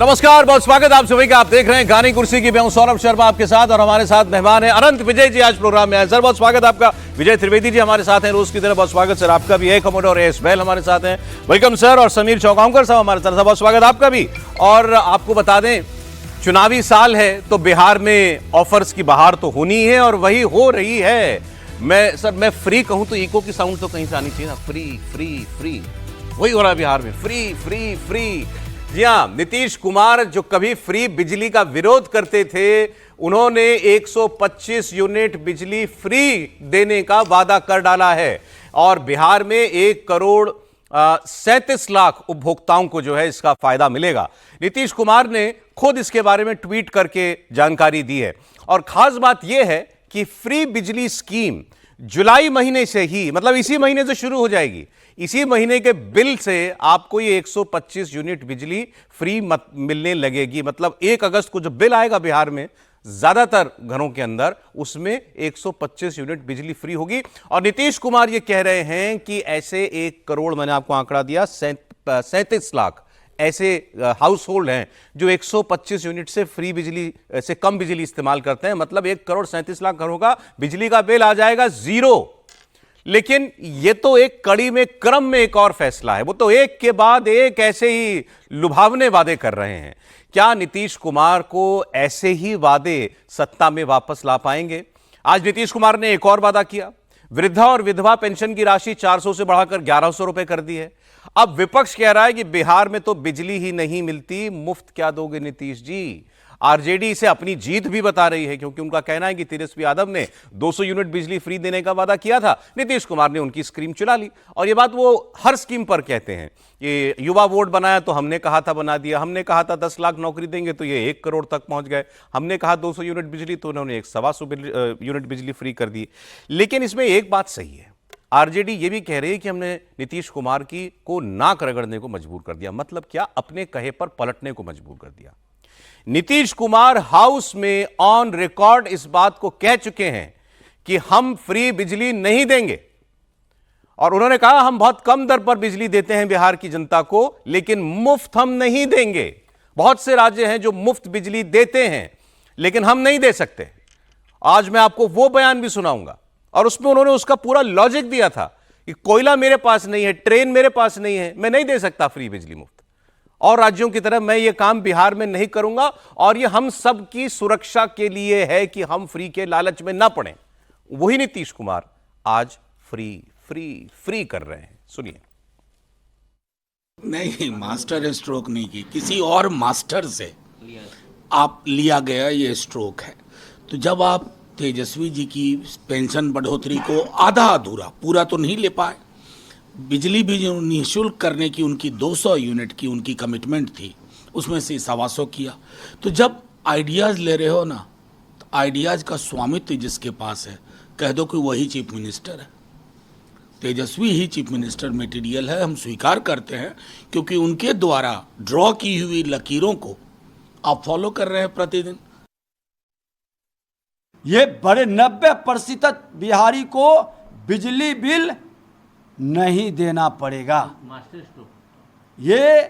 नमस्कार, बहुत स्वागत आप सभी का। आप देख रहे हैं गानी कुर्सी की। मैं हूं सौरभ शर्मा आपके साथ और हमारे साथ मेहमान है अनंत विजय जी। आज प्रोग्राम में है सर, बहुत स्वागत आपका। विजय त्रिवेदी जी हमारे साथ हैं रोज की तरह, बहुत स्वागत सर आपका भी। कमोडोर एस बैल हमारे साथ हैं, वेलकम सर। और समीर चौगांवकर साहब हमारे साथ, बहुत स्वागत आपका भी। और आपको बता दें, चुनावी साल है तो बिहार में ऑफर्स की बहार तो होनी है और वही हो रही है। मैं फ्री कहूं तो इको की साउंड तो कहीं से आनी चाहिए ना। फ्री फ्री फ्री, वही हो रहा है बिहार में। Free free free. जी हाँ, नीतीश कुमार जो कभी फ्री बिजली का विरोध करते थे, उन्होंने 125 यूनिट बिजली फ्री देने का वादा कर डाला है और बिहार में 1 करोड़ 37 लाख उपभोक्ताओं को जो है इसका फायदा मिलेगा। नीतीश कुमार ने खुद इसके बारे में ट्वीट करके जानकारी दी है। और खास बात यह है कि फ्री बिजली स्कीम जुलाई महीने से ही, मतलब इसी महीने से शुरू हो जाएगी। इसी महीने के बिल से आपको ये 125 यूनिट बिजली फ्री मिलने लगेगी। मतलब 1 अगस्त को जो बिल आएगा बिहार में ज्यादातर घरों के अंदर, उसमें 125 यूनिट बिजली फ्री होगी। और नीतीश कुमार ये कह रहे हैं कि ऐसे 1 करोड़, मैंने आपको आंकड़ा दिया, 37 लाख ऐसे हाउस होल्ड हैं जो 125 यूनिट से फ्री बिजली से कम बिजली इस्तेमाल करते हैं। मतलब 1 करोड़ 37 लाख घरों का बिजली का बिल आ जाएगा 0। लेकिन ये तो एक कड़ी में, क्रम में एक और फैसला है। वो तो एक के बाद एक ऐसे ही लुभावने वादे कर रहे हैं। क्या नीतीश कुमार को ऐसे ही वादे सत्ता में वापस ला पाएंगे? आज नीतीश कुमार ने एक और वादा किया। वृद्धा और विधवा पेंशन की राशि 400 से बढ़ाकर 1100 रुपए कर दी है। अब विपक्ष कह रहा है कि बिहार में तो बिजली ही नहीं मिलती, मुफ्त क्या दोगे नीतीश जी? आरजेडी इसे अपनी जीत भी बता रही है, क्योंकि उनका कहना है कि तेजस्वी यादव ने 200 यूनिट बिजली फ्री देने का वादा किया था, नीतीश कुमार ने उनकी स्कीम चुरा ली। और ये बात वो हर स्कीम पर कहते हैं कि युवा वोट बनाया तो हमने कहा था बना दिया, हमने कहा था 10 लाख नौकरी देंगे तो ये 1 करोड़ तक पहुंच गए, हमने कहा 200 यूनिट बिजली तो उन्होंने 125 यूनिट बिजली फ्री कर दी। लेकिन इसमें एक बात सही है, आरजेडी ये भी कह रही है कि हमने नीतीश कुमार को नाक रगड़ने को मजबूर कर दिया। मतलब क्या? अपने कहे पर पलटने को मजबूर कर दिया। नीतीश कुमार हाउस में ऑन रिकॉर्ड इस बात को कह चुके हैं कि हम फ्री बिजली नहीं देंगे। और उन्होंने कहा हम बहुत कम दर पर बिजली देते हैं बिहार की जनता को, लेकिन मुफ्त हम नहीं देंगे। बहुत से राज्य हैं जो मुफ्त बिजली देते हैं, लेकिन हम नहीं दे सकते। आज मैं आपको वो बयान भी सुनाऊंगा और उसमें उन्होंने उसका पूरा लॉजिक दिया था कि कोयला मेरे पास नहीं है, ट्रेन मेरे पास नहीं है, मैं नहीं दे सकता फ्री बिजली मुफ्त। और राज्यों की तरह मैं ये काम बिहार में नहीं करूंगा और ये हम सब की सुरक्षा के लिए है कि हम फ्री के लालच में ना पड़ें। वही नीतीश कुमार आज फ्री फ्री फ्री कर रहे हैं। सुनिए। नहीं, मास्टर स्ट्रोक नहीं की, किसी और मास्टर से आप लिया गया ये स्ट्रोक है। तो जब आप तेजस्वी जी की पेंशन बढ़ोतरी को आधा अधूरा, पूरा तो नहीं ले पाए, बिजली भी जो निःशुल्क करने की उनकी 200 यूनिट की उनकी कमिटमेंट थी, उसमें से 125 किया। तो जब आइडियाज़ ले रहे हो ना, तो आइडियाज़ का स्वामित्व जिसके पास है, कह दो कि वही चीफ मिनिस्टर है। तेजस्वी ही चीफ मिनिस्टर मटेरियल है, हम स्वीकार करते हैं, क्योंकि उनके द्वारा ड्रॉ की हुई लकीरों को आप फॉलो कर रहे हैं प्रतिदिन। ये बड़े 90% बिहारी को बिजली बिल नहीं देना पड़ेगा। ये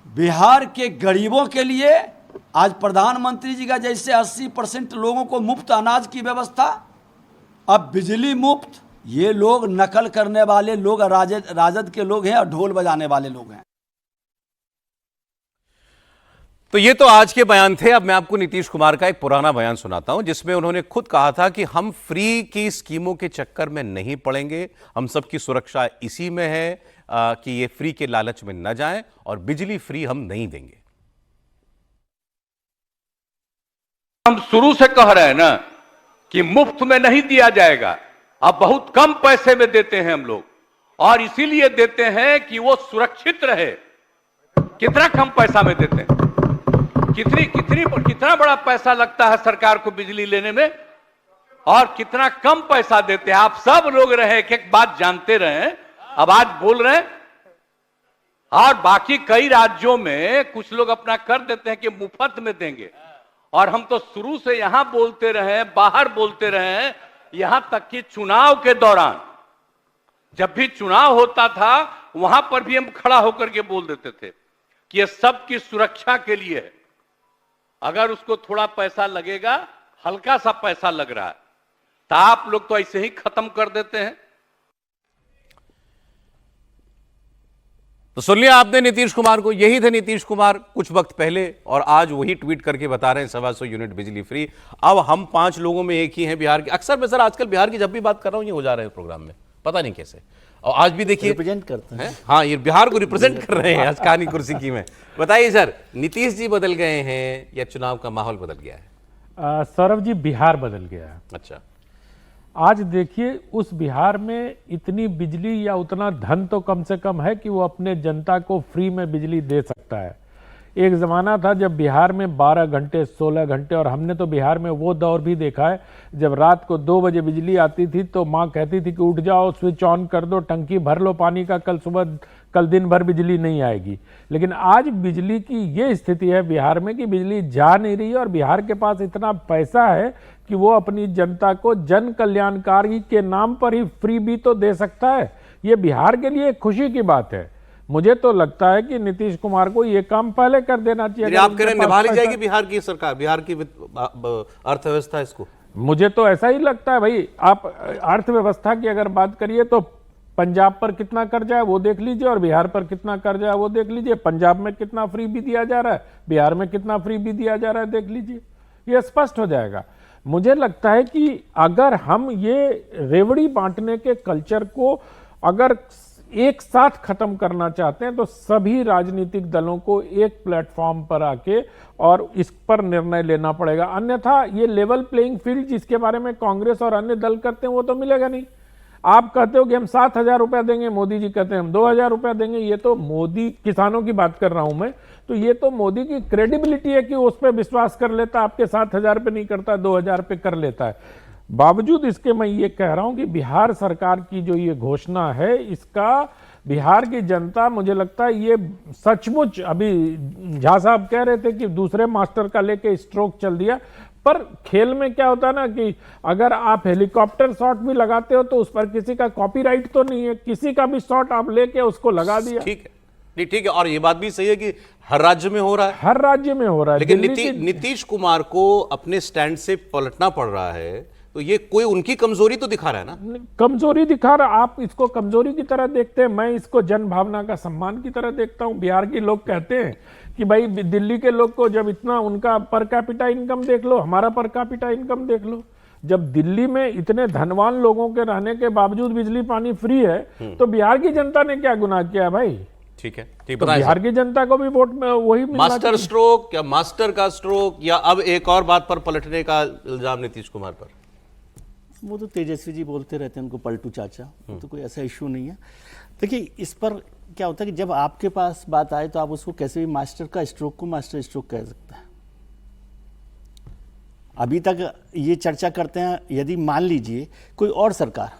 बिहार के गरीबों के लिए, आज प्रधानमंत्री जी का जैसे 80% लोगों को मुफ्त अनाज की व्यवस्था, अब बिजली मुफ्त। ये लोग नकल करने वाले लोग राजद के लोग हैं और ढोल बजाने वाले लोग हैं। तो ये तो आज के बयान थे। अब मैं आपको नीतीश कुमार का एक पुराना बयान सुनाता हूं, जिसमें उन्होंने खुद कहा था कि हम फ्री की स्कीमों के चक्कर में नहीं पड़ेंगे, हम सबकी सुरक्षा इसी में है कि ये फ्री के लालच में न जाएं और बिजली फ्री हम नहीं देंगे। हम शुरू से कह रहे हैं ना कि मुफ्त में नहीं दिया जाएगा। अब बहुत कम पैसे में देते हैं हम लोग, और इसीलिए देते हैं कि वो सुरक्षित रहे। कितना कम पैसा में देते हैं, कितना बड़ा पैसा लगता है सरकार को बिजली लेने में, और कितना कम पैसा देते हैं। आप सब लोग रहे एक बात जानते रहे, अब आज बोल रहे हैं। और बाकी कई राज्यों में कुछ लोग अपना कर देते हैं कि मुफ्त में देंगे, और हम तो शुरू से यहां बोलते रहे, बाहर बोलते रहे, यहां तक कि चुनाव के दौरान जब भी चुनाव होता था वहां पर भी हम खड़ा होकर के बोल देते थे कि ये सबकी सुरक्षा के लिए है। अगर उसको थोड़ा पैसा लगेगा, हल्का सा पैसा लग रहा है, तो आप लोग तो ऐसे ही खत्म कर देते हैं। तो सुन लिया आपने नीतीश कुमार को। यही थे नीतीश कुमार कुछ वक्त पहले, और आज वही ट्वीट करके बता रहे हैं 125 यूनिट बिजली फ्री। अब हम 5 लोगों में एक ही हैं बिहार के। अक्सर मैं सर आजकल बिहार की जब भी बात कर रहा हूं ये हो जा रहे हैं प्रोग्राम में, पता नहीं कैसे। और आज भी देखिए रिप्रेजेंट करते हैं। हाँ, ये बिहार को रिप्रेजेंट कर रहे हैं आज कहानी कुर्सी की में। बताइए सर, नीतीश जी बदल गए हैं या चुनाव का माहौल बदल गया है? सौरभ जी, बिहार बदल गया है। अच्छा, आज देखिए उस बिहार में इतनी बिजली या उतना धन तो कम से कम है कि वो अपने जनता को फ्री में बिजली दे सकता है। एक ज़माना था जब बिहार में 12 घंटे 16 घंटे, और हमने तो बिहार में वो दौर भी देखा है जब रात को 2 बजे बिजली आती थी तो माँ कहती थी कि उठ जाओ, स्विच ऑन कर दो, टंकी भर लो पानी का, कल दिन भर बिजली नहीं आएगी। लेकिन आज बिजली की ये स्थिति है बिहार में कि बिजली जा नहीं रही है, और बिहार के पास इतना पैसा है कि वो अपनी जनता को जन कल्याणकारी के नाम पर ही फ्री भी तो दे सकता है। ये बिहार के लिए खुशी की बात है। मुझे तो लगता है कि नीतीश कुमार को ये काम पहले कर देना चाहिए। आप कह रहे हैं निभा ली जाएगी बिहार की सरकार, बिहार की अर्थव्यवस्था इसको? मुझे तो ऐसा ही लगता है भाई। आप अर्थव्यवस्था की अगर बात करिए तो पंजाब पर कितना कर्जा है वो देख लीजिए, और बिहार पर कितना कर्जा है वो देख लीजिए। पंजाब में कितना फ्री भी दिया जा रहा है, बिहार में कितना फ्री भी दिया जा रहा है, देख लीजिए, ये स्पष्ट हो जाएगा। मुझे लगता है कि अगर हम ये रेवड़ी बांटने के कल्चर को अगर एक साथ खत्म करना चाहते हैं तो सभी राजनीतिक दलों को एक प्लेटफॉर्म पर आके और इस पर निर्णय लेना पड़ेगा। अन्यथा ये लेवल प्लेइंग फील्ड जिसके बारे में कांग्रेस और अन्य दल करते हैं वो तो मिलेगा नहीं। आप कहते हो कि हम 7,000 रुपया देंगे, मोदी जी कहते हैं हम 2,000 रुपया देंगे। ये तो मोदी, किसानों की बात कर रहा हूं मैं, तो ये तो मोदी की क्रेडिबिलिटी है कि उस पर विश्वास कर लेता, आपके 7,000 पे नहीं करता, 2,000 पे कर लेता है। बावजूद इसके मैं ये कह रहा हूं कि बिहार सरकार की जो ये घोषणा है, इसका बिहार की जनता, मुझे लगता है ये सचमुच, अभी झा साहब कह रहे थे कि दूसरे मास्टर का लेके स्ट्रोक चल दिया, पर खेल में क्या होता है ना कि अगर आप हेलीकॉप्टर शॉट भी लगाते हो तो उस पर किसी का कॉपीराइट तो नहीं है, किसी का भी शॉट आप लेके उसको लगा दिया। ठीक है, नहीं ठीक है, और ये बात भी सही है कि हर राज्य में हो रहा है, हर राज्य में हो रहा है। लेकिन नीतीश कुमार को अपने स्टैंड से पलटना पड़ रहा है, तो ये कोई उनकी कमजोरी तो दिखा रहा है ना? कमजोरी दिखा रहा, आप इसको कमजोरी की तरह देखते हैं, मैं इसको जन भावना का सम्मान की तरह देखता हूं। बिहार के लोग कहते हैं कि भाई दिल्ली के लोग को जब इतना, उनका पर कैपिटा इनकम देख लो, हमारा पर कैपिटा इनकम देख लो। जब दिल्ली में इतने धनवान लोगों के रहने के बावजूद बिजली पानी फ्री है, तो बिहार की जनता ने क्या गुनाह किया है भाई? ठीक है, ठीक, तो बिहार की जनता को भी वोट में वही मास्टर स्ट्रोक या मास्टर का स्ट्रोक, या अब एक और बात पर पलटने का इल्जाम नीतीश कुमार पर? वो तो तेजस्वी जी बोलते रहते हैं उनको पलटू चाचा, तो कोई ऐसा इशू नहीं है। देखिए, इस पर क्या होता है कि जब आपके पास बात आए तो आप उसको कैसे भी मास्टर का स्ट्रोक को मास्टर स्ट्रोक कह सकते हैं। अभी तक ये चर्चा करते हैं, यदि मान लीजिए कोई और सरकार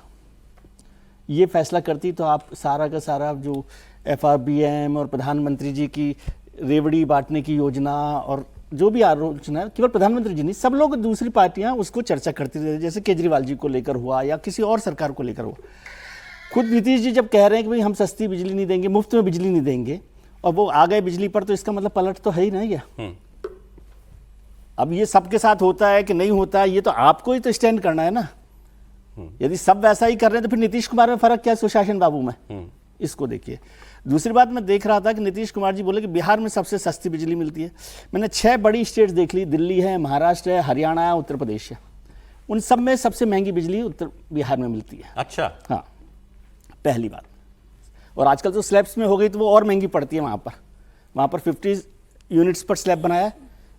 ये फैसला करती तो आप सारा का सारा जो FRBM और प्रधानमंत्री जी की रेवड़ी बांटने की योजना और जो भी आलोचना है, केवल प्रधानमंत्री जी नहीं, सब लोग, दूसरी पार्टियां उसको चर्चा करती रहती, जैसे केजरीवाल जी को लेकर हुआ या किसी और सरकार को लेकर हुआ। खुद नीतीश जी जब कह रहे हैं कि भाई हम सस्ती बिजली नहीं देंगे, मुफ्त में बिजली नहीं देंगे, और वो आ गए बिजली पर, तो इसका मतलब पलट तो है ही नहीं है। अब ये सबके साथ होता है कि नहीं होता है, ये तो आपको ही तो स्टैंड करना है ना। यदि सब वैसा ही कर रहे हैं तो फिर नीतीश कुमार में फर्क क्या है सुशासन बाबू में? इसको देखिए। दूसरी बात, मैं देख रहा था कि नीतीश कुमार जी बोले कि बिहार में सबसे सस्ती बिजली मिलती है। मैंने 6 बड़ी स्टेट्स देख ली, दिल्ली है, महाराष्ट्र है, हरियाणा है, उत्तर प्रदेश है। उन सब में सबसे महंगी बिजली उत्तर बिहार में मिलती है। अच्छा, हाँ, पहली बात। और आजकल तो स्लैब्स में हो गई तो वो और महंगी पड़ती है। वहाँ पर 50 यूनिट्स पर स्लैब बनाया है,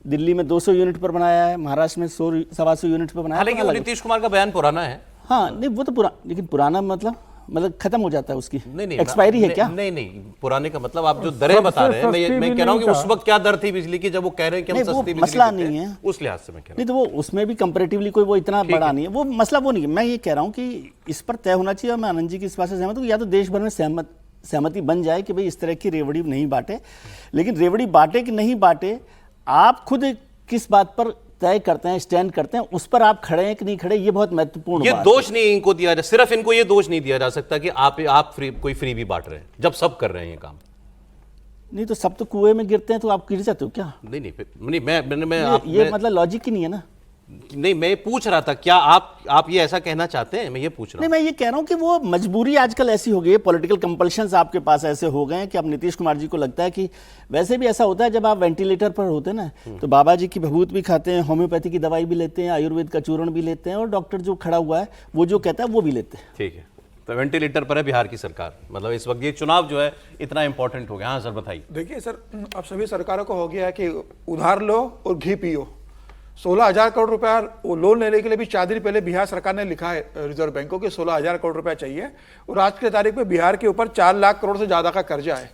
दिल्ली में 200 यूनिट पर बनाया है, महाराष्ट्र में 100-125 यूनिट पर बनाया है। हालांकि नीतीश कुमार का बयान पुराना है। हाँ, नहीं वो तो लेकिन पुराना मतलब खत्म हो जाता है, उसकी एक्सपायरी है क्या? नहीं, पुराने का मतलब आप जो दरें बता रहे हैं, मैं कह रहा हूं कि उस वक्त क्या दर थी बिजली की जब वो कह रहे हैं कि हम सस्ती बिजली मसला नहीं है, उस लिहाज से मैं कह रहा हूं। नहीं तो वो उसमें भी कंपैरेटिवली कोई वो इतना बड़ा नहीं है, वो मसला वो नहीं है। मैं ये कह रहा हूं कि इस पर तय होना चाहिए, और मैं आनंद जी की इस बात से सहमत हूं, या तो देश भर में सहमति बन जाए कि भाई इस तरह की रेवड़ी नहीं बांटे। लेकिन रेवड़ी बांटे कि नहीं बांटे, आप खुद किस बात पर तय करते हैं, स्टैंड करते हैं, उस पर आप खड़े हैं कि नहीं खड़े, ये बहुत महत्वपूर्ण ये बात दोष है। नहीं इनको दिया जा, सिर्फ इनको ये दोष नहीं दिया जा सकता कि आप कोई फ्री भी बांट रहे हैं, जब सब कर रहे हैं ये काम। नहीं तो सब तो कुएं में गिरते हैं तो आप गिर जाते हो क्या? नहीं नहीं नहीं, मैं ये मतलब लॉजिक ही नहीं है ना। नहीं, मैं पूछ रहा था क्या आप ये ऐसा कहना चाहते हैं? मैं ये पूछ रहा नहीं, मैं ये कह रहा हूँ कि वो मजबूरी आजकल ऐसी हो गई है, पॉलिटिकल कंपल्शंस आपके पास ऐसे हो गए हैं कि अब नीतीश कुमार जी को लगता है कि वैसे भी ऐसा होता है जब आप वेंटिलेटर पर होते हैं ना, तो बाबा जी की भभूत भी खाते हैं, होम्योपैथी की दवाई भी लेते हैं, आयुर्वेद का चूर्ण भी लेते हैं, और डॉक्टर जो खड़ा हुआ है वो जो कहता है वो भी लेते हैं। ठीक है, तो वेंटिलेटर पर है बिहार की सरकार, मतलब इस वक्त ये चुनाव जो है इतना इंपॉर्टेंट हो गया। हाँ सर बताइए। देखिए सर, अब सभी सरकारों को हो गया है कि उधार लो और घी पियो। 16,000 करोड़ रुपया वो लोन लेने के लिए भी 4 दिन पहले बिहार सरकार ने लिखा है रिजर्व बैंक को कि 16,000 करोड़ रुपया चाहिए, और आज के तारीख में बिहार के ऊपर 4 लाख करोड़ से ज्यादा का कर्जा है।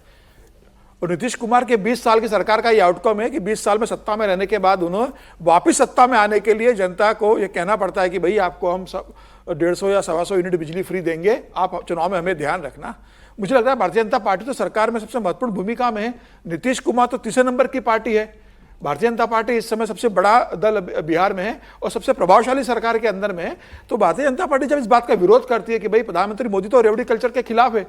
और नीतीश कुमार के 20 साल की सरकार का ये आउटकम है कि 20 साल में सत्ता में रहने के बाद उन्होंने वापस सत्ता में आने के लिए जनता को ये कहना पड़ता है कि भाई आपको हम सब 150 या 125 यूनिट बिजली फ्री देंगे, आप चुनाव में हमें ध्यान रखना। मुझे लगता है भारतीय जनता पार्टी तो सरकार में सबसे महत्वपूर्ण भूमिका में है। नीतीश कुमार तो तीसरे नंबर की पार्टी है। भारतीय जनता पार्टी इस समय सबसे बड़ा दल बिहार में है और सबसे प्रभावशाली सरकार के अंदर में है। तो भारतीय जनता पार्टी जब इस बात का विरोध करती है कि भाई प्रधानमंत्री मोदी तो रेवड़ी कल्चर के खिलाफ है,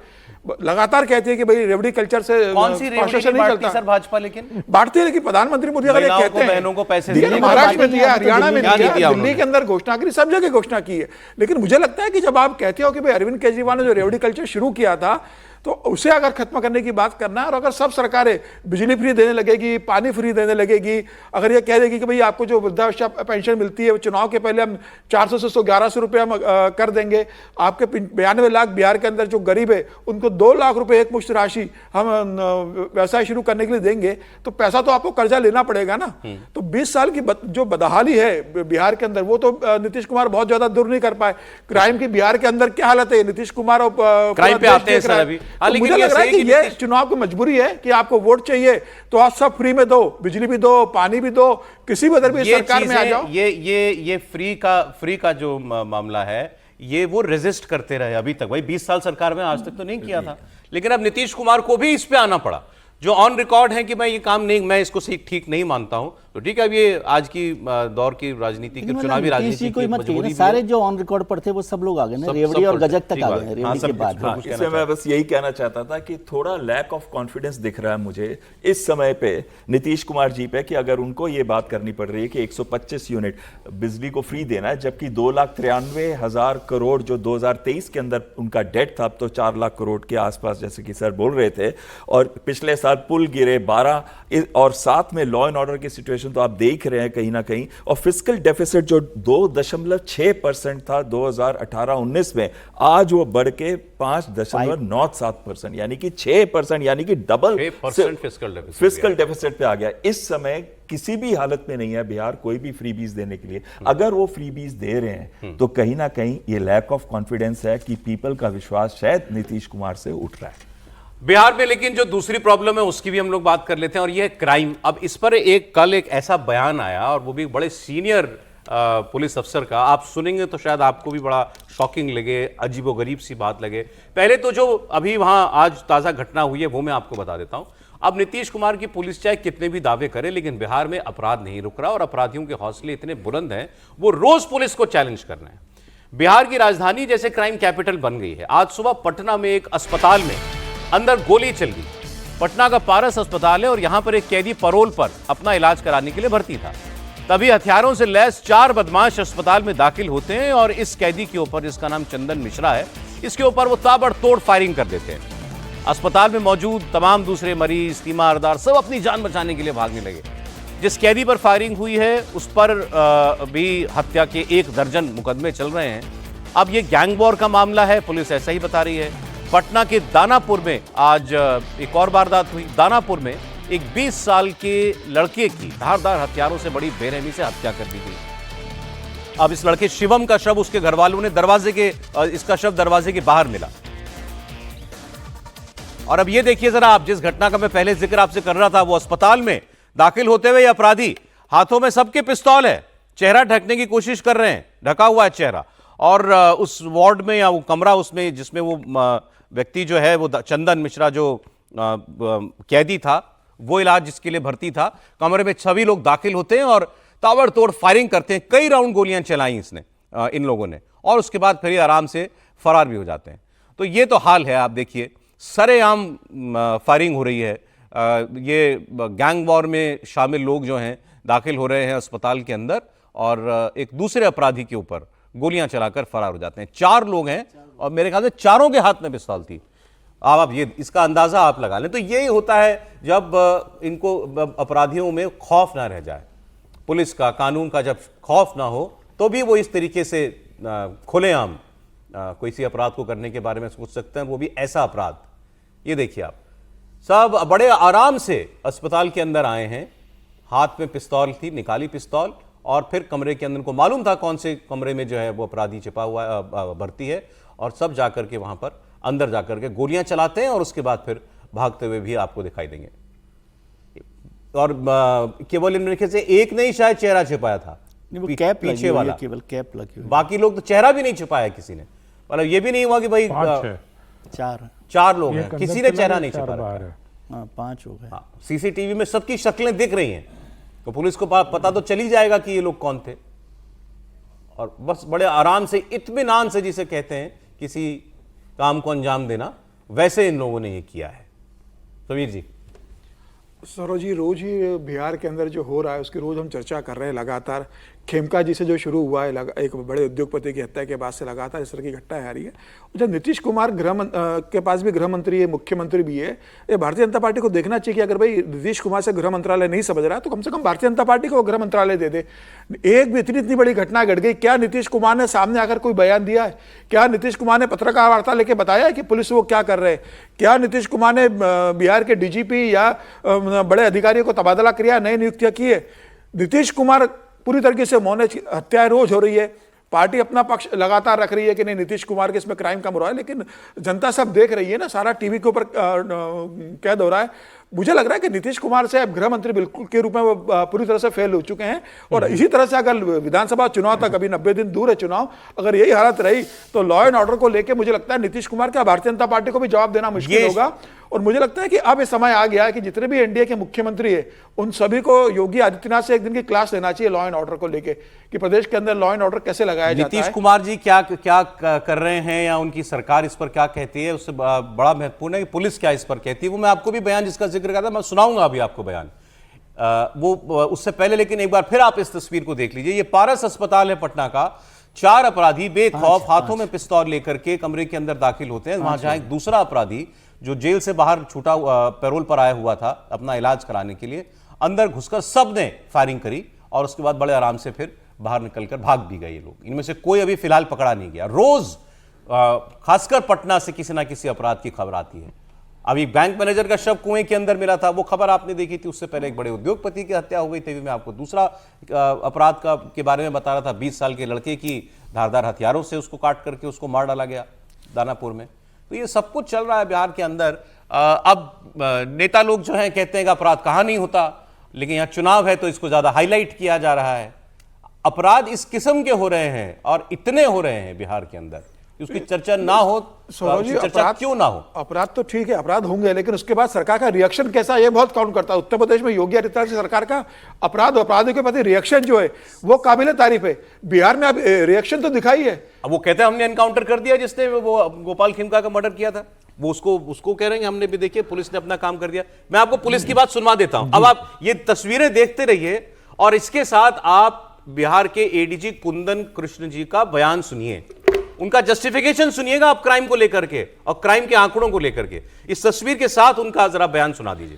लगातार कहती है कि भाई रेवड़ी कल्चर से कौन सी रेवड़ी नहीं बांटती सर भाजपा? लेकिन बांटती है, लेकिन प्रधानमंत्री मोदी अगर ये महिलाओं कहते को, हैं, बहनों को पैसे ठीक है, दिए, महाराष्ट्र में दिया, हरियाणा में क्या नहीं दिया, दिया दिल्ली के अंदर घोषणा करी, सब जगह घोषणा की है। लेकिन मुझे लगता है कि जब आप कहते हो कि भाई अरविंद केजरीवाल ने जो रेवड़ी कल्चर शुरू किया था, तो उसे अगर खत्म करने की बात करना है, और अगर सब सरकारें बिजली फ्री देने लगेगी, पानी फ्री देने लगेगी, अगर ये कह देगी कि भाई आपको जो वृद्धावस्था पेंशन मिलती है चुनाव के पहले हम 400 से 1100 रुपये हम कर देंगे, आपके 92 लाख बिहार के अंदर जो गरीब है उनको 2 लाख रुपए एक मुश्त राशि हम व्यवसाय शुरू करने के लिए देंगे, तो पैसा तो आपको कर्जा लेना पड़ेगा ना। तो 20 साल की जो बदहाली है बिहार के अंदर, वो तो नीतीश कुमार बहुत ज्यादा दूर नहीं कर पाए। क्राइम की बिहार के अंदर क्या हालत है, नीतीश कुमार और क्राइम पे आते हैं सर अभी। तो मुझे लग रहा है कि ये चुनाव की मजबूरी है कि आपको वोट चाहिए तो आप सब फ्री में दो, बिजली भी दो, पानी भी दो, किसी भी उधर भी सरकार में आ जाओ। ये फ्री का जो मामला है, ये वो रेजिस्ट करते रहे अभी तक। भाई 20 साल सरकार में आज तक तो नहीं किया था, लेकिन अब नीतीश कुमार को भी इस पे आना पड़ा, जो ऑन रिकॉर्ड है कि मैं ये काम नहीं, मैं इसको ठीक नहीं मानता हूं। तो ठीक है, अब ये आज की दौर की राजनीति की, चुनावी राजनीति की मजबूरी, सारे जो ऑन रिकॉर्ड पर थे वो सब लोग आ गए ना, रेवड़ी और गजक तक आ गए रेवड़ी के बाद। इसमें मैं बस यही कहना चाहता था कि थोड़ा लैक ऑफ कॉन्फिडेंस दिख रहा है मुझे इस समय पे नीतीश कुमार जी पे, कि अगर उनको ये बात करनी पड़ रही है कि 125 यूनिट बिजली को फ्री देना है, जबकि 2,93,000 करोड़ जो 2023 के अंदर उनका डेट था, अब तो 4 लाख करोड़ के आसपास जैसे कि सर बोल रहे थे, और पिछले साल पुल गिरे 12, और साथ में लॉ एंड ऑर्डर की सिचुएशन तो आप देख रहे हैं कहीं ना कहीं, और फिस्कल डेफिसिट जो 2.6% था 2018-19 में, आज वो बढ़ के 5.97%, यानी कि 6%, यानी कि डबल फिस्कल डेफिसिट पे आ गया। इस समय किसी भी हालत में नहीं है बिहार कोई भी फ्रीबीज देने के लिए। अगर वो फ्रीबीज दे रहे हैं तो कहीं ना कहीं ये लैक ऑफ कॉन्फिडेंस है कि पीपल का विश्वास शायद नीतीश कुमार से उठ रहा है बिहार में। लेकिन जो दूसरी प्रॉब्लम है उसकी भी हम लोग बात कर लेते हैं, और ये है क्राइम। अब इस पर कल एक ऐसा बयान आया, और वो भी बड़े सीनियर पुलिस अफसर का, आप सुनेंगे तो शायद आपको भी बड़ा शॉकिंग लगे, अजीबोगरीब सी बात लगे। पहले तो जो अभी वहां आज ताजा घटना हुई है वो मैं आपको बता देता हूं। अब नीतीश कुमार की पुलिस चाहे कितने भी दावे करे, लेकिन बिहार में अपराध नहीं रुक रहा, और अपराधियों के हौसले इतने बुलंद हैं, वो रोज पुलिस को चैलेंज कर रहे हैं। बिहार की राजधानी जैसे क्राइम कैपिटल बन गई है। आज सुबह पटना में एक अस्पताल में अंदर गोली चल गई। पटना का पारस अस्पताल है, और यहां पर एक कैदी परोल पर अपना इलाज कराने के लिए भर्ती था। तभी हथियारों से लैस 4 बदमाश अस्पताल में दाखिल होते हैं, और इस कैदी के ऊपर, जिसका नाम चंदन मिश्रा है, इसके ऊपर वो ताबड़तोड़ फायरिंग कर देते हैं। अस्पताल में मौजूद तमाम दूसरे मरीज, तीमारदार सब अपनी जान बचाने के लिए भागने लगे। जिस कैदी पर फायरिंग हुई है उस पर भी हत्या के 1 दर्जन मुकदमे चल रहे हैं। अब ये गैंग वॉर का मामला है, पुलिस ऐसा ही बता रही है। पटना के दानापुर में आज एक और वारदात हुई। दानापुर में एक 20 साल के लड़के की धारदार हथियारों से बड़ी बेरहमी से हत्या कर दी गई। अब इस लड़के शिवम का शव उसके घर वालों ने इसका शव दरवाजे के बाहर मिला। और अब ये देखिए जरा आप, जिस घटना का मैं पहले जिक्र आपसे कर रहा था, वो अस्पताल में दाखिल होते हुए अपराधी, हाथों में सबके पिस्तौल है, चेहरा ढकने की कोशिश कर रहे हैं, ढका हुआ है चेहरा। और उस वार्ड में या वो कमरा उसमें जिसमें वो व्यक्ति जो है, वो चंदन मिश्रा जो कैदी था, वो इलाज जिसके लिए भर्ती था, कमरे में सभी लोग दाखिल होते हैं और ताबड़तोड़ फायरिंग करते हैं। कई राउंड गोलियां चलाई इन लोगों ने, और उसके बाद फिर आराम से फरार भी हो जाते हैं। तो ये तो हाल है, आप देखिए सरेआम फायरिंग हो रही है। ये गैंग वॉर में शामिल लोग जो हैं दाखिल हो रहे हैं अस्पताल के अंदर और एक दूसरे अपराधी के ऊपर गोलियां चलाकर फरार हो जाते हैं। 4 लोग हैं और मेरे ख्याल से चारों के हाथ में पिस्तौल थी। आप ये इसका अंदाजा आप लगा लें। तो यही होता है जब इनको अपराधियों में खौफ ना रह जाए, पुलिस का, कानून का जब खौफ ना हो तो भी वो इस तरीके से खुलेआम कोई सी अपराध को करने के बारे में सोच सकते हैं, वो भी ऐसा अपराध। ये देखिए आप सब बड़े आराम से अस्पताल के अंदर आए हैं, हाथ में पिस्तौल थी, निकाली पिस्तौल और फिर कमरे के अंदर, को मालूम था कौन से कमरे में जो है वो अपराधी छिपा हुआ भर्ती है, और सब जाकर के वहां पर अंदर जाकर के गोलियां चलाते हैं और उसके बाद फिर भागते हुए भी आपको दिखाई देंगे। और केवल इनमें से एक ने ही शायद चेहरा छिपाया था, वो कैप पीछे वाला, केवल कैप लगी हुई। बाकी लोग तो चेहरा भी नहीं छिपाया किसी ने। मतलब ये भी नहीं हुआ कि भाई 4 लोग हैं, किसी ने चेहरा नहीं छिपाया। 5 हो गए। सीसीटीवी में सबकी शक्लें दिख रही हैं तो पुलिस को पता तो चल ही जाएगा कि ये लोग कौन थे। और बस बड़े आराम से, इत्मीनान से जिसे कहते हैं किसी काम को अंजाम देना, वैसे इन लोगों ने ये किया है। समीर जी। सरोज जी, रोज ही बिहार के अंदर जो हो रहा है उसकी रोज हम चर्चा कर रहे हैं लगातार। खेमका जी से जो शुरू हुआ है, एक बड़े उद्योगपति की हत्या के बाद से लगातार इस तरह की घटनाएं आ रही है। जब नीतीश कुमार के पास भी गृह मंत्री है, मुख्यमंत्री भी है, ये भारतीय जनता पार्टी को देखना चाहिए कि अगर भाई नीतीश कुमार से गृह मंत्रालय नहीं समझ रहा है तो कम से कम भारतीय जनता पार्टी को गृह मंत्रालय दे दे। एक भी इतनी बड़ी घटना घट गई, क्या नीतीश कुमार ने सामने आकर कोई बयान दिया है? क्या नीतीश कुमार ने पत्रकार वार्ता लेके बताया है कि पुलिस वो क्या कर रहे हैं? क्या नीतीश कुमार ने बिहार के डीजीपी या बड़े अधिकारियों को तबादला किया, नई नियुक्तियां की है? नीतीश कुमार पूरी तरीके से मौन है। हत्याएं रोज हो रही है, पार्टी अपना पक्ष लगातार रख रही है कि नहीं नीतीश कुमार के इसमें क्राइम कम हो रहा है, लेकिन जनता सब देख रही है ना, सारा टीवी के ऊपर कैद हो रहा है। मुझे लग रहा है कि नीतीश कुमार से अब गृह मंत्री बिल्कुल के रूप में वो पूरी तरह से फेल हो चुके हैं। और इसी तरह से अगर विधानसभा चुनाव तक, अभी 90 दिन दूर है चुनाव, अगर यही हालत रही तो लॉ एंड ऑर्डर को लेकर मुझे लगता है नीतीश कुमार का भारतीय जनता पार्टी को भी जवाब देना मुश्किल होगा। और मुझे लगता है कि अब ये समय आ गया है कि जितने भी एनडीए के मुख्यमंत्री है उन सभी को योगी आदित्यनाथ से एक दिन की क्लास लेना चाहिए लॉ एंड ऑर्डर को लेके, कि प्रदेश के अंदर लॉ एंड ऑर्डर कैसे लगाया जाता है। नीतीश कुमार जी क्या कर रहे हैं या उनकी सरकार इस पर क्या कहती है, उससे बड़ा महत्वपूर्ण है कि पुलिस क्या इस पर कहती है। वो मैं आपको भी बयान जिसका जिक्र करता मैं सुनाऊंगा अभी आपको बयान, वो उससे पहले लेकिन एक बार फिर आप इस तस्वीर को देख लीजिए। ये पारस अस्पताल है पटना का। 4 अपराधी बेखौफ हाथों में पिस्तौल लेकर के कमरे के अंदर दाखिल होते हैं। वहां जहां एक दूसरा अपराधी जो जेल से बाहर छूटा पैरोल पर आया हुआ था अपना इलाज कराने के लिए, अंदर घुसकर सबने फायरिंग करी और उसके बाद बड़े आराम से फिर बाहर निकलकर भाग भी गए ये लोग। इनमें से कोई अभी फिलहाल पकड़ा नहीं गया। रोज खासकर पटना से किसी ना किसी अपराध की खबर आती है। अभी बैंक मैनेजर का शव कुएं के अंदर मिला था, वो खबर आपने देखी थी। उससे पहले एक बड़े उद्योगपति की हत्या हो गई थी। मैं आपको दूसरा अपराध के बारे में बता रहा था। 20 साल के लड़के की धारदार हथियारों से उसको काट करके उसको मार डाला गया दानापुर में। तो ये सब कुछ चल रहा है बिहार के अंदर। अब नेता लोग जो हैं कहते हैं कि अपराध कहाँ नहीं होता, लेकिन यहाँ चुनाव है तो इसको ज्यादा हाईलाइट किया जा रहा है। अपराध इस किस्म के हो रहे हैं और इतने हो रहे हैं बिहार के अंदर, उसकी चर्चा ना हो तो चर्चा क्यों ना हो? अपराध तो ठीक है, अपराध होंगे, लेकिन उसके बाद सरकार का रिएक्शन कैसा है ये बहुत काउंट करता है। उत्तर प्रदेश में योगी आदित्यनाथ की सरकार का अपराधियों के प्रति रिएक्शन जो है वो काबिले तारीफ है। बिहार में अब रिएक्शन तो दिखाई है। अब वो कहते हैं हमने एनकाउंटर कर दिया जिसने वो गोपाल खेमका का मर्डर किया था, वो उसको कह रहे हैं हमने भी देखिए पुलिस ने अपना काम कर दिया। मैं आपको पुलिस की बात सुनवा देता हूं। अब आप ये तस्वीरें देखते रहिए और इसके साथ आप बिहार के एडीजी कुंदन कृष्ण जी का बयान सुनिए, उनका जस्टिफिकेशन सुनिएगा आप क्राइम को लेकर के और क्राइम के आंकड़ों को लेकर के। इस तस्वीर के साथ उनका जरा बयान सुना दीजिए।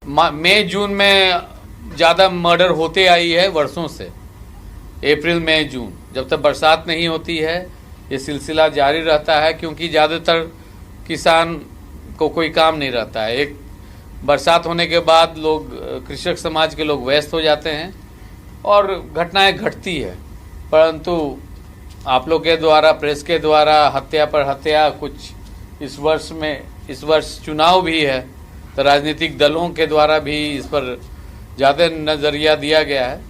मई जून में ज़्यादा मर्डर होते आई है वर्षों से। अप्रैल मई जून जब तक बरसात नहीं होती है ये सिलसिला जारी रहता है, क्योंकि ज़्यादातर किसान को कोई काम नहीं रहता है। एक बरसात होने के बाद लोग, कृषक समाज के लोग व्यस्त हो जाते हैं और घटनाएं घटती है। परंतु आप लोग के द्वारा, प्रेस के द्वारा हत्या पर हत्या कुछ इस वर्ष चुनाव भी है तो राजनीतिक दलों के द्वारा भी इस पर ज़्यादा नजरिया दिया गया है।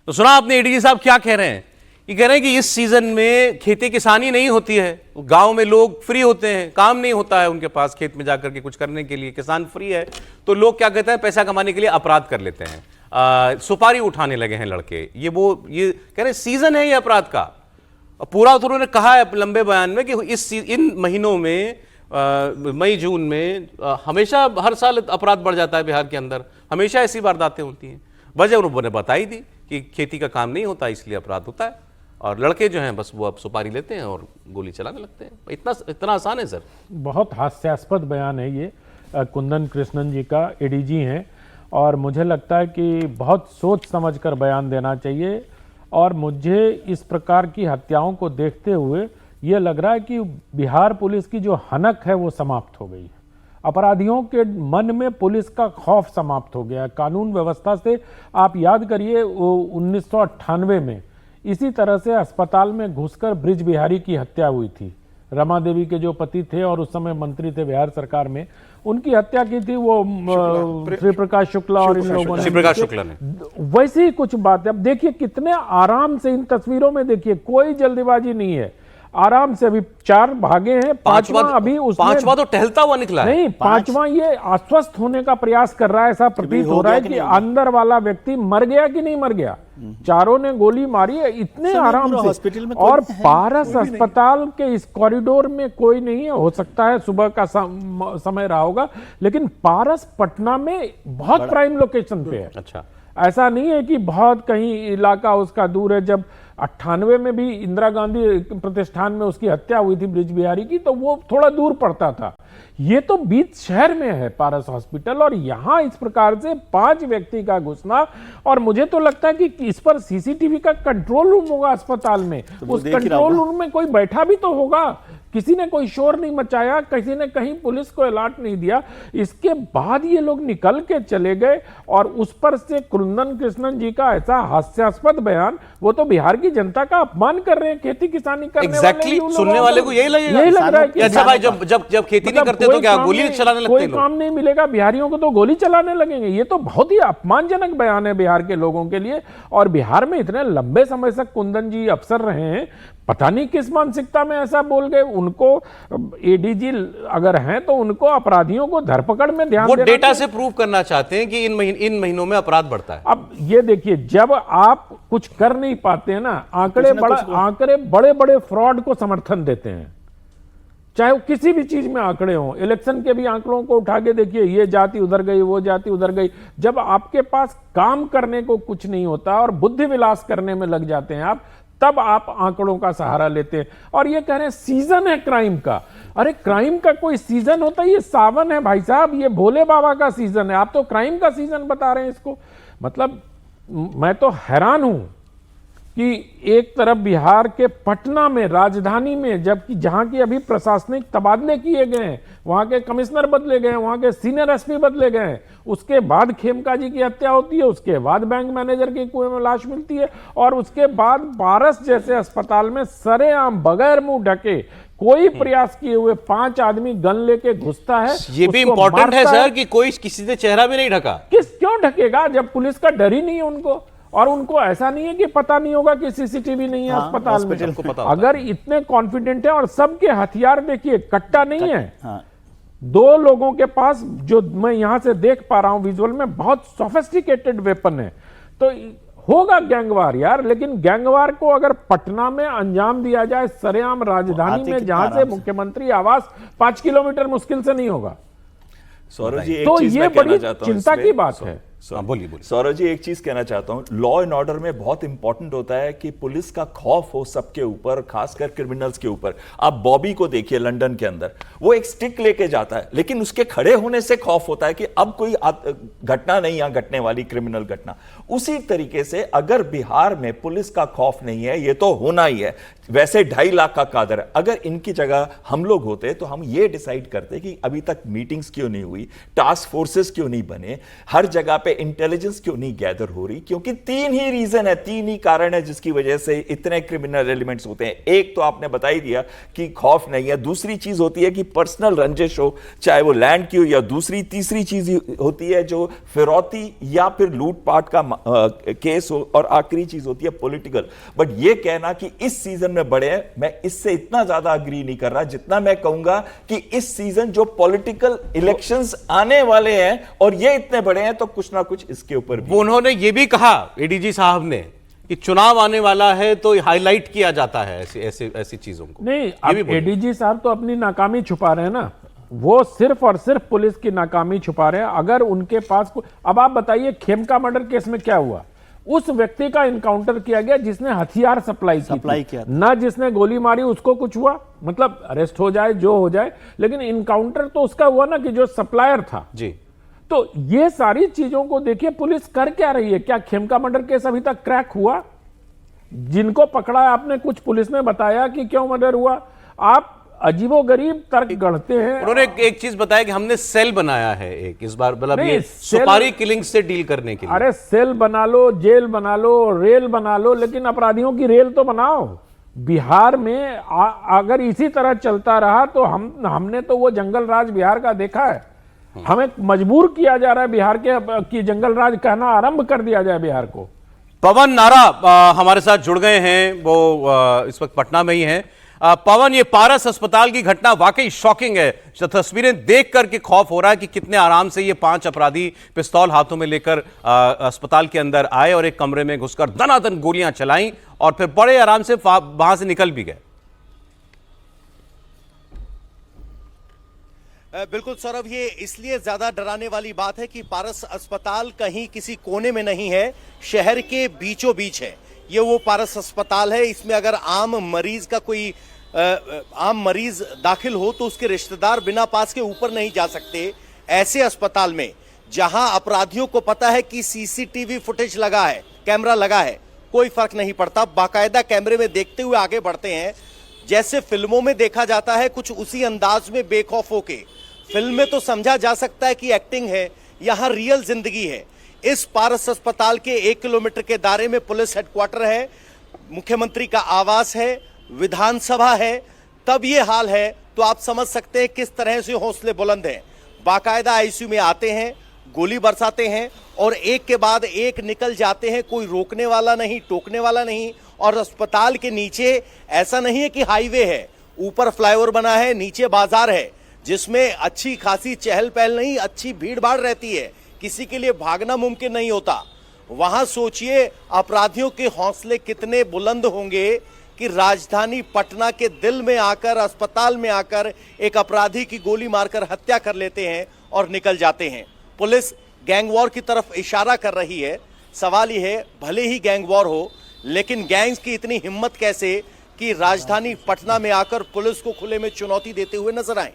तो सुना आपने एडीजी साहब क्या कह रहे हैं। ये कह रहे हैं कि इस सीजन में खेती किसानी नहीं होती है, गांव में लोग फ्री होते हैं, काम नहीं होता है उनके पास खेत में जाकर के कुछ करने के लिए, किसान फ्री है तो लोग क्या कहते हैं पैसा कमाने के लिए अपराध कर लेते हैं। सुपारी उठाने लगे हैं लड़के। ये कह रहे सीजन है ये अपराध का। पूरा तो उन्होंने कहा है लंबे बयान में कि इन महीनों में मई जून में हमेशा हर साल अपराध बढ़ जाता है बिहार के अंदर, हमेशा ऐसी वारदातें होती हैं। वजह उन्होंने बताई दी कि खेती का काम नहीं होता इसलिए अपराध होता है, और लड़के जो हैं बस वो अब सुपारी लेते हैं और गोली चलाने लगते हैं। इतना आसान है सर। बहुत हास्यास्पद बयान है ये कुंदन कृष्णन जी का, एडीजी हैं, और मुझे लगता है कि बहुत सोच समझकर बयान देना चाहिए। और मुझे इस प्रकार की हत्याओं को देखते हुए ये लग रहा है कि बिहार पुलिस की जो हनक है वो समाप्त हो गई है। अपराधियों के मन में पुलिस का खौफ समाप्त हो गया है। कानून व्यवस्था से आप याद करिए 1998 में इसी तरह से अस्पताल में घुसकर ब्रिज बिहारी की हत्या हुई थी। रमा देवी के जो पति थे और उस समय मंत्री थे बिहार सरकार में, उनकी हत्या की थी वो श्री प्रकाश शुक्ला और इन लोगों ने। श्री प्रकाश शुक्ला ने। वैसे ही कुछ बात है। अब देखिए कितने आराम से इन तस्वीरों में देखिए, कोई जल्दीबाजी नहीं है, आराम से। अभी 4 भागे हैं, पांचवा अभी उसमें, पांचवा तो टहलता हुआ निकला है। नहीं, पांचवा ये आश्वस्त होने का प्रयास कर रहा है, ऐसा प्रतीत हो रहा है कि अंदर वाला व्यक्ति मर गया कि नहीं मर गया। चारों ने गोली मारी है इतने आराम से। हॉस्पिटल में और पारस अस्पताल के इस कॉरिडोर में कोई नहीं है, हो सकता है सुबह का समय रहा होगा, लेकिन पारस पटना में बहुत प्राइम लोकेशन पे है। अच्छा, ऐसा नहीं है कि बहुत कहीं इलाका उसका दूर है। जब 98 में भी इंदिरा गांधी प्रतिष्ठान में उसकी हत्या हुई थी ब्रिज बिहारी की, तो वो थोड़ा दूर पड़ता था। ये तो बीच शहर में है पारस हॉस्पिटल, और यहां इस प्रकार से 5 व्यक्ति का घुसना। और मुझे तो लगता है कि इस पर सीसीटीवी का कंट्रोल रूम होगा अस्पताल में, उस कंट्रोल रूम में कोई बैठा भी तो होगा। किसी ने कोई शोर नहीं मचाया, किसी ने कहीं पुलिस को अलर्ट नहीं दिया। इसके बाद ये लोग निकल के चले गए, और उस पर से कुंदन कृष्णन जी का ऐसा हास्यास्पद बयान, वो तो बिहार की जनता का अपमान कर रहे हैं। खेती किसानी करने एग्जैक्टली सुनने वाले को यही लग रहा है कि अच्छा भाई, जब खेती नहीं करते तो क्या गोली चलाने लगते हैं? कोई काम नहीं मिलेगा, बिहारियों को तो गोली चलाने लगेंगे। ये तो बहुत ही अपमानजनक बयान है बिहार के लोगों के लिए। और बिहार में इतने लंबे समय से कुंदन जी अफसर रहे हैं, पता नहीं किस मानसिकता में ऐसा बोल गए। उनको एडीजी अगर हैं तो उनको अपराधियों को धरपकड़ में ध्यान देना, वो डेटा से प्रूव करना चाहते हैं कि इन महीनों में अपराध बढ़ता है। अब ये देखिए, जब आप कुछ कर नहीं पाते हैं ना, आंकड़े बड़े बड़े फ्रॉड को समर्थन देते हैं, चाहे वो किसी भी चीज में आंकड़े हों। इलेक्शन के भी आंकड़ों को उठा के देखिए, ये जाति उधर गई, वो जाति उधर गई। जब आपके पास काम करने को कुछ नहीं होता और बुद्धि विलास करने में लग जाते हैं आप, तब आप आंकड़ों का सहारा लेते हैं। और ये कह रहे हैं सीजन है क्राइम का। अरे क्राइम का कोई सीजन होता है? ये सावन है भाई साहब, ये भोले बाबा का सीजन है, आप तो क्राइम का सीजन बता रहे हैं इसको। मतलब मैं तो हैरान हूं कि एक तरफ बिहार के पटना में, राजधानी में, जबकि जहां की अभी प्रशासनिक तबादले किए गए हैं, वहां के कमिश्नर बदले गए, वहां के सीनियर एसपी बदले गए, उसके बाद खेमका जी की हत्या होती है, उसके बाद बैंक मैनेजर के कुएं में लाश मिलती है, और उसके बाद पारस जैसे अस्पताल में सरेआम बगैर मुंह ढके कोई प्रयास किए हुए 5 आदमी गन लेके घुसता है। ये भी इंपॉर्टेंट है सर कि कोई किसी ने चेहरा भी नहीं ढका। क्यों ढकेगा जब पुलिस का डर ही नहीं है उनको? और उनको ऐसा नहीं है कि पता नहीं होगा कि सीसीटीवी नहीं है अस्पताल में। अगर इतने कॉन्फिडेंट है, और सबके हथियार देखिए, कट्टा नहीं है। 2 लोगों के पास, जो मैं यहां से देख पा रहा हूं विजुअल में, बहुत सोफिस्टिकेटेड वेपन है। तो होगा गैंगवार यार, लेकिन गैंगवार को अगर पटना में अंजाम दिया जाए, सरेआम राजधानी में, जहां से मुख्यमंत्री आवास 5 किलोमीटर मुश्किल से नहीं होगा, सौरभ जी, तो ये बड़ी चिंता की बात है। बोलिए। सौरभ जी, एक चीज कहना चाहता हूं, लॉ एंड ऑर्डर में बहुत इंपॉर्टेंट होता है कि पुलिस का खौफ हो सबके ऊपर, खासकर क्रिमिनल्स के ऊपर। आप बॉबी को देखिए लंदन के अंदर, वो एक स्टिक लेके जाता है, लेकिन उसके खड़े होने से खौफ होता है कि अब कोई घटना नहीं यहां घटने वाली, क्रिमिनल घटना। उसी तरीके से अगर बिहार में पुलिस का खौफ नहीं है, ये तो होना ही है। वैसे 2.5 लाख का कादर, अगर इनकी जगह हम लोग होते तो हम ये डिसाइड करते कि अभी तक मीटिंग्स क्यों नहीं हुई, टास्क फोर्सेस क्यों नहीं बने, हर जगह पे इंटेलिजेंस क्यों नहीं गैदर हो रही। क्योंकि 3 ही रीजन है, 3 ही कारण है जिसकी वजह से इतने क्रिमिनल एलिमेंट्स होते हैं। एक तो आपने बता ही दिया कि खौफ नहीं है, दूसरी चीज होती है कि पर्सनल रंजिश हो, चाहे वो लैंड की हो या दूसरी तीसरी चीज होती है जो फिरौती या फिर लूटपाट का केस हो, और आखिरी चीज होती है पॉलिटिकल। बट ये कहना कि इस सीजन में बड़े हैं, मैं इससे इतना ज्यादा अग्री नहीं कर रहा, जितना मैं कहूंगा कि इस सीजन जो पॉलिटिकल इलेक्शंस आने वाले हैं और ये इतने बड़े हैं, तो कुछ ना ना कुछ इसके ऊपर भी। वो उन्होंने ये भी कहा एडीजी साहब ने कि चुनाव आने वाला है तो हाईलाइट किया जाता है ऐसी चीजों को। नहीं, अब एडीजी साहब तो अपनी नाकामी छुपा रहे हैं ना, वो सिर्फ और सिर्फ पुलिस की नाकामी छुपा रहे हैं। अगर उनके पास अब आप बताइए खेमका मर्डर केस में क्या हुआ, उस व्यक्ति का इनकाउंटर किया गया जिसने हथियार सप्लाई किया, ना जिसने गोली मारी उसको कुछ हुआ, मतलब अरेस्ट हो जाए जो हो जाए, लेकिन इनकाउंटर तो उसका हुआ ना कि जो सप्लायर था जी। तो ये सारी चीजों को देखिए पुलिस कर क्या रही है। क्या खेमका मर्डर केस अभी तक क्रैक हुआ? जिनको पकड़ा आपने, कुछ पुलिस ने बताया कि क्यों मर्डर हुआ? आप अजीबोगरीब तर्क गढ़ते हैं। उन्होंने एक चीज बताया कि हमने सेल बनाया है एक इस बार, मतलब ये सुपारी किलिंग से डील करने के लिए। अरे सेल बना लो, जेल बना लो, रेल बना लो, लेकिन अपराधियों की रेल तो बनाओ। बिहार में अगर इसी तरह चलता रहा तो हमने तो वो जंगल राज बिहार का देखा है। हमें मजबूर किया जा रहा है बिहार के कि जंगल राज कहना आरंभ कर दिया जाए बिहार को। पवन नारा हमारे साथ जुड़ गए हैं, वो इस वक्त पटना में ही हैं। पवन, ये पारस अस्पताल की घटना वाकई शॉकिंग है। तस्वीरें देख करके खौफ हो रहा है कि कितने आराम से ये 5 अपराधी पिस्तौल हाथों में लेकर अस्पताल के अंदर आए और एक कमरे में घुसकर दनादन गोलियां चलाई और फिर बड़े आराम से वहां से निकल भी गए। बिल्कुल सौरभ, ये इसलिए ज्यादा डराने वाली बात है कि पारस अस्पताल कहीं किसी कोने में नहीं है, शहर के बीचों बीच है। ये वो पारस अस्पताल है, इसमें अगर आम मरीज दाखिल हो तो उसके रिश्तेदार बिना पास के ऊपर नहीं जा सकते। ऐसे अस्पताल में जहां अपराधियों को पता है कि सीसीटीवी फुटेज लगा है, कैमरा लगा है, कोई फर्क नहीं पड़ता, बाकायदा कैमरे में देखते हुए आगे बढ़ते हैं। जैसे फिल्मों में देखा जाता है कुछ उसी अंदाज में बेखौफ होके। फिल्म में तो समझा जा सकता है कि एक्टिंग है, यहां रियल जिंदगी है। इस पारस अस्पताल के 1 किलोमीटर के दायरे में पुलिस हेडक्वार्टर है, मुख्यमंत्री का आवास है, विधानसभा है, तब ये हाल है तो आप समझ सकते हैं किस तरह से हौसले बुलंद हैं। बाकायदा आईसीयू में आते हैं, गोली बरसाते हैं और एक के बाद एक निकल जाते हैं, कोई रोकने वाला नहीं, टोकने वाला नहीं। और अस्पताल के नीचे ऐसा नहीं है कि हाईवे है, ऊपर फ्लाईओवर बना है, नीचे बाजार है जिसमें अच्छी खासी चहल पहल नहीं, अच्छी भीड़ भाड़ रहती है, किसी के लिए भागना मुमकिन नहीं होता। वहां सोचिए अपराधियों के हौसले कितने बुलंद होंगे कि राजधानी पटना के दिल में आकर, अस्पताल में आकर एक अपराधी की गोली मारकर हत्या कर लेते हैं और निकल जाते हैं। पुलिस गैंग वॉर की तरफ इशारा कर रही है। सवाल यह है, भले ही गैंग वॉर हो, लेकिन गैंग्स की इतनी हिम्मत कैसे कि राजधानी पटना में आकर पुलिस को खुले में चुनौती देते हुए नजर आए।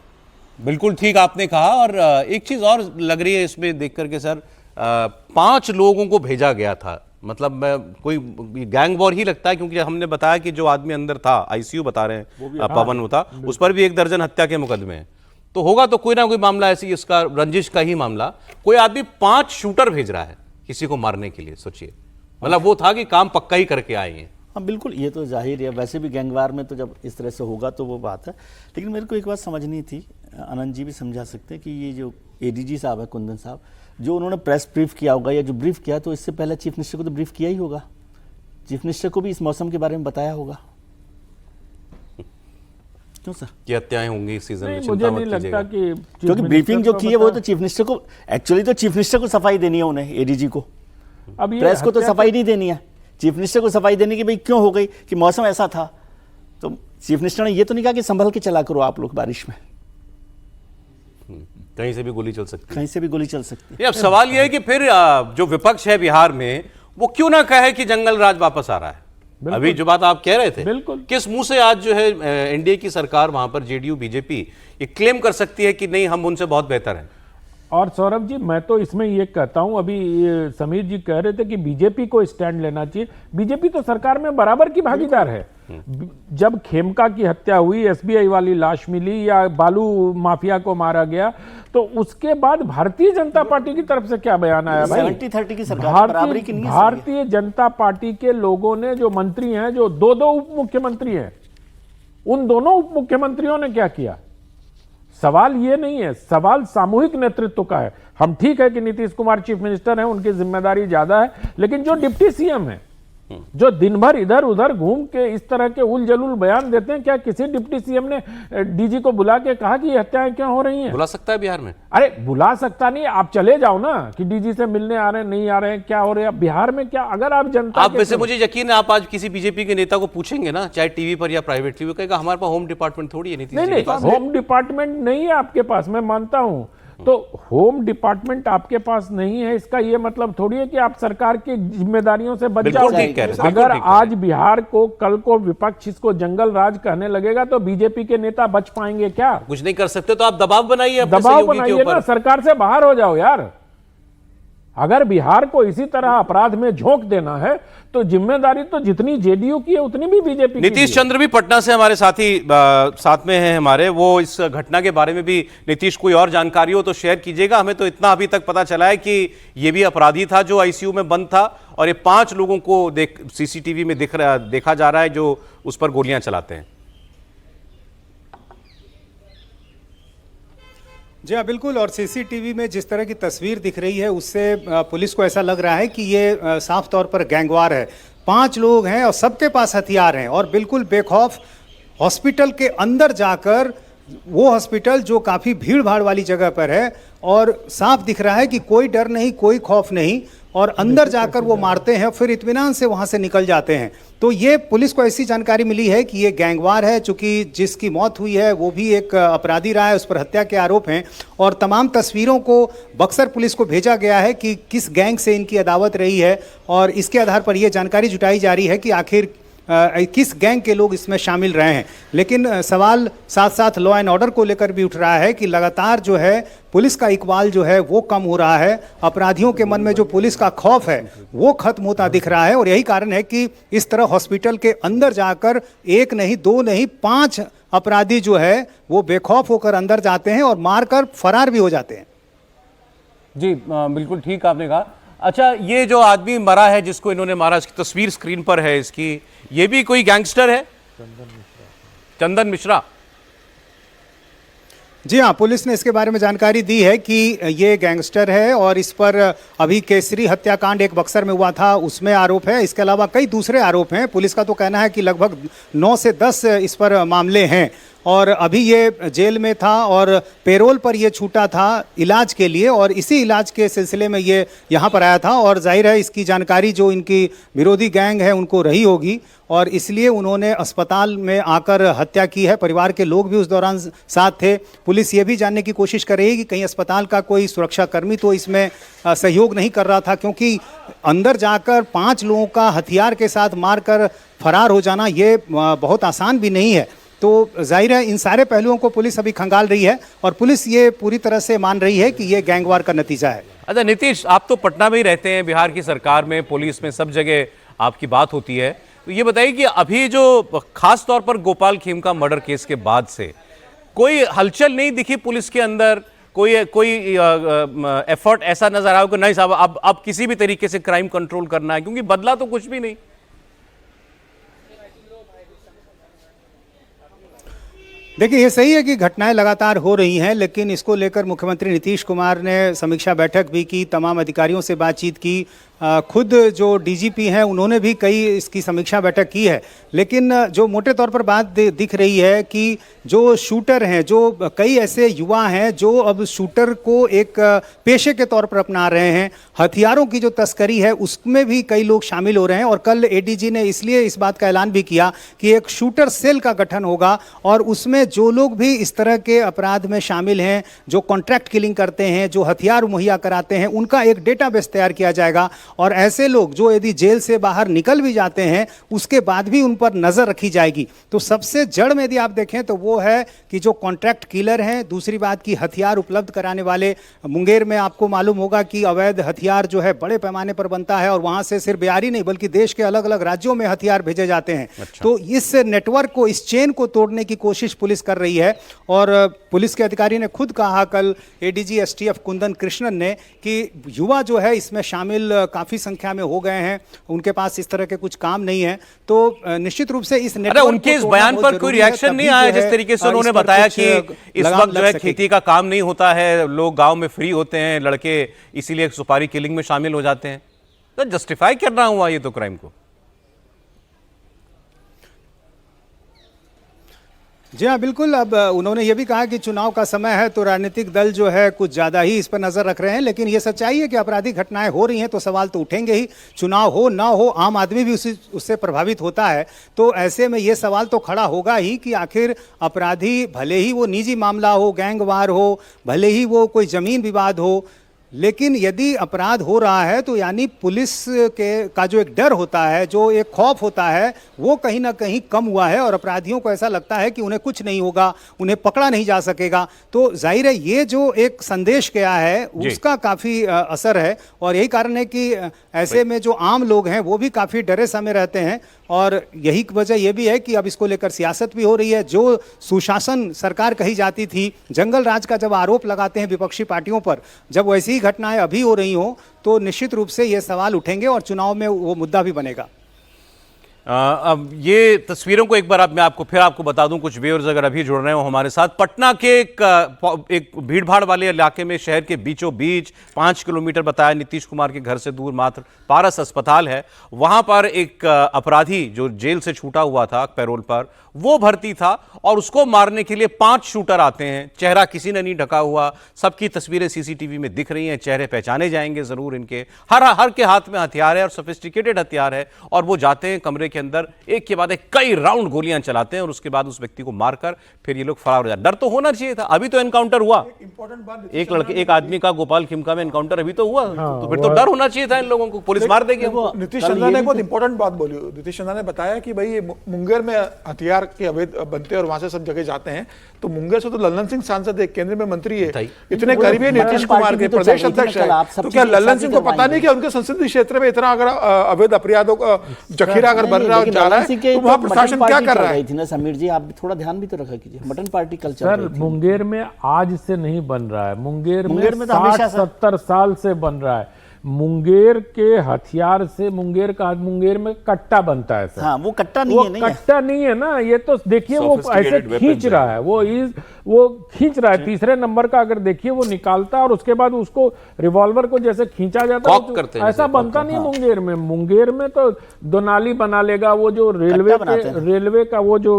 बिल्कुल ठीक आपने कहा। और एक चीज और लग रही है इसमें देख करके सर, 5 लोगों को भेजा गया था, मतलब कोई गैंग वॉर ही लगता है, क्योंकि हमने बताया कि जो आदमी अंदर था, आईसीयू बता रहे हैं पवन होता, उस पर भी 1 दर्जन हत्या के मुकदमे हैं। तो होगा तो कोई ना कोई मामला ऐसी, इसका रंजिश का ही मामला। कोई आदमी 5 शूटर भेज रहा है किसी को मारने के लिए, सोचिए, मतलब वो था कि काम पक्का ही करके आए हैं। हाँ बिल्कुल, ये तो जाहिर है, वैसे भी गैंगवार में तो जब इस तरह से होगा तो वो बात है। लेकिन मेरे को एक बात समझनी थी, आनंद जी भी समझा सकते हैं कि ये जो एडीजी साहब है, कुंदन साहब, जो उन्होंने प्रेस ब्रीफ किया होगा या जो ब्रीफ किया, तो इससे पहले चीफ मिनिस्टर को तो ब्रीफ किया ही होगा, चीफ मिनिस्टर को भी इस मौसम के बारे में बताया होगा। क्यों सर? ये हत्याएं होंगी इस सीजन में, मुझे नहीं लगता कि, क्योंकि ब्रीफिंग जो की है वो तो चीफ मिनिस्टर को, एक्चुअली तो चीफ मिनिस्टर को सफाई देनी है उन्हें, एडीजी को। अब प्रेस को तो सफाई नहीं देनी है, चीफ मिनिस्टर को सफाई देनी कि भाई क्यों हो गई, कि मौसम ऐसा था। तो चीफ मिनिस्टर ने ये तो नहीं कहा कि संभल के चला करो आप लोग बारिश में, कहीं से भी गोली चल सकती है, कहीं से भी गोली चल सकती है। अब सवाल यह है कि फिर जो विपक्ष है बिहार में, वो क्यों ना कहे कि जंगल राज वापस आ रहा है। अभी जो बात आप कह रहे थे, बिल्कुल, किस मुंह से आज जो है एनडीए की सरकार, वहां पर जेडीयू बीजेपी ये क्लेम कर सकती है कि नहीं, हम उनसे बहुत बेहतर हैं। और सौरभ जी, मैं तो इसमें ये कहता हूं, अभी समीर जी कह रहे थे कि बीजेपी को स्टैंड लेना चाहिए। बीजेपी तो सरकार में बराबर की भागीदार है। जब खेमका की हत्या हुई, एसबीआई वाली लाश मिली या बालू माफिया को मारा गया, तो उसके बाद भारतीय जनता पार्टी की तरफ से क्या बयान आया भाई? 70-30 की सरकार, बराबरी की नहीं है। भारतीय जनता पार्टी के लोगों ने, जो मंत्री हैं, जो 2-2 उप मुख्यमंत्री हैं, उन दोनों उप मुख्यमंत्रियों ने क्या किया? सवाल ये नहीं है, सवाल सामूहिक नेतृत्व का है। हम ठीक है कि नीतीश कुमार चीफ मिनिस्टर हैं, उनकी जिम्मेदारी ज्यादा है, लेकिन जो डिप्टी सीएम है, जो दिन भर इधर उधर घूम के इस तरह के उल जलूल बयान देते हैं। क्या किसी डिप्टी सीएम ने डीजी को बुला के कहा कि ये हत्याएं क्यों हो रही हैं? बुला सकता है बिहार में? अरे बुला सकता नहीं, आप चले जाओ ना कि डीजी से मिलने आ रहे हैं, नहीं आ रहे हैं, क्या हो रहा है बिहार में? क्या अगर आप जनता आप वैसे मुझे यकीन है आप आज किसी बीजेपी के नेता को पूछेंगे ना, चाहे टीवी पर या प्राइवेटली, वो कहेगा हमारे पास होम डिपार्टमेंट थोड़ी है नीतीश जी के पास। होम डिपार्टमेंट नहीं है आपके पास, मैं मानता हूं। तो होम डिपार्टमेंट आपके पास नहीं है, इसका ये मतलब थोड़ी है कि आप सरकार की जिम्मेदारियों से बच जाओगे। अगर आज बिहार को कल को विपक्ष इसको जंगल राज कहने लगेगा तो बीजेपी के नेता बच पाएंगे क्या? कुछ नहीं कर सकते तो आप दबाव बनाइए, दबाव बनाइए ना, सरकार से बाहर हो जाओ यार। अगर बिहार को इसी तरह अपराध में झोंक देना है तो जिम्मेदारी तो जितनी जेडीयू की है उतनी भी बीजेपी की। नीतीश चंद्र भी पटना से हमारे साथ में हैं हमारे, वो इस घटना के बारे में भी नीतीश कोई और जानकारी हो तो शेयर कीजिएगा। हमें तो इतना अभी तक पता चला है कि ये भी अपराधी था जो आईसीयू में बंद था और ये 5 लोगों को सीसीटीवी में देखा जा रहा है जो उस पर गोलियां चलाते हैं। जी हाँ बिल्कुल, और सीसीटीवी में जिस तरह की तस्वीर दिख रही है उससे पुलिस को ऐसा लग रहा है कि ये साफ तौर पर गैंगवार है। 5 लोग हैं और सबके पास हथियार हैं और बिल्कुल बेखौफ हॉस्पिटल के अंदर जाकर, वो हॉस्पिटल जो काफ़ी भीड़ भाड़ वाली जगह पर है, और साफ दिख रहा है कि कोई डर नहीं, कोई खौफ नहीं, और अंदर जाकर वो मारते हैं फिर इत्मीनान से वहाँ से निकल जाते हैं। तो ये पुलिस को ऐसी जानकारी मिली है कि ये गैंगवार है, चूंकि जिसकी मौत हुई है वो भी एक अपराधी रहा है, उस पर हत्या के आरोप हैं, और तमाम तस्वीरों को बक्सर पुलिस को भेजा गया है कि किस गैंग से इनकी अदावत रही है, और इसके आधार पर ये जानकारी जुटाई जा रही है कि आखिर किस गैंग के लोग इसमें शामिल रहे हैं। लेकिन सवाल साथ साथ लॉ एंड ऑर्डर को लेकर भी उठ रहा है कि लगातार जो है पुलिस का इकबाल जो है वो कम हो रहा है, अपराधियों के मन में जो पुलिस का खौफ है वो खत्म होता दिख रहा है, और यही कारण है कि इस तरह हॉस्पिटल के अंदर जाकर 1 नहीं 2 नहीं 5 अपराधी जो है वो बेखौफ होकर अंदर जाते हैं और मारकर फरार भी हो जाते हैं। जी बिल्कुल ठीक आपने कहा। अच्छा, ये जो आदमी मरा है जिसको इन्होंने मारा, इसकी तस्वीर स्क्रीन पर है इसकी, ये भी कोई गैंगस्टर है? चंदन मिश्रा। जी हाँ, पुलिस ने इसके बारे में जानकारी दी है कि ये गैंगस्टर है और इस पर अभी केसरी हत्याकांड एक बक्सर में हुआ था उसमें आरोप है, इसके अलावा कई दूसरे आरोप हैं। पुलिस का तो कहना है कि लगभग 9 से 10 इस पर मामले हैं, और अभी ये जेल में था और पेरोल पर ये छूटा था इलाज के लिए, और इसी इलाज के सिलसिले में ये यहाँ पर आया था, और जाहिर है इसकी जानकारी जो इनकी विरोधी गैंग है उनको रही होगी, और इसलिए उन्होंने अस्पताल में आकर हत्या की है। परिवार के लोग भी उस दौरान साथ थे। पुलिस ये भी जानने की कोशिश कर रही है कि कहीं अस्पताल का कोई सुरक्षाकर्मी तो इसमें सहयोग नहीं कर रहा था, क्योंकि अंदर जाकर 5 लोगों का हथियार के साथ मारकर फरार हो जाना ये बहुत आसान भी नहीं है। तो जाहिर है इन सारे पहलुओं को पुलिस अभी खंगाल रही है, और पुलिस ये पूरी तरह से मान रही है कि ये गैंगवार का नतीजा है। अच्छा नीतीश, आप तो पटना में ही रहते हैं, बिहार की सरकार में, पुलिस में, सब जगह आपकी बात होती है, तो ये बताइए कि अभी जो खास तौर पर गोपाल खेमका मर्डर केस के बाद से कोई हलचल नहीं दिखी पुलिस के अंदर? कोई एफर्ट ऐसा नजर आया कि नहीं साहब अब किसी भी तरीके से क्राइम कंट्रोल करना है, क्योंकि बदला तो कुछ भी नहीं। देखिए, ये सही है कि घटनाएं लगातार हो रही हैं, लेकिन इसको लेकर मुख्यमंत्री नीतीश कुमार ने समीक्षा बैठक भी की, तमाम अधिकारियों से बातचीत की, खुद जो डीजीपी हैं उन्होंने भी कई इसकी समीक्षा बैठक की है। लेकिन जो मोटे तौर पर बात दिख रही है कि जो शूटर हैं, जो कई ऐसे युवा हैं जो अब शूटर को एक पेशे के तौर पर अपना रहे हैं, हथियारों की जो तस्करी है उसमें भी कई लोग शामिल हो रहे हैं, और कल एडीजी ने इसलिए इस बात का ऐलान भी किया कि एक शूटर सेल का गठन होगा, और उसमें जो लोग भी इस तरह के अपराध में शामिल हैं, जो कॉन्ट्रैक्ट किलिंग करते हैं, जो हथियार मुहैया कराते हैं, उनका एक डेटाबेस तैयार किया जाएगा, और ऐसे लोग जो यदि जेल से बाहर निकल भी जाते हैं उसके बाद भी उन पर नजर रखी जाएगी। तो सबसे जड़ में यदि आप देखें तो वो है कि जो कॉन्ट्रैक्ट किलर हैं, दूसरी बात की हथियार उपलब्ध कराने वाले, मुंगेर में आपको मालूम होगा कि अवैध हथियार जो है बड़े पैमाने पर बनता है, और वहां से सिर्फ बिहारी नहीं बल्कि देश के अलग अलग राज्यों में हथियार भेजे जाते हैं। अच्छा। तो इस नेटवर्क को, इस चेन को तोड़ने की कोशिश पुलिस कर रही है, और पुलिस के अधिकारी ने खुद कहा कल एडीजी एसटीएफ कुंदन कृष्णन ने कि युवा जो है इसमें शामिल काफी संख्या में हो गए हैं, उनके पास इस तरह के कुछ काम नहीं है, तो निश्चित रूप से इस नेटवर्क उनके इस बयान पर कोई रिएक्शन नहीं आया? जिस तरीके से उन्होंने बताया कि इस वक्त जो है खेती का काम नहीं होता है, लोग गांव में फ्री होते हैं लड़के, इसीलिए सुपारी किलिंग में शामिल हो जाते हैं, तो जस्टिफाई करना हुआ ये तो क्राइम को। जी हाँ, बिल्कुल। अब उन्होंने ये भी कहा कि चुनाव का समय है तो राजनीतिक दल जो है कुछ ज़्यादा ही इस पर नज़र रख रहे हैं, लेकिन ये सच्चाई है कि आपराधिक घटनाएं हो रही हैं तो सवाल तो उठेंगे ही। चुनाव हो ना हो, आम आदमी भी उससे प्रभावित होता है, तो ऐसे में ये सवाल तो खड़ा होगा ही कि आखिर अपराधी, भले ही वो निजी मामला हो, गैंगवार हो, भले ही वो कोई ज़मीन विवाद हो, लेकिन यदि अपराध हो रहा है तो यानी पुलिस का जो एक डर होता है, जो एक खौफ होता है, वो कहीं ना कहीं कम हुआ है और अपराधियों को ऐसा लगता है कि उन्हें कुछ नहीं होगा, उन्हें पकड़ा नहीं जा सकेगा। तो जाहिर है ये जो एक संदेश गया है उसका काफ़ी असर है और यही कारण है कि ऐसे में जो आम लोग हैं वो भी काफ़ी डरे समय रहते हैं और यही वजह यह भी है कि अब इसको लेकर सियासत भी हो रही है। जो सुशासन सरकार कही जाती थी, जंगल राज का जब आरोप लगाते हैं विपक्षी पार्टियों पर, जब वैसी ही घटनाएं अभी हो रही हो तो निश्चित रूप से ये सवाल उठेंगे और चुनाव में वो मुद्दा भी बनेगा। अब ये तस्वीरों को एक बार मैं आपको बता दूं, कुछ व्यूअर्स अगर अभी जुड़ रहे हो हमारे साथ, पटना के एक भीड़भाड़ वाले इलाके में, शहर के बीचों बीच 5 किलोमीटर बताया नीतीश कुमार के घर से दूर मात्र पारस अस्पताल है, वहां पर एक अपराधी जो जेल से छूटा हुआ था पैरोल पर, वो भर्ती था और उसको मारने के लिए 5 शूटर आते हैं। चेहरा किसी ने नहीं ढका हुआ, सबकी तस्वीरें सीसीटीवी में दिख रही हैं, चेहरे पहचाने जाएंगे जरूर इनके। हर के हाथ में हथियार है और सोफिस्टिकेटेड हथियार है और वो जाते हैं कमरे के अंदर, एक के बाद एक कई राउंड गोलियां चलाते हैं और उसके बाद उस व्यक्ति को मारकर फिर ये लोग फरार हो जाते। डर तो होना चाहिए था। अभी तो एनकाउंटर हुआ, एक आदमी का गोपाल खिमका में एनकाउंटर अभी तो हुआ, तो फिर तो डर होना चाहिए था इन लोगों को, पुलिस मार देगी। नीतीश चंदा ने बहुत इंपॉर्टेंट बात बोली। नीतीश चंदा ने बताया कि भाई मुंगेर में हथियार के अवैध बनते हैं और वहां से सब जगह जाते हैं, तो मुंगेर से तो लल्लन सिंह सांसद है, केंद्र में मंत्री है, इतने करीबी है नीतीश कुमार के, प्रदेश अध्यक्ष है, तो क्या लल्लन सिंह को पता नहीं कि उनके संसदीय क्षेत्र में इतना अगर अवैध अपराधों का जखीरा अगर बन रहा जा रहा है तो वहां प्रशासन क्या कर रहा है? समीर जी, आप थोड़ा ध्यान भी तो रखा कीजिए, mutton party culture sir Munger में आज से नहीं बन रहा है, मुंगेर में 60-70 साल से बन रहा है। मुंगेर के हथियार से मुंगेर में कट्टा बनता है सर। हाँ, वो कट्टा नहीं है, कट्टा नहीं है ना, ये तो देखिए वो ऐसे खींच रहा है, वो खींच रहा है, तीसरे नंबर का अगर देखिए वो निकालता है और उसके बाद उसको रिवॉल्वर को जैसे खींचा जाता है, ऐसा बनता नहीं मुंगेर में। मुंगेर में तो दोनाली बना लेगा, वो जो रेलवे का वो जो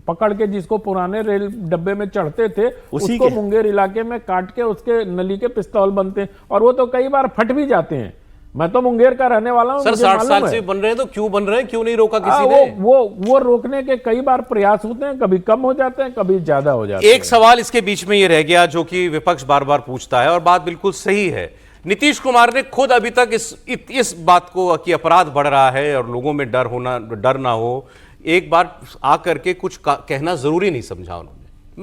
पकड़ के जिसको पुराने रेल डब्बे में चढ़ते थे उसको मुंगेर इलाके में काट के उसके नली के पिस्तौल बनते हैं और वो तो कई बार फट भी जाते हैं। मैं तो मुंगेर का रहने वाला हूं। सर 60 साल से बन रहे हैं तो क्यों बन रहे हैं, क्यों नहीं रोका किसी ने? वो रोकने के कई बार प्रयास होते हैं, कभी कम हो जाते हैं, कभी ज्यादा हो जाते हैं। एक सवाल इसके बीच में ये रह गया जो कि विपक्ष बार बार पूछता है और बात बिल्कुल सही है। नीतीश कुमार ने खुद अभी तक इस बात को कि अपराध बढ़ रहा है और लोगों में डर ना हो, एक बार आकर के कुछ कहना जरूरी नहीं समझा उन्होंने।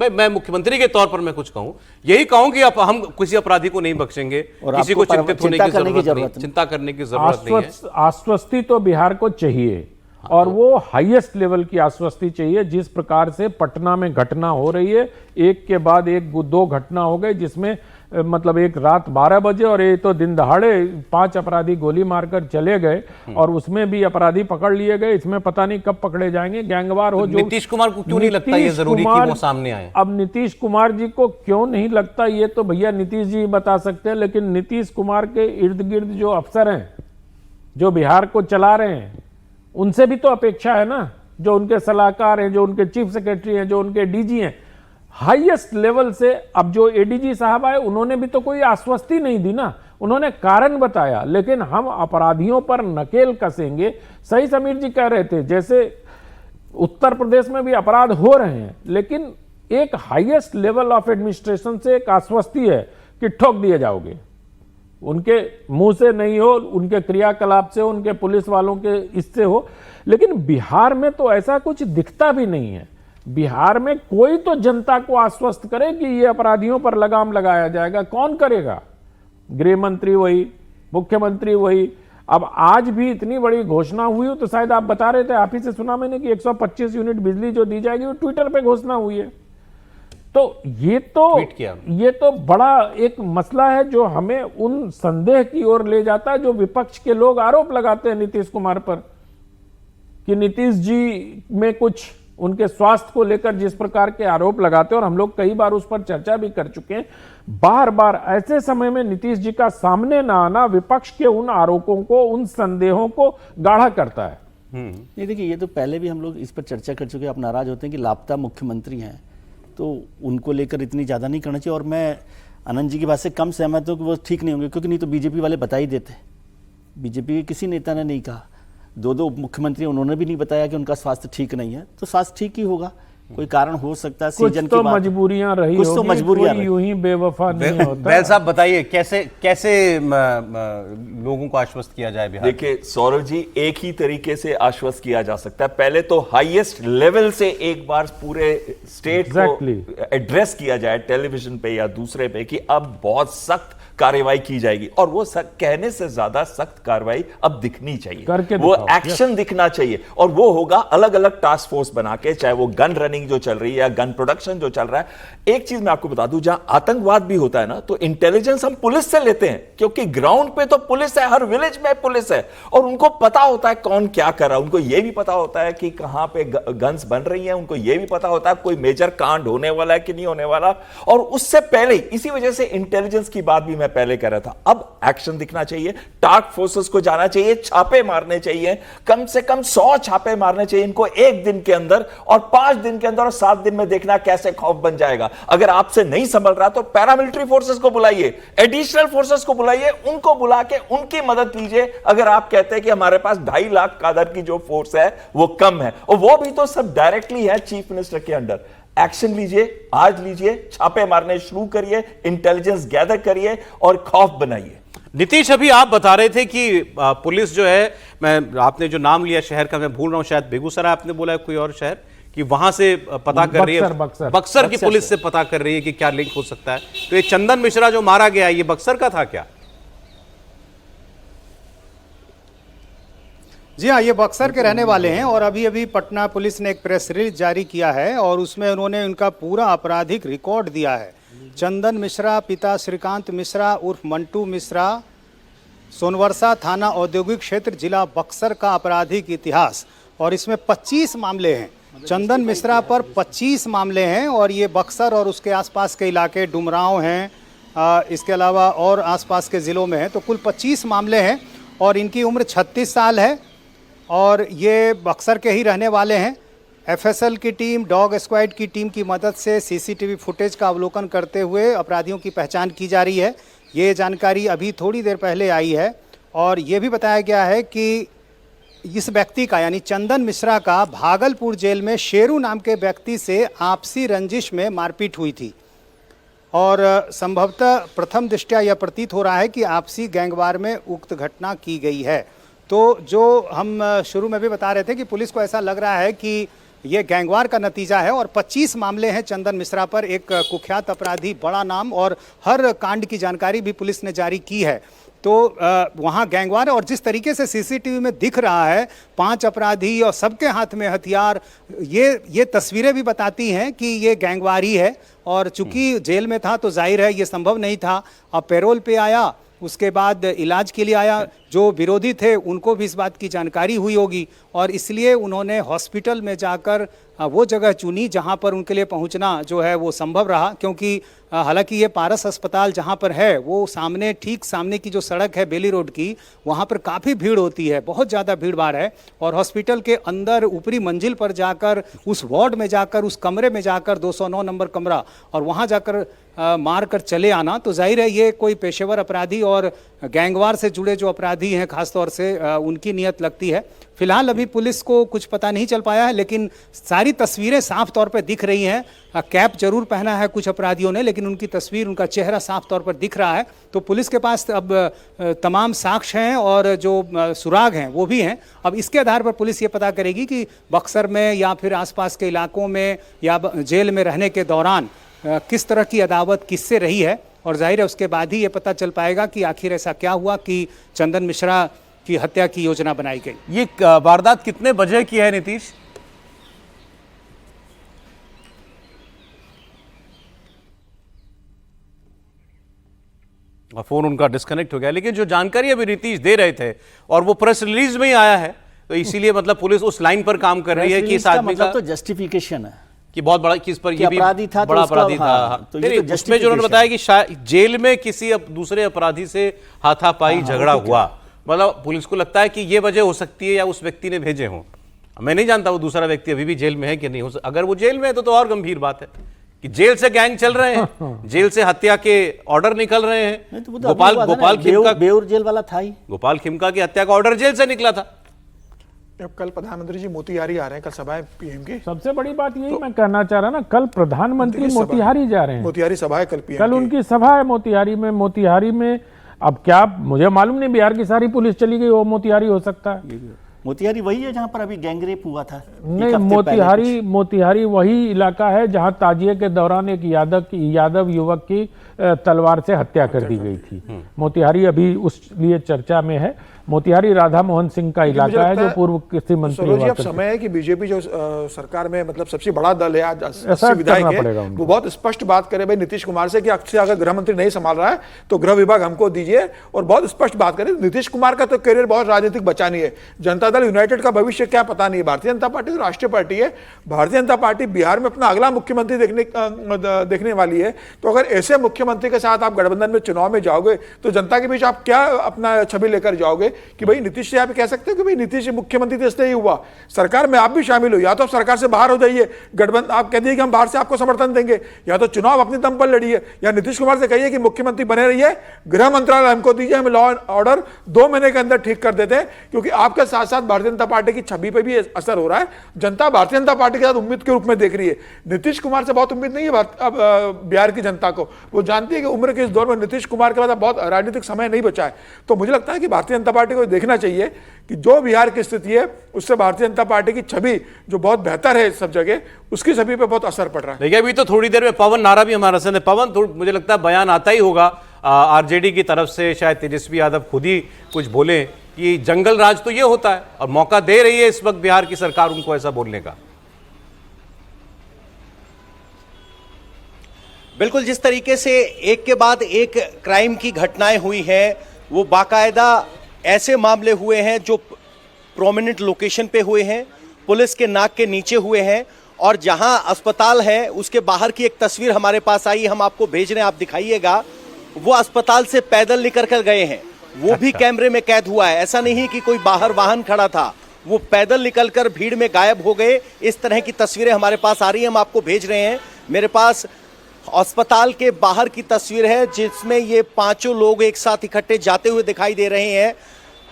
मैं मुख्यमंत्री के तौर पर मैं कुछ कहूं, यही कहूं कि हम किसी अपराधी को नहीं बख्शेंगे, किसी को चिंतित होने की जरूरत नहीं, चिंता करने की जरूरत नहीं है। आश्वस्ति तो बिहार को चाहिए और वो हाईएस्ट लेवल की आश्वस्ति चाहिए। जिस प्रकार से पटना में घटना हो रही है, एक के बाद एक 2 घटना हो गए, जिसमें मतलब एक रात 12 बजे और ये तो दिन दहाड़े 5 अपराधी गोली मारकर चले गए और उसमें भी अपराधी पकड़ लिए गए। इसमें पता नहीं कब पकड़े जाएंगे। गैंगवार हो जो नीतीश कुमार को क्यों नहीं लगता ये जरूरी कि वो सामने आए? अब नीतीश कुमार जी को क्यों नहीं लगता ये तो भैया नीतीश जी बता सकते हैं, लेकिन नीतीश कुमार के इर्द गिर्द जो अफसर हैं, जो बिहार को चला रहे हैं, उनसे भी तो अपेक्षा है ना, जो उनके सलाहकार हैं, जो उनके चीफ सेक्रेटरी हैं, जो उनके डीजी हैं, हाईएस्ट लेवल से। अब जो एडीजी साहब आए उन्होंने भी तो कोई आश्वस्ति नहीं दी ना, उन्होंने कारण बताया, लेकिन हम अपराधियों पर नकेल कसेंगे। सही समीर जी कह रहे थे, जैसे उत्तर प्रदेश में भी अपराध हो रहे हैं, लेकिन एक हाईएस्ट लेवल ऑफ एडमिनिस्ट्रेशन से एक आश्वस्ति है कि ठोक दिए जाओगे, उनके मुंह से नहीं हो, उनके क्रियाकलाप से, उनके पुलिस वालों के इससे हो। लेकिन बिहार में तो ऐसा कुछ दिखता भी नहीं है। बिहार में कोई तो जनता को आश्वस्त करे कि ये अपराधियों पर लगाम लगाया जाएगा, कौन करेगा? गृह मंत्री वही, मुख्यमंत्री वही। अब आज भी इतनी बड़ी घोषणा हुई हो तो शायद आप बता रहे थे, आप ही से सुना मैंने कि 125 यूनिट बिजली जो दी जाएगी वो ट्विटर पे घोषणा हुई है। तो ये तो बड़ा एक मसला है जो हमें उन संदेह की ओर ले जाता है जो विपक्ष के लोग आरोप लगाते हैं नीतीश कुमार पर कि नीतीश जी में कुछ उनके स्वास्थ्य को लेकर जिस प्रकार के आरोप लगाते हैं, और हम लोग कई बार उस पर चर्चा भी कर चुके हैं। बार बार ऐसे समय में नीतीश जी का सामने ना आना विपक्ष के उन आरोपों को, उन संदेहों को गाढ़ा करता है। नहीं देखिए, ये तो पहले भी हम लोग इस पर चर्चा कर चुके हैं। आप नाराज होते हैं कि लापता मुख्यमंत्री हैं, तो उनको लेकर इतनी ज़्यादा नहीं करना चाहिए। और मैं आनंद जी की बात से कम सहमत हूँ कि वो ठीक नहीं होंगे, क्योंकि नहीं तो बीजेपी वाले बता ही देते। बीजेपी के किसी नेता ने नहीं कहा, दो मुख्यमंत्री उन्होंने भी नहीं बताया कि उनका स्वास्थ्य ठीक नहीं है, तो स्वास्थ्य ठीक ही होगा। कोई कारण हो सकता है, कुछ सीजन तो की बात, मजबूरियां रही कुछ तो होगी, मजबूरियां कोई रही। यूं ही बेवफा नहीं होता। बैल साहब बताइए, कैसे लोगों को आश्वस्त किया जाए बिहार? देखिए सौरभ जी, एक ही तरीके से आश्वस्त किया जा सकता है। पहले तो हाईएस्ट लेवल से एक बार पूरे स्टेट को एड्रेस किया जाए टेलीविजन पे या दूसरे पे कि अब बहुत सख्त कार्रवाई की जाएगी, और वो कहने से ज्यादा सख्त कार्रवाई अब दिखनी चाहिए, वो एक्शन दिखना चाहिए। और वो होगा अलग अलग टास्क फोर्स बना के, चाहे वो गन रनिंग जो चल रही है या गन प्रोडक्शन जो चल रहा है। एक चीज मैं आपको बता दूं, जहां आतंकवाद भी होता है ना, तो इंटेलिजेंस हम पुलिस से लेते हैं, क्योंकि ग्राउंड पे तो पुलिस है, हर विलेज में पुलिस है, और उनको पता होता है कौन क्या कर रहा है। उनको यह भी पता होता है कि कहां पे गन्स बन रही हैं, उनको यह भी पता होता है कोई मेजर कांड होने वाला है कि नहीं होने वाला। और उससे पहले, इसी वजह से इंटेलिजेंस की बात भी मैं पहले कह रहा था, अब एक्शन दिखना चाहिए, टास्क फोर्सेस को जाना चाहिए, छापे मारने चाहिए, कम से कम 100 छापे मारने चाहिए इनको एक दिन के अंदर, और 5 दिन के अंदर और 7 दिन में देखना कैसे खौफ बन जाएगा। अगर आपसे नहीं संभल रहा तो पैरामिलिट्री फोर्सेस को बुलाइए, एडिशनल फोर्सेस को बुलाइए, उनको बुला के उनकी मदद लीजिए। अगर आप कहते हैं कि हमारे पास 2.5 लाख कादर की जो फोर्स है वो कम है, और वो भी तो सब डायरेक्टली है चीफ मिनिस्टर के अंडर। एक्शन लीजिए, आज लीजिए, छापे मारने शुरू करिए, इंटेलिजेंस गैदर करिए और खौफ बनाइए। नीतीश, अभी आप बता रहे थे कि पुलिस जो है, आपने जो नाम लिया शहर का, मैं भूल रहा हूं, शायद बेगूसराय आपने बोला है, कोई और शहर, कि वहां से पता कर रही है, बक्सर की पुलिस से पता कर रही है कि क्या लिंक हो सकता है। तो ये चंदन मिश्रा जो मारा गया, ये बक्सर का था क्या? जी हाँ, ये बक्सर के रहने वाले हैं, और अभी अभी पटना पुलिस ने एक प्रेस रिलीज जारी किया है, और उसमें उन्होंने उनका पूरा आपराधिक रिकॉर्ड दिया है। चंदन मिश्रा, पिता श्रीकांत मिश्रा उर्फ मंटू मिश्रा, सोनवर्षा थाना औद्योगिक क्षेत्र जिला बक्सर का आपराधिक इतिहास, और इसमें 25 मामले हैं। चंदन मिश्रा पर 25 मामले हैं, और ये बक्सर और उसके आसपास के इलाके डुमरांव हैं, इसके अलावा और आसपास के ज़िलों में हैं। तो कुल 25 मामले हैं, और इनकी उम्र 36 साल है, और ये बक्सर के ही रहने वाले हैं। एफएसएल की टीम, डॉग स्क्वाड की टीम की मदद से सीसीटीवी फुटेज का अवलोकन करते हुए अपराधियों की पहचान की जा रही है। ये जानकारी अभी थोड़ी देर पहले आई है, और ये भी बताया गया है कि इस व्यक्ति का, यानी चंदन मिश्रा का, भागलपुर जेल में शेरू नाम के व्यक्ति से आपसी रंजिश में मारपीट हुई थी, और संभवतः प्रथम दृष्टया यह प्रतीत हो रहा है कि आपसी गैंगवार में उक्त घटना की गई है। तो जो हम शुरू में भी बता रहे थे कि पुलिस को ऐसा लग रहा है कि ये गैंगवार का नतीजा है, और 25 मामले हैं चंदन मिश्रा पर, एक कुख्यात अपराधी, बड़ा नाम, और हर कांड की जानकारी भी पुलिस ने जारी की है। तो वहाँ गैंगवार, और जिस तरीके से सीसीटीवी में दिख रहा है 5 अपराधी और सबके हाथ में हथियार, ये तस्वीरें भी बताती हैं कि ये गैंगवार ही है। और चूंकि जेल में था तो जाहिर है ये संभव नहीं था, अब पैरोल पे आया, उसके बाद इलाज के लिए आया। जो विरोधी थे उनको भी इस बात की जानकारी हुई होगी, और इसलिए उन्होंने हॉस्पिटल में जाकर वो जगह चुनी जहां पर उनके लिए पहुंचना जो है वो संभव रहा, क्योंकि हालांकि ये पारस अस्पताल जहां पर है वो सामने, ठीक सामने की जो सड़क है बेली रोड की, वहां पर काफ़ी भीड़ होती है, बहुत ज़्यादा भीड़ भाड़ है। और हॉस्पिटल के अंदर ऊपरी मंजिल पर जाकर, उस वार्ड में जाकर, उस कमरे में जाकर, 209 नंबर कमरा, और वहाँ जाकर मार कर चले आना, तो जाहिर है ये कोई पेशेवर अपराधी और गैंगवार से जुड़े जो अपराधी हैं खासतौर से उनकी नीयत लगती है। फिलहाल अभी पुलिस को कुछ पता नहीं चल पाया है, लेकिन सारी तस्वीरें साफ तौर पर दिख रही हैं। कैप जरूर पहना है कुछ अपराधियों ने, लेकिन उनकी तस्वीर, उनका चेहरा साफ तौर पर दिख रहा है। तो पुलिस के पास अब तमाम साक्ष्य हैं और जो सुराग हैं वो भी हैं। अब इसके आधार पर पुलिस ये पता करेगी कि बक्सर में या फिर आसपास के इलाकों में या जेल में रहने के दौरान किस तरह की अदावत किससे रही है, और जाहिर है उसके बाद ही ये पता चल पाएगा कि आखिर ऐसा क्या हुआ कि चंदन मिश्रा की हत्या की योजना बनाई गई। ये वारदात कितने बजे की है नीतीश? फोन उनका डिस्कनेक्ट हो गया, लेकिन जो जानकारी अभी नीतीश दे रहे थे और वो प्रेस रिलीज में ही आया है, तो इसीलिए मतलब पुलिस उस लाइन पर काम कर रही है कि इस आदमी का तो जस्टिफिकेशन है कि बहुत बड़ा, किस पर ये भी अपराधी था, बड़ा तो अपराधी था। हाँ, तो ये तो उसमें जो उन्होंने बताया कि जेल में किसी दूसरे अपराधी से हाथापाई झगड़ा हुआ, मतलब पुलिस को लगता है कि ये वजह हो सकती है या उस व्यक्ति ने भेजे हों। मैं नहीं जानता वो दूसरा व्यक्ति अभी भी जेल में है कि नहीं। अगर वो जेल में है तो और गंभीर बात है कि जेल से गैंग चल रहे हैं, जेल से हत्या के ऑर्डर निकल रहे हैं। तो गोपाल खिमका, बेउर जेल वाला था ही। गोपाल खिमका की हत्या का ऑर्डर जेल से निकला था। अब कल प्रधानमंत्री जी मोतिहारी आ रहे हैं, कल सभा है पीएम की। सबसे बड़ी बात यही मैं कहना चाह रहा ना, कल प्रधानमंत्री मोतिहारी जा रहे हैं, मोतिहारी सभा है कल पीएम कल उनकी सभा है मोतिहारी में। मोतिहारी में अब क्या मुझे मालूम नहीं, बिहार की सारी पुलिस चली गई, वो मोतिहारी हो सकता है। मोतिहारी वही है जहां पर अभी गैंगरेप हुआ था। नहीं, मोतिहारी वही इलाका है जहां ताजिए के दौरान एक यादव युवक की तलवार से हत्या कर दी गई थी। मोतिहारी अभी उस लिए चर्चा में है। मोतिहारी राधा मोहन सिंह का इलाका है जो पूर्व कृषि मंत्री हुआ करते। समय है कि बीजेपी जो सरकार में मतलब सबसे बड़ा दल है आज, 80 विधायक है, वो बहुत स्पष्ट बात करे भाई नीतीश कुमार से कि अगर गृह मंत्री नहीं संभाल रहा है तो गृह विभाग हमको दीजिए, और बहुत स्पष्ट बात करे। नीतीश कुमार का तो करियर बहुत राजनीतिक बचा नहीं है। जनता दल यूनाइटेड का भविष्य क्या पता नहीं है। भारतीय जनता पार्टी तो राष्ट्रीय पार्टी है। भारतीय जनता पार्टी बिहार में अपना अगला मुख्यमंत्री देखने वाली है। तो अगर ऐसे मुख्यमंत्री के साथ आप गठबंधन में चुनाव में जाओगे तो जनता के बीच आप क्या अपना छवि लेकर जाओगे कि भाई नीतीश से आप कह सकते हो कि भाई नीतीश मुख्यमंत्री तो इसलिए ही हुआ, सरकार में आप भी शामिल हो, या तो आप सरकार से बाहर हो जाइए, गठबंधन आप कह दिए कि हम बाहर से आपको समर्थन देंगे, या तो चुनाव अपने दम पर लड़िए, या नीतीश कुमार से कहिए कि मुख्यमंत्री बने रहिए, गृह मंत्रालय हमको दीजिए, हम लॉ एंड ऑर्डर 2 महीने के अंदर ठीक कर देते हैं। क्योंकि आपके साथ साथ भारतीय जनता पार्टी की छवि पर भी असर हो रहा है। जनता भारतीय जनता पार्टी के साथ उम्मीद के रूप में देख रही है। नीतीश कुमार से बहुत उम्मीद नहीं है बिहार की जनता को। वो जानती है कि उम्र के इस दौर में नीतीश कुमार के बाद बहुत राजनीतिक समय नहीं बचा है। तो मुझे लगता है कि भारतीय जनता पार्टी को देखना चाहिए कि जो बिहार की स्थिति है उससे भारतीय जनता पार्टी की छवि जो बहुत बेहतर है सब जगह, उसकी छवि पे बहुत असर पड़ रहा है। देखिए अभी तो थोड़ी देर में पवन नारा भी हमारा साथ है। पवन, मुझे लगता है बयान आता ही होगा आरजेडी की तरफ से, शायद तेजस्वी यादव खुद ही कुछ बोले कि जंगल राज तो ये होता है, और मौका दे रही है इस वक्त बिहार की सरकार उनको ऐसा बोलने का। बिल्कुल, जिस तरीके से एक के बाद एक क्राइम की घटनाएं हुई हैं, वो बाकायदा ऐसे मामले हुए हैं जो प्रोमिनेंट लोकेशन पे हुए हैं, पुलिस के नाक के नीचे हुए हैं, और जहां अस्पताल है उसके बाहर की एक तस्वीर हमारे पास आई, हम आपको भेज रहे हैं, आप दिखाइएगा। वो अस्पताल से पैदल निकल कर गए हैं, वो भी कैमरे में कैद हुआ है। ऐसा नहीं कि कोई बाहर वाहन खड़ा था, वो पैदल निकलकर भीड़ में गायब हो गए। इस तरह की तस्वीरें हमारे पास आ रही हैं, हम आपको भेज रहे हैं। मेरे पास अस्पताल के बाहर की तस्वीर है जिसमें ये 5 लोग एक साथ इकट्ठे जाते हुए दिखाई दे रहे हैं।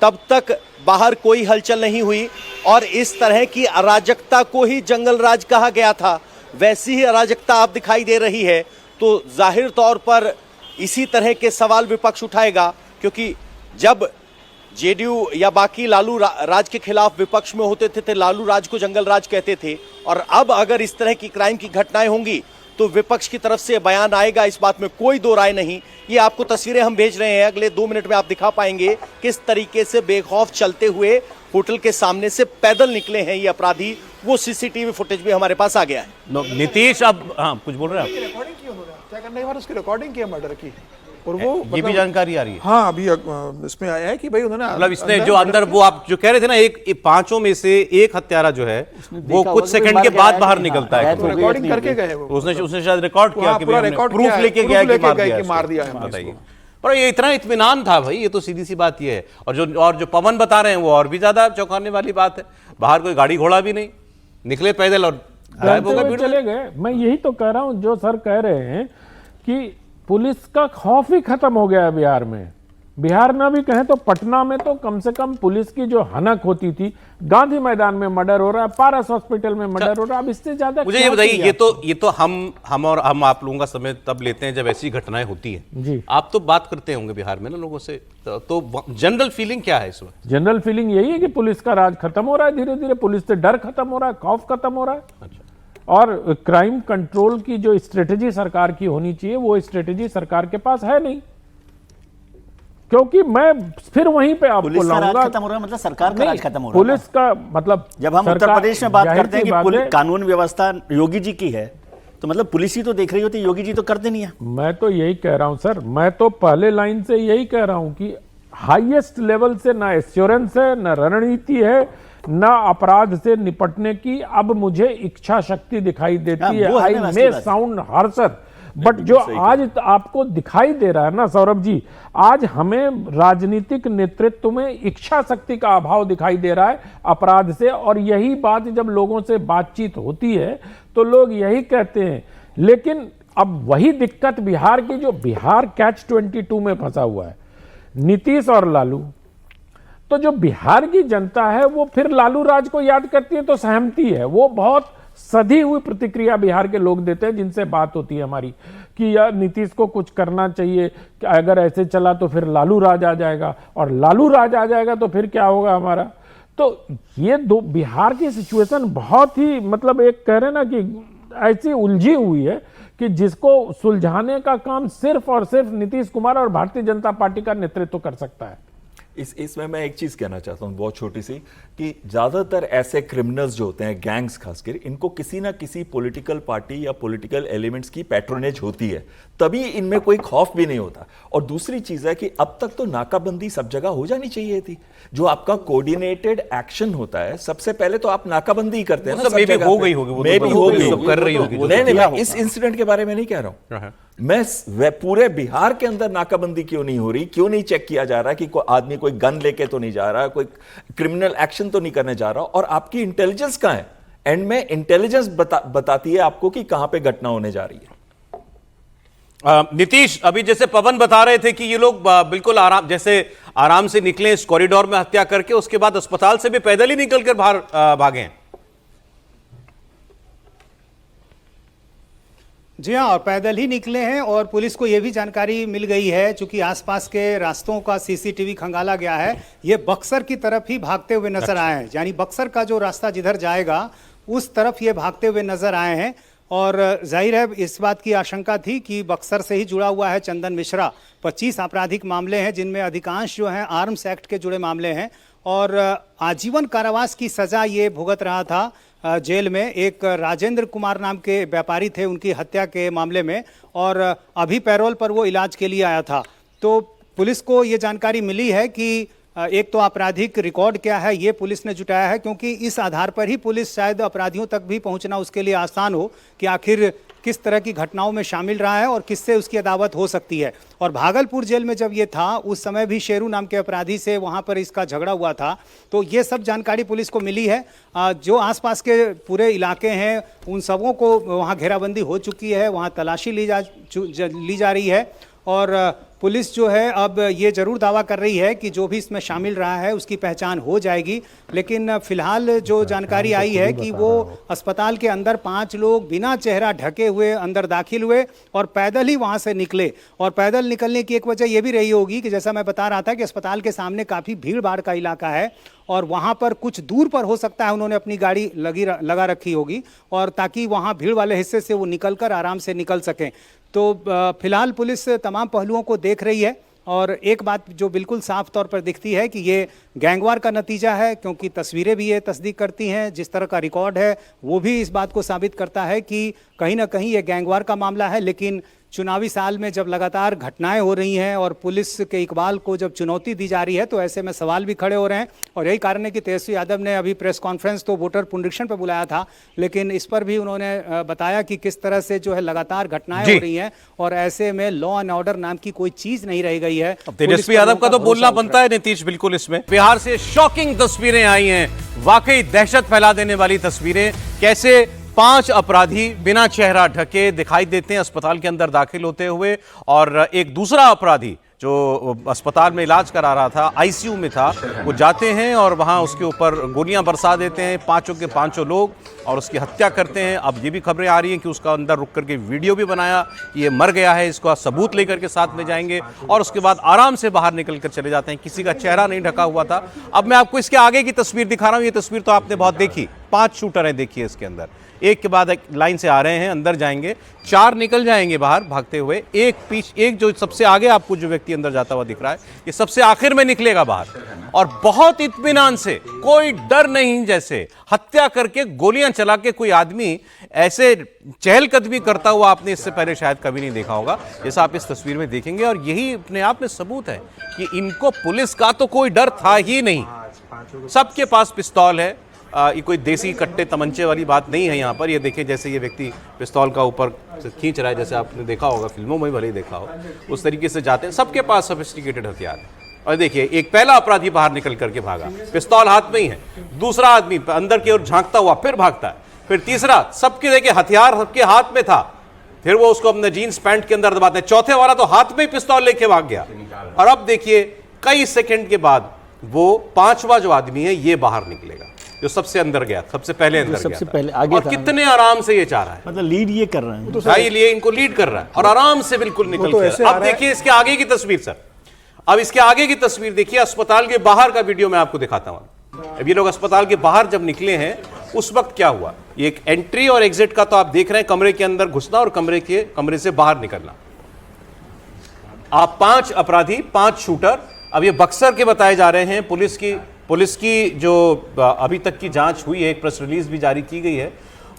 तब तक बाहर कोई हलचल नहीं हुई, और इस तरह की अराजकता को ही जंगल राज कहा गया था, वैसी ही अराजकता अब दिखाई दे रही है। तो जाहिर तौर पर इसी तरह के सवाल विपक्ष उठाएगा, क्योंकि जब जेडीयू या बाकी लालू राज के खिलाफ विपक्ष में होते थे तो लालू राज को जंगल राज कहते थे, और अब अगर इस तरह की क्राइम की घटनाएं होंगी तो विपक्ष की तरफ से बयान आएगा, इस बात में कोई दो राय नहीं। ये आपको तस्वीरें हम भेज रहे हैं, अगले 2 मिनट में आप दिखा पाएंगे किस तरीके से बेखौफ चलते हुए होटल के सामने से पैदल निकले हैं ये अपराधी। वो सीसीटीवी फुटेज भी हमारे पास आ गया है। नीतीश, अब हाँ कुछ बोल रहे हैं आप? रिकॉर्डिंग की उन्होंने क्या करने के बाद उसकी रिकॉर्डिंग की मर्डर की, और वो ये भी जानकारी आ रही है। हाँ, अभी इसमें आया है कि भाई उन्होंने मतलब इसने जो अंदर वो आप जो कह रहे थे ना, एक 5 में से एक हत्यारा जो है वो कुछ सेकंड के बाद बाहर निकलता है। रिकॉर्डिंग करके गए वो, उसने शायद रिकॉर्ड किया कि प्रूफ लेके गया कि मार दिया है। बताइए, पर ये इतना इत्मीनान था भाई, ये तो सीधी सी बात ये है। और जो पवन बता रहे हैं वो और भी ज्यादा चौंकाने वाली बात है। बाहर कोई गाड़ी घोड़ा भी नहीं, निकले पैदल और गायब हो गए, चले गए। मैं यही तो कह रहा हूं, जो सर कह रहे हैं कि पुलिस का खौफ ही खत्म हो गया है बिहार में। बिहार ना भी कहें तो पटना में तो कम से कम पुलिस की जो हनक होती थी, गांधी मैदान में मर्डर हो रहा है, पारस हॉस्पिटल में मर्डर हो रहा है, अब इससे ज्यादा मुझे ये बताइए, ये तो हम आप लोगों का समय तब लेते हैं जब ऐसी घटनाएं होती हैं जी। आप तो बात करते होंगे बिहार में ना लोगों से, तो जनरल फीलिंग क्या है इस वक्त? जनरल फीलिंग यही है कि पुलिस का राज खत्म हो रहा है, धीरे धीरे पुलिस से डर खत्म हो रहा है, खौफ खत्म हो रहा है। अच्छा। और क्राइम कंट्रोल की जो स्ट्रेटेजी सरकार की होनी चाहिए वो स्ट्रेटेजी सरकार के पास है नहीं। क्योंकि मैं फिर वहीं पे आपको लाऊंगा, खत्म हो रहा है मतलब सरकार का राज खत्म हो रहा है। पुलिस का मतलब जब हम उत्तर प्रदेश में बात करते हैं कि कानून व्यवस्था योगी जी की है, तो मतलब पुलिस ही तो देख रही होती, योगी जी तो करते नहीं है। मैं तो यही कह रहा हूं सर, मैं तो पहले लाइन से यही कह रहा हूं कि हाईएस्ट लेवल से ना एश्योरेंस है, ना रणनीति है, ना अपराध से निपटने की अब मुझे इच्छा शक्ति दिखाई देती है। आई मे साउंड हार्शर, बट जो आज आपको दिखाई दे रहा है ना सौरभ जी, आज हमें राजनीतिक नेतृत्व में इच्छा शक्ति का अभाव दिखाई दे रहा है अपराध से, और यही बात जब लोगों से बातचीत होती है तो लोग यही कहते हैं। लेकिन अब वही दिक्कत बिहार की, जो बिहार कैच 22 में फंसा हुआ है, नीतीश और लालू। तो जो बिहार की जनता है वो फिर लालू राज को याद करती है तो सहमती है, वो बहुत सधी हुई प्रतिक्रिया बिहार के लोग देते हैं जिनसे बात होती है हमारी कि यार नीतीश को कुछ करना चाहिए, कि अगर ऐसे चला तो फिर लालू राज आ जाएगा, और लालू राज आ जाएगा तो फिर क्या होगा हमारा। तो ये दो बिहार की सिचुएशन बहुत ही मतलब एक कह रहे ना कि ऐसी उलझी हुई है कि जिसको सुलझाने का काम सिर्फ और सिर्फ नीतीश कुमार और भारतीय जनता पार्टी का नेतृत्व कर सकता है। इसमें मैं एक चीज कहना चाहता हूं बहुत छोटी सी, कि ज्यादातर ऐसे क्रिमिनल्स जो होते हैं, गैंग्स खासकर, इनको किसी ना किसी पॉलिटिकल पार्टी या पॉलिटिकल एलिमेंट्स की पैट्रोनेज होती है, तभी इनमें कोई खौफ भी नहीं होता। और दूसरी चीज है कि अब तक तो नाकाबंदी सब जगह हो जानी चाहिए थी। जो आपका कोऑर्डिनेटेड एक्शन होता है, सबसे पहले तो आप नाकाबंदी ही करते हैं ना, मे भी हो गई होगी, वो मे भी हो गई सब कर रही होगी। नहीं, मैं इस इंसिडेंट के बारे में नहीं कह रहा हूं, मैं पूरे बिहार के अंदर नाकाबंदी क्यों नहीं हो रही, क्यों नहीं चेक किया जा रहा कि कोई आदमी कोई गन लेके तो नहीं जा रहा, कोई क्रिमिनल एक्शन तो नहीं करने जा रहा, और आपकी इंटेलिजेंस कहां है? एंड में इंटेलिजेंस बताती है आपको कि कहां पे घटना होने जा रही है। नीतीश, अभी जैसे पवन बता रहे थे कि ये लोग बिल्कुल आराम से निकले इस कॉरिडोर में हत्या करके, उसके बाद अस्पताल से भी पैदल ही निकलकर बाहर भागे हैं। जी हाँ, और पैदल ही निकले हैं, और पुलिस को यह भी जानकारी मिल गई है, चूंकि आसपास के रास्तों का सीसीटीवी खंगाला गया है, ये बक्सर की तरफ ही भागते हुए नजर आए हैं। यानी बक्सर का जो रास्ता जिधर जाएगा उस तरफ ये भागते हुए नजर आए हैं। और जाहिर है इस बात की आशंका थी कि बक्सर से ही जुड़ा हुआ है चंदन मिश्रा। 25 आपराधिक मामले हैं जिनमें अधिकांश जो हैं आर्म्स एक्ट के जुड़े मामले हैं, और आजीवन कारावास की सजा ये भुगत रहा था जेल में। एक राजेंद्र कुमार नाम के व्यापारी थे, उनकी हत्या के मामले में, और अभी पैरोल पर वो इलाज के लिए आया था। तो पुलिस को ये जानकारी मिली है कि एक तो आपराधिक रिकॉर्ड क्या है ये पुलिस ने जुटाया है, क्योंकि इस आधार पर ही पुलिस शायद अपराधियों तक भी पहुंचना उसके लिए आसान हो कि आखिर किस तरह की घटनाओं में शामिल रहा है और किससे उसकी अदावत हो सकती है। और भागलपुर जेल में जब ये था उस समय भी शेरू नाम के अपराधी से वहाँ पर इसका झगड़ा हुआ था। तो ये सब जानकारी पुलिस को मिली है। जो आसपास के पूरे इलाके हैं उन सबों को वहाँ घेराबंदी हो चुकी है, वहाँ तलाशी ली जा रही है, और पुलिस जो है अब ये जरूर दावा कर रही है कि जो भी इसमें शामिल रहा है उसकी पहचान हो जाएगी। लेकिन फिलहाल जो जानकारी आई है कि वो अस्पताल के अंदर 5 लोग बिना चेहरा ढके हुए अंदर दाखिल हुए और पैदल ही वहां से निकले। और पैदल निकलने की एक वजह यह भी रही होगी कि जैसा मैं बता रहा था कि अस्पताल के सामने काफ़ी भीड़ भाड़ का इलाका है, और वहाँ पर कुछ दूर पर हो सकता है उन्होंने अपनी गाड़ी लगा रखी होगी, और ताकि वहाँ भीड़ वाले हिस्से से वो निकलकर आराम से निकल सकें। तो फिलहाल पुलिस तमाम पहलुओं को देख रही है, और एक बात जो बिल्कुल साफ तौर पर दिखती है कि ये गैंगवार का नतीजा है, क्योंकि तस्वीरें भी ये तस्दीक करती हैं, जिस तरह का रिकॉर्ड है वो भी इस बात को साबित करता है कि कहीं ना कहीं ये गैंगवार का मामला है। लेकिन चुनावी साल में जब लगातार घटनाएं हो रही हैं और पुलिस के इकबाल को जब चुनौती दी जा रही है, तो ऐसे में सवाल भी खड़े हो रहे हैं। और यही कारण है कि तेजस्वी यादव ने अभी प्रेस कॉन्फ्रेंस तो वोटर पुनरीक्षण पर बुलाया था, लेकिन इस पर भी उन्होंने बताया कि किस तरह से जो है लगातार घटनाएं हो रही हैं, और ऐसे में लॉ एंड ऑर्डर नाम की कोई चीज नहीं रह गई है। तेजस्वी यादव का तो बोलना बनता है नीतीश, बिल्कुल। इसमें बिहार से शॉकिंग तस्वीरें आई हैं, वाकई दहशत फैला देने वाली तस्वीरें। कैसे 5 अपराधी बिना चेहरा ढके दिखाई देते हैं अस्पताल के अंदर दाखिल होते हुए, और एक दूसरा अपराधी जो अस्पताल में इलाज करा रहा था, आईसीयू में था, वो जाते हैं और वहां उसके ऊपर गोलियां बरसा देते हैं, 5 के 5 लोग, और उसकी हत्या करते हैं। अब ये भी खबरें आ रही हैं कि उसका अंदर रुक करके वीडियो भी बनाया कि ये मर गया है, इसका सबूत लेकर के साथ में जाएंगे, और उसके बाद आराम से बाहर निकल कर चले जाते हैं। किसी का चेहरा नहीं ढका हुआ था। अब मैं आपको इसके आगे की तस्वीर दिखा रहा हूं। ये तस्वीर तो आपने बहुत देखी, 5 शूटर हैं, देखिए इसके अंदर एक के बाद एक लाइन से आ रहे हैं, अंदर जाएंगे, 4 निकल जाएंगे बाहर भागते हुए, एक जो सबसे आगे आपको जो व्यक्ति अंदर जाता हुआ दिख रहा है, ये सबसे आखिर में निकलेगा बाहर, और बहुत इत्मीनान से, कोई डर नहीं, जैसे हत्या करके गोलियां चला के कोई आदमी ऐसे चहलकदमी करता हुआ आपने इससे पहले शायद कभी नहीं देखा होगा, जैसा आप इस तस्वीर में देखेंगे। और यही अपने आप में सबूत है कि इनको पुलिस का तो कोई डर था ही नहीं। सबके पास पिस्तौल है, ये कोई देसी कट्टे तमंचे वाली बात नहीं है यहाँ पर। ये देखिए जैसे ये व्यक्ति पिस्तौल का ऊपर से खींच रहा है, जैसे आपने देखा होगा फिल्मों में भले ही देखा हो, उस तरीके से जाते हैं। सबके पास सोफिस्टिकेटेड हथियार है। और देखिए एक पहला अपराधी बाहर निकल करके भागा, पिस्तौल हाथ में ही है, दूसरा आदमी अंदर की ओर झांकता हुआ फिर भागता है, फिर तीसरा, सबके देखिए हथियार सबके हाथ में था, फिर वो उसको अपने जीन्स पैंट के अंदर दबाते हैं, चौथे वाला तो हाथ में ही पिस्तौल लेके भाग गया। और अब देखिए कई सेकंड के बाद वो पांचवा जो आदमी है ये बाहर निकलेगा, जो सबसे अंदर गया, सबसे पहले अंदर सबसे गया पहले था। आगे और था। कितने आराम से ये चाह रहा है, मतलब लीड ये कर रहे हैं। भाई लिए इनको लीड कर रहा है और आराम से बिल्कुल निकल तो के ऐसे अब देखिए इसके आगे की तस्वीर सर, अब इसके आगे की तस्वीर देखिए, अस्पताल के बाहर का वीडियो मैं आपको दिखाता हूं। अब ये लोग अस्पताल के बाहर जब निकले हैं उस वक्त क्या हुआ, ये एक एंट्री और एग्जिट का तो आप देख रहे हैं, कमरे के अंदर घुसना और कमरे से बाहर निकलना। आप 5 अपराधी, 5 शूटर, अब ये बक्सर के बताए जा रहे हैं। पुलिस की जो अभी तक की जांच हुई है, एक प्रेस रिलीज भी जारी की गई है,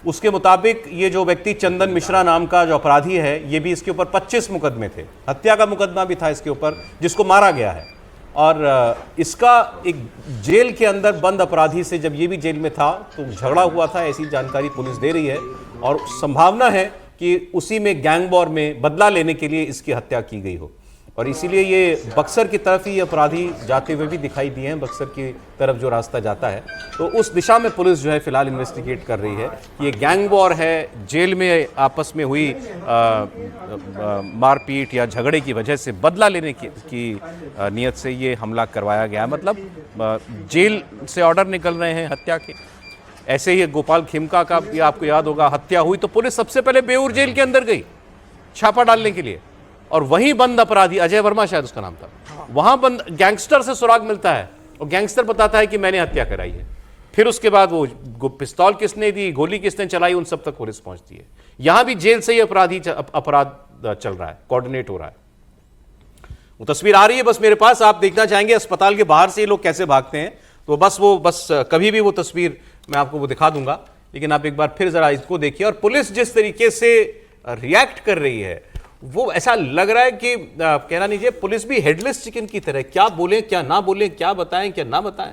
उसके मुताबिक ये जो व्यक्ति चंदन मिश्रा नाम का जो अपराधी है, ये भी इसके ऊपर 25 मुकदमे थे, हत्या का मुकदमा भी था इसके ऊपर, जिसको मारा गया है। और इसका एक जेल के अंदर बंद अपराधी से जब ये भी जेल में था तो झगड़ा हुआ था, ऐसी जानकारी पुलिस दे रही है। और संभावना है कि उसी में गैंग वॉर में बदला लेने के लिए इसकी हत्या की गई हो, और इसीलिए ये बक्सर की तरफ ही अपराधी जाते हुए भी दिखाई दिए हैं। बक्सर की तरफ जो रास्ता जाता है तो उस दिशा में पुलिस जो है फिलहाल इन्वेस्टिगेट कर रही है कि ये गैंग वॉर है, जेल में आपस में हुई मारपीट या झगड़े की वजह से बदला लेने की नीयत से ये हमला करवाया गया। मतलब जेल से ऑर्डर निकल रहे हैं हत्या के। ऐसे ही गोपाल खेमका का भी आपको याद होगा, हत्या हुई तो पुलिस सबसे पहले बेऊर जेल के अंदर गई छापा डालने के लिए, और वहीं बंद अपराधी, अजय वर्मा शायद उसका नाम था, वहां बंद गैंगस्टर से सुराग मिलता है और गैंगस्टर बताता है कि मैंने हत्या कराई है। फिर उसके बाद वो पिस्तौल किसने दी, गोली किसने चलाई, उन सब तक पुलिस पहुंचती है। यहां भी जेल से ही अपराध चल रहा है, कोऑर्डिनेट हो रहा है। वो तस्वीर आ रही है बस मेरे पास, आप देखना चाहेंगे अस्पताल के बाहर से ये लोग कैसे भागते हैं, तो बस कभी भी वो तस्वीर मैं आपको वो दिखा दूंगा, लेकिन आप एक बार फिर जरा इसको देखिए। और पुलिस जिस तरीके से रिएक्ट कर रही है वो ऐसा लग रहा है कि कहना नहीं चाहिए, पुलिस भी हेडलेस चिकन की तरह, क्या बोलें क्या ना बोलें, क्या बताएं क्या ना बताएं।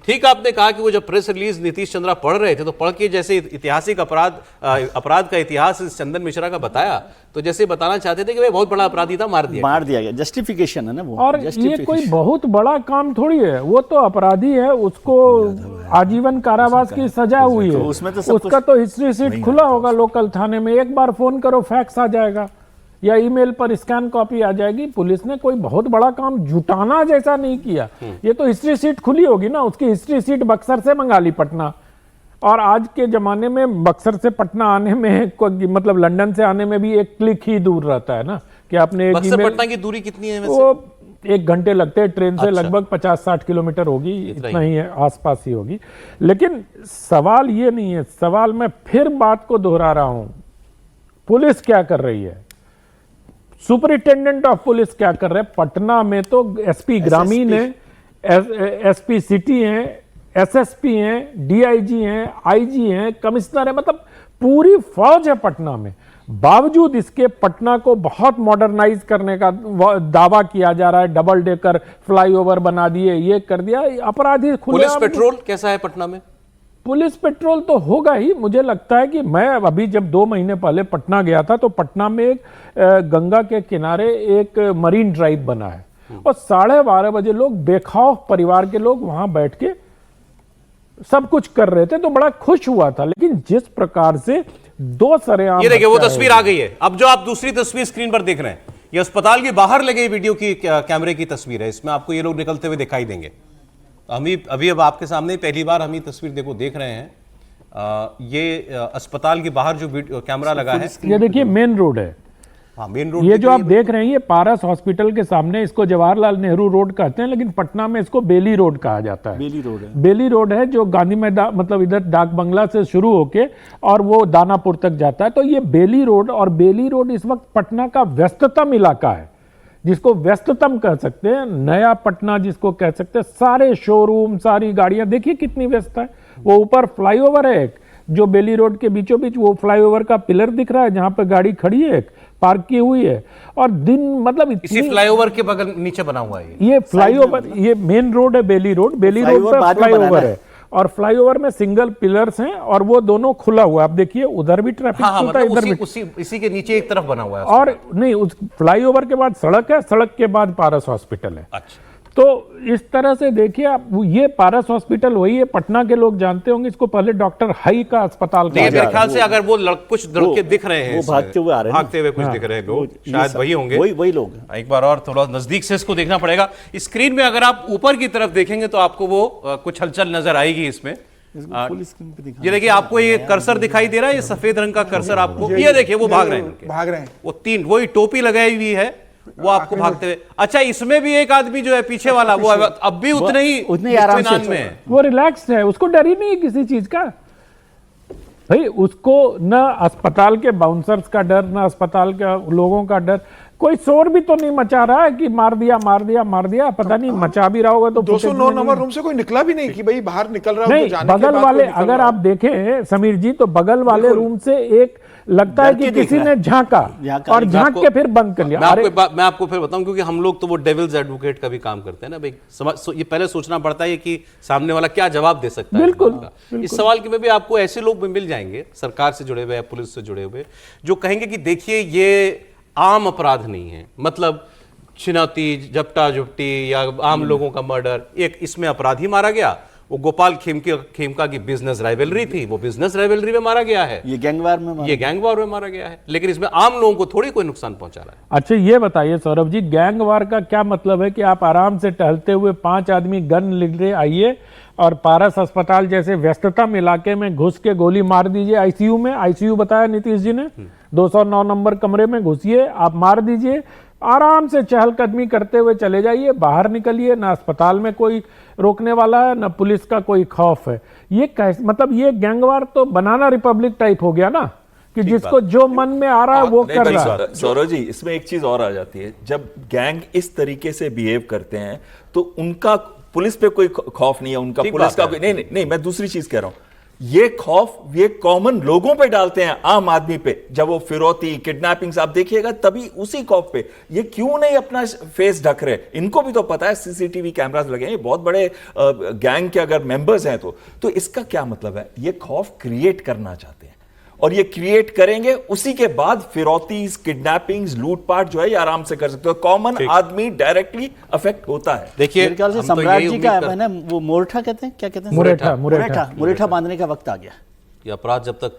ठीक आपने कहा कि वो जब प्रेस रिलीज नीतीश चंद्रा पढ़ रहे थे तो पढ़ के जैसे ऐतिहासिक अपराध का इतिहास चंदन मिश्रा का बताया, तो जैसे बताना चाहते थे कि भाई बहुत बड़ा अपराधी था, मार दिया गया, जस्टिफिकेशन है ना वो। और ये कोई बहुत बड़ा काम थोड़ी है, वो तो अपराधी है, उसको आजीवन कारावास की सजा हुई है, उसका तो हिस्ट्री सीट खुला होगा लोकल थाने में, एक बार फोन करो फैक्स आ जाएगा या ईमेल पर स्कैन कॉपी आ जाएगी। पुलिस ने कोई बहुत बड़ा काम जुटाना जैसा नहीं किया, ये तो हिस्ट्री सीट खुली होगी ना, उसकी हिस्ट्री सीट बक्सर से मंगा ली पटना। और आज के जमाने में बक्सर से पटना आने में मतलब लंदन से आने में भी एक क्लिक ही दूर रहता है ना, कि आपने बक्सर पटना की दूरी कितनी है वैसे? वो 1 घंटे लगते हैं ट्रेन से, लगभग 50-60 किलोमीटर होगी, इतना ही है, आसपास ही होगी। लेकिन सवाल ये नहीं है, सवाल मैं फिर बात को दोहरा रहा हूं, पुलिस क्या कर रही है, सुपरिटेंडेंट ऑफ पुलिस क्या कर रहे हैं। पटना में तो एसपी ग्रामीण है, एसपी सिटी हैं, एसएसपी हैं, डीआईजी हैं, आईजी हैं, कमिश्नर है, मतलब पूरी फौज है पटना में। बावजूद इसके पटना को बहुत मॉडर्नाइज करने का दावा किया जा रहा है, डबल डेकर फ्लाईओवर बना दिए, ये कर दिया, अपराधी खुले। पुलिस पेट्रोल कैसा है पटना में? पुलिस पेट्रोल तो होगा ही। मुझे लगता है कि मैं अभी जब 2 महीने पहले पटना गया था तो पटना में एक गंगा के किनारे एक मरीन ड्राइव बना है और 12:30 बजे लोग बेखौफ परिवार के लोग वहां बैठ के सब कुछ कर रहे थे, तो बड़ा खुश हुआ था। लेकिन जिस प्रकार से 2 सरेआम, ये देखिए वो तस्वीर आ गई है। अब जो आप दूसरी तस्वीर स्क्रीन पर देख रहे हैं, ये अस्पताल के बाहर लगे वीडियो की कैमरे की तस्वीर है। इसमें आपको ये लोग निकलते हुए दिखाई देंगे। अभी अब आपके सामने पहली बार हम ये तस्वीर देख रहे हैं। ये अस्पताल के बाहर जो कैमरा लगा है, ये देखिए मेन रोड है। हाँ, मेन रोड। ये जो आप देख रहे हैं ये पारस हॉस्पिटल के सामने, इसको जवाहरलाल नेहरू रोड कहते हैं, लेकिन पटना में इसको बेली रोड कहा जाता है। बेली रोड है जो गांधी मैदान, मतलब इधर डाक बंगला से शुरू होके और वो दानापुर तक जाता है। तो ये बेली रोड, और बेली रोड इस वक्त पटना का व्यस्ततम इलाका है, जिसको व्यस्ततम कह सकते हैं, नया पटना जिसको कह सकते हैं। सारे शोरूम, सारी गाड़ियां देखिए कितनी व्यस्त है। वो ऊपर फ्लाईओवर है एक, जो बेली रोड के बीचों बीच वो फ्लाईओवर का पिलर दिख रहा है जहां पर गाड़ी खड़ी है, एक पार्क की हुई है। और दिन मतलब इसी फ्लाईओवर के बगल नीचे बना हुआ है ये फ्लाईओवर, ये मेन रोड है बेली रोड पर फ्लाईओवर है। और फ्लाईओवर में सिंगल पिलर्स हैं और वो दोनों खुला हुआ है। आप देखिए उधर भी ट्रैफिक हाँ, होता है, मतलब इधर भी। इसी के नीचे एक तरफ बना हुआ है और नहीं, उस फ्लाईओवर के बाद सड़क है, सड़क के बाद पारस हॉस्पिटल है। अच्छा, तो इस तरह से देखिए आप, ये पारस हॉस्पिटल वही है, पटना के लोग जानते होंगे इसको, पहले डॉक्टर हाई का अस्पताल नहीं, कहा मेरे जाता ख्याल से अगर वो कुछ लड़के दिख रहे हैं, वो इसमें, भागते हुए आ रहे हैं ना। भागते हुए कुछ दिख रहे हैं लोग, ये शायद सब- वही होंगे, वही लोग हैं। एक बार और थोड़ा नजदीक से इसको देखना पड़ेगा। स्क्रीन में अगर आप ऊपर की तरफ देखेंगे तो आपको वो कुछ हलचल नजर आएगी इसमें। फुल स्क्रीन पे दिखा। ये देखिए, आपको ये कर्सर दिखाई दे रहा है, ये सफेद रंग का कर्सर आपको, ये देखिए वो भाग रहे हैं उनके। भाग रहे हैं। वो तीन, वही टोपी लगाई हुई है, वो आपको भागते हुए। अच्छा, इसमें भी एक आदमी जो है पीछे वाला, वो अब भी उतने ही आराम से इत्मीनान में है। वो रिलैक्स्ड है, उसको डर ही नहीं है किसी चीज का भाई। उसको न अस्पताल के बाउंसर्स का डर, न अस्पताल के लोगों का डर। कोई शोर भी तो नहीं मचा रहा है कि मार दिया मार दिया मार दिया, पता नहीं मचा भी रहा होगा तो 209 नंबर रूम से कोई निकला भी नहीं कि भाई बाहर निकल रहा हो तो नहीं, जाने के बगल बाद वाले कोई निकल अगर रहा आप हो। देखें समीर जी, तो बगल वाले रूम से एक लगता है डर कि के देख किसी रहा ने है। झांका झांका। और झांक आपको- के फिर बंद कर लिया। अरे मैं आपको फिर बताऊं, क्योंकि हम लोग तो वो डेविल्स एडवोकेट का भी काम करते हैं ना भाई। ये पहले सोचना पड़ता है कि सामने वाला क्या जवाब दे सकता है इस बिल्कुल, बात का। इस सवाल के में भी आपको ऐसे लोग भी मिल जाएंगे सरकार से जुड़े हुए या पुलिस से जुड़े हुए, जो कहेंगे कि देखिए ये आम अपराध नहीं है, मतलब छिनौती, झपटा झुपटी या आम लोगों का मर्डर, एक इसमें अपराधी मारा गया। वो गोपाल खेमका की बिजनेस राइवलरी थी, वो बिजनेस राइवलरी में मारा गया है, ये गैंगवार में ये गैंग वॉर में मारा गया है, लेकिन इसमें आम लोगों को थोड़ी कोई नुकसान पहुंचा रहा है। अच्छा ये बताइए सौरभ जी, गैंग वार का क्या मतलब है कि आप आराम से टहलते हुए 5 आदमी गन लेके आइए और पारस अस्पताल जैसे व्यस्ततम इलाके में घुस के गोली मार दीजिए। आईसीयू में, आईसीयू बताया नीतीश जी ने, 209 नंबर कमरे में घुसिए, आप मार दीजिए, आराम से चहलकदमी करते हुए चले जाइए, बाहर निकलिए, ना अस्पताल में कोई रोकने वाला है, ना पुलिस का कोई खौफ है। ये कैसे, मतलब ये गैंगवार तो बनाना रिपब्लिक टाइप हो गया ना, कि जिसको जो मन में आ रहा है वो कर रहा है। सौरभ जी, इसमें एक चीज और आ जाती है, जब गैंग इस तरीके से बिहेव करते हैं तो उनका पुलिस पे कोई खौफ नहीं है, उनका पुलिस का कोई नहीं, मैं दूसरी चीज कह रहा हूं, ये खौफ ये कॉमन लोगों पे डालते हैं, आम आदमी पे। जब वो फिरौती किडनैपिंग्स आप देखिएगा तभी उसी खौफ पे, ये क्यों नहीं अपना फेस ढक रहे? इनको भी तो पता है सीसीटीवी कैमरास लगे हैं, ये बहुत बड़े गैंग के अगर मेंबर्स हैं तो इसका क्या मतलब है? ये खौफ क्रिएट करना चाहते हैं और ये क्रिएट करेंगे, उसी के बाद फिरौती, किडनैपिंग्स, लूटपाट जो है ये आराम से कर सकते हो। कॉमन आदमी डायरेक्टली अफेक्ट होता है। देखिए, मेरे ख्याल से हम तो सम्राट यही जी उम्मीद का कर- है ना, वो मोरठा कहते हैं, क्या कहते हैं, मुरेठा बांधने का वक्त आ गया। ये अपराध जब तक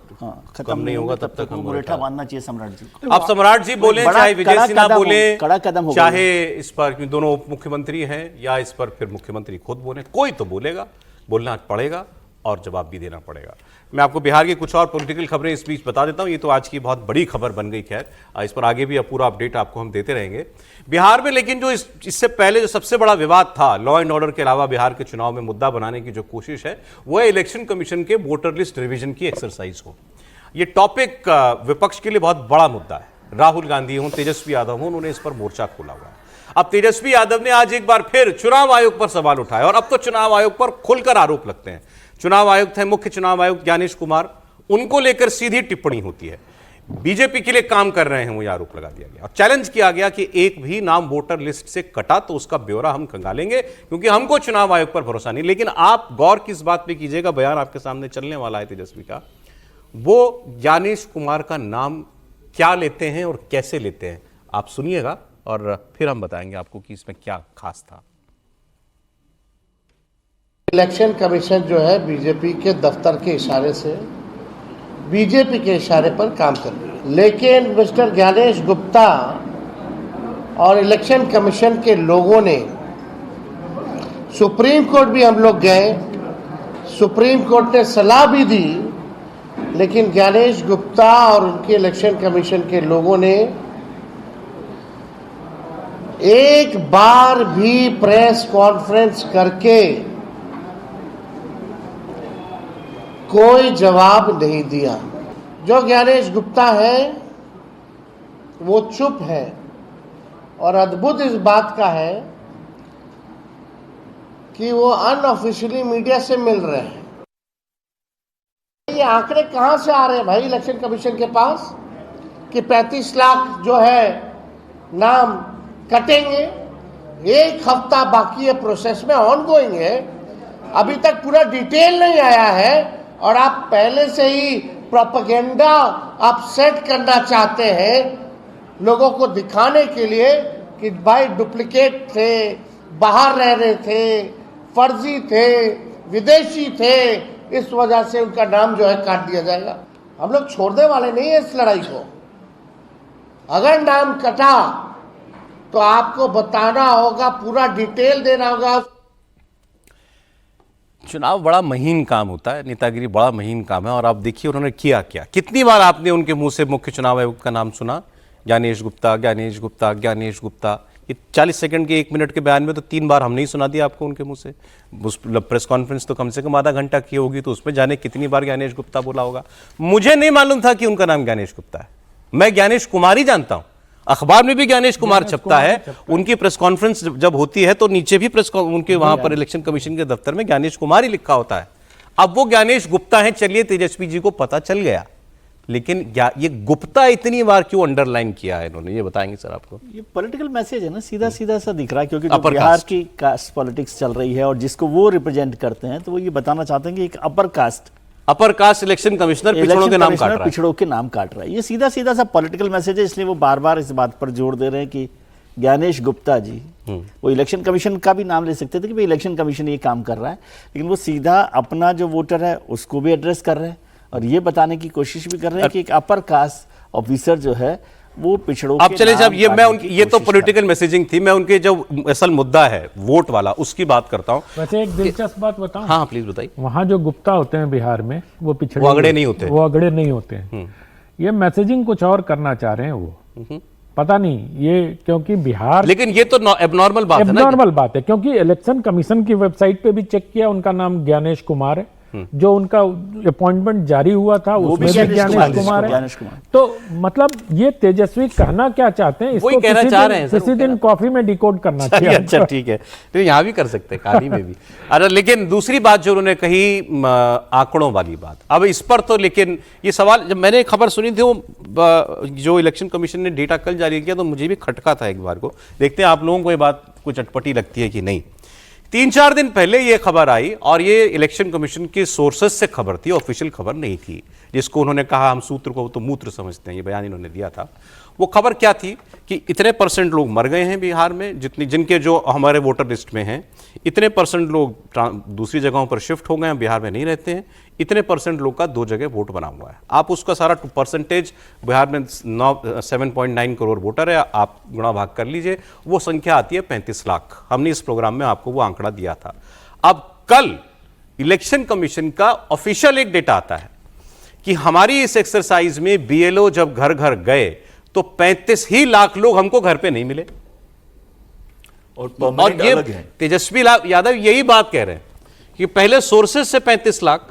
खत्म कम नहीं होगा तब तक हम मुरेठा बांधना चाहिए सम्राट जी को। आप सम्राट जी बोले, बड़ा चाहे विजय कड़ा सिन्हा कदम बोले, कड़ा कदम होगा। चाहे इस पर दोनों उप मुख्यमंत्री हैं या इस पर फिर मुख्यमंत्री खुद बोले, कोई तो बोलेगा, बोलना पड़ेगा और जवाब भी देना पड़ेगा। मैं आपको बिहार की कुछ और पॉलिटिकल खबरें इस बीच बता देता हूं, ये तो आज की बहुत बड़ी खबर बन गई। खैर, इस पर आगे भी पूरा अपडेट आपको हम देते रहेंगे। बिहार में लेकिन जो इससे पहले जो सबसे बड़ा विवाद था, लॉ एंड ऑर्डर के अलावा बिहार के चुनाव में मुद्दा बनाने की जो कोशिश है, वो है इलेक्शन कमीशन के वोटर लिस्ट रिवीजन की एक्सरसाइज को। ये टॉपिक विपक्ष के लिए बहुत बड़ा मुद्दा है। राहुल गांधी हों, तेजस्वी यादव हों, उन्होंने इस पर मोर्चा खोला हुआ है। अब तेजस्वी यादव ने आज एक बार फिर चुनाव आयोग पर सवाल उठाया और अब तो चुनाव आयोग पर खुलकर आरोप लगते हैं। चुनाव आयुक्त है, मुख्य चुनाव आयुक्त ज्ञानेश कुमार, उनको लेकर सीधी टिप्पणी होती है। बीजेपी के लिए काम कर रहे हैं, वो आरोप लगा दिया गया और चैलेंज किया गया कि एक भी नाम वोटर लिस्ट से कटा तो उसका ब्यौरा हम खंगालेंगे, क्योंकि हमको चुनाव आयोग पर भरोसा नहीं। लेकिन आप गौर किस बात पे कीजिएगा, बयान आपके सामने चलने वाला है तेजस्वी का, वो ज्ञानेश कुमार का नाम क्या लेते हैं और कैसे लेते हैं, आप सुनिएगा और फिर हम बताएंगे आपको कि इसमें क्या खास था। इलेक्शन कमीशन जो है बीजेपी के दफ्तर के इशारे से, बीजेपी के इशारे पर काम कर रही है, लेकिन मिस्टर ज्ञानेश गुप्ता और इलेक्शन कमीशन के लोगों ने, सुप्रीम कोर्ट भी हम लोग गए, सुप्रीम कोर्ट ने सलाह भी दी, लेकिन ज्ञानेश गुप्ता और उनके इलेक्शन कमीशन के लोगों ने एक बार भी प्रेस कॉन्फ्रेंस करके कोई जवाब नहीं दिया। जो ज्ञानेश गुप्ता है वो चुप है और अद्भुत इस बात का है कि वो अनऑफिशियली मीडिया से मिल रहे हैं। ये आंकड़े कहां से आ रहे हैं भाई इलेक्शन कमीशन के पास कि 35 लाख जो है नाम कटेंगे? एक हफ्ता बाकी है, प्रोसेस में ऑन गोइंग है। अभी तक पूरा डिटेल नहीं आया है और आप पहले से ही प्रोपेगेंडा आप सेट करना चाहते हैं लोगों को दिखाने के लिए कि भाई डुप्लीकेट थे, बाहर रह रहे थे, फर्जी थे, विदेशी थे, इस वजह से उनका नाम जो है काट दिया जाएगा। हम लोग छोड़ने वाले नहीं है इस लड़ाई को। अगर नाम कटा तो आपको बताना होगा, पूरा डिटेल देना होगा। चुनाव बड़ा महीन काम होता है, नेतागिरी बड़ा महीन काम है। और आप देखिए उन्होंने किया क्या। कितनी बार आपने उनके मुंह से मुख्य चुनाव आयुक्त का नाम सुना? ज्ञानेश गुप्ता, ज्ञानेश गुप्ता, ज्ञानेश गुप्ता। ये 40 सेकंड के 1 मिनट के बयान में तो 3 बार हमने ही सुना दिया आपको उनके मुंह से। उस प्रेस कॉन्फ्रेंस तो कम से कम आधा घंटा की होगी, तो उसमें जाने कितनी बार ज्ञानेश गुप्ता बोला होगा। मुझे नहीं मालूम था कि उनका नाम ज्ञानेश गुप्ता है। मैं ज्ञानेश कुमार ही जानता हूं। अखबार में भी ज्ञानेश कुमार छपता है। उनकी प्रेस कॉन्फ्रेंस जब होती है तो नीचे भी उनके वहां पर इलेक्शन कमीशन के दफ्तर में ज्ञानेश कुमार ही लिखा होता है। अब वो ज्ञानेश गुप्ता है, चलिए तेजस्वी जी को पता चल गया, लेकिन ये गुप्ता इतनी बार क्यों अंडरलाइन किया है इन्होंने, ये बताएंगे सर आपको? ये पॉलिटिकल मैसेज है ना, सीधा सीधा सा दिख रहा है, क्योंकि बिहार की कास्ट पॉलिटिक्स चल रही है और जिसको वो रिप्रेजेंट करते हैं, तो वो ये बताना चाहते हैं कि एक अपर कास्ट इलेक्शन कमिश्नर पिछड़ों के नाम काट रहा है, पिछड़ों के नाम काट रहा है। ये सीधा सीधा सा पॉलिटिकल मैसेज है, इसलिए वो बार बार इस बात पर जोर दे रहे हैं कि ज्ञानेश गुप्ता जी, वो इलेक्शन कमीशन का भी नाम ले सकते थे कि भाई इलेक्शन कमीशन ये काम कर रहा है, लेकिन वो सीधा अपना जो वोटर है उसको भी एड्रेस कर रहे हैं और ये बताने की कोशिश भी कर रहे हैं कि एक अपर कास्ट ऑफिसर जो है वो पिछड़ों अब चले साहब, ये तो पॉलिटिकल मैसेजिंग थी। मैं उनके जो असल मुद्दा है वोट वाला उसकी बात करता हूं। वैसे एक दिलचस्प बात बताऊं? हाँ प्लीज बताइए। वहां जो गुप्ता होते हैं बिहार में, वो पिछड़े, वो अगड़े नहीं होते, वो अगड़े नहीं होते हैं। ये मैसेजिंग कुछ और करना चाह रहे हैं वो, पता नहीं ये, क्योंकि बिहार, लेकिन ये तो एबनॉर्मल बात है ना। एबनॉर्मल बात है, क्योंकि इलेक्शन कमीशन की वेबसाइट पे भी चेक किया, उनका नाम ज्ञानेश कुमार है। जो उनका अपॉइंटमेंट जारी हुआ था उसमें भी ज्ञानेश कुमार है। तो मतलब ये तेजस्वी कहना क्या चाहते हैं, इसको कहना चाह रहे हैं किसी दिन कॉफी में डिकोड करना चाहिए। अच्छा ठीक है, तो यहाँ भी कर सकते हैं, कहानी में भी। अरे लेकिन दूसरी बात जो उन्होंने कही, आंकड़ों वाली बात, अब इस पर तो लेकिन ये सवाल, जब मैंने खबर सुनी थी, वो जो इलेक्शन कमीशन ने डेटा कल जारी किया, तो मुझे भी खटका था एक बार को। देखते हैं आप लोगों को ये बात कुछ अटपटी लगती है कि नहीं। 3-4 दिन पहले ये खबर आई और ये इलेक्शन कमीशन के सोर्सेस से खबर थी, ऑफिशियल खबर नहीं थी, जिसको उन्होंने कहा हम सूत्र को तो मूत्र समझते हैं, ये बयान इन्होंने दिया था। वो खबर क्या थी कि इतने % लोग मर गए हैं बिहार में, जिनके जो हमारे वोटर लिस्ट में हैं, इतने % लोग दूसरी जगहों पर शिफ्ट हो गए हैं, बिहार में नहीं रहते हैं, इतने % लोग का 2 जगह वोट बना हुआ है। आप उसका सारा परसेंटेज, बिहार में 7.9 करोड़ वोटर है, आप गुणा भाग कर लीजिए, वो संख्या आती है 35 लाख। हमने इस प्रोग्राम में आपको वो आंकड़ा दिया था। अब कल इलेक्शन कमीशन का ऑफिशियल एक डेटा आता है कि हमारी इस एक्सरसाइज में BLO जब घर घर गए तो 35 ही लाख लोग हमको घर पे नहीं मिले। और ये तेजस्वी यादव यही बात कह रहे हैं कि पहले सोर्सेस से 35 लाख,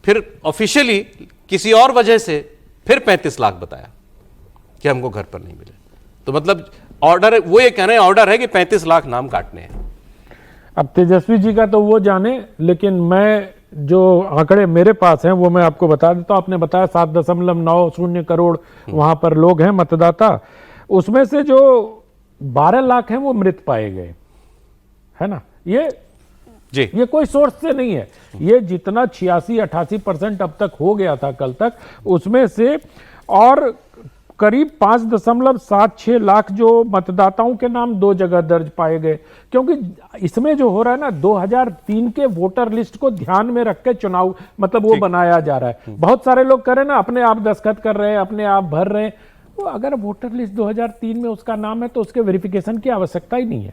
फिर ऑफिशियली किसी और वजह से फिर 35 लाख बताया कि हमको घर पर नहीं मिले। तो मतलब ऑर्डर, वो ये कह रहे हैं ऑर्डर है कि 35 लाख नाम काटने हैं। अब तेजस्वी जी का तो वो जाने, लेकिन मैं जो आंकड़े मेरे पास हैं वो मैं आपको बता देता हूं। आपने बताया 7.90 करोड़ वहां पर लोग हैं मतदाता, उसमें से जो 12 लाख हैं वो मृत पाए गए, है ना। ये कोई सोर्स से नहीं है, ये जितना 86-88% अब तक हो गया था कल तक, उसमें से और करीब 5.76 लाख जो मतदाताओं के नाम 2 जगह दर्ज पाए गए। क्योंकि इसमें जो हो रहा है ना, 2003 के वोटर लिस्ट को ध्यान में रख के चुनाव मतलब वो बनाया जा रहा है। बहुत सारे लोग कर रहे हैं ना, अपने आप दस्तखत कर रहे हैं, अपने आप भर रहे हैं। वो अगर वोटर लिस्ट 2003 में उसका नाम है तो उसके वेरिफिकेशन की आवश्यकता ही नहीं है।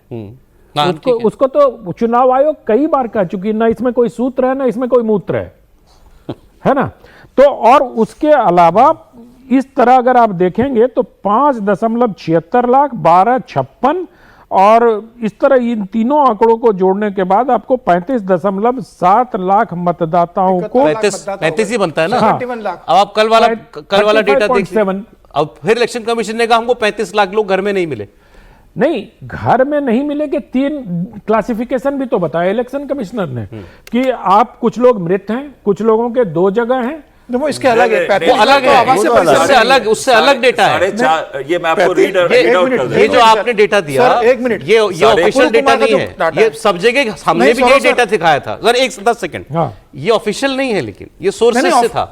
उसको तो चुनाव आयोग कई बार कह चुकी, ना इसमें कोई सूत्र है ना इसमें कोई मूत्र है ना। तो और उसके अलावा इस तरह अगर आप देखेंगे तो 5.76 लाख, 12.56 और इस तरह इन तीनों आंकड़ों को जोड़ने के बाद आपको 35.7 लाख मतदाताओं को 35 ही बनता है ना। हाँ। अब आप कल वाला डेटा देखिए। अब फिर इलेक्शन कमीशन ने कहा हमको 35 लाख लोग घर में नहीं मिले। नहीं, घर में नहीं मिले कि 3 क्लासिफिकेशन भी तो बताया इलेक्शन कमिश्नर ने कि आप कुछ लोग मृत हैं, कुछ लोगों के 2 जगह हैं वो इसके अलग है, वो अलग है, उससे अलग डेटा है। ये मैं आपको रीड आउट कर ये जो आपने डेटा दिया, एक मिनट, ये ऑफिशियल डेटा नहीं है, ये सब जगह हमने भी ये डेटा दिखाया था सर। 10 सेकंड, ये ऑफिशियल नहीं है, लेकिन ये सोर्सेस से था,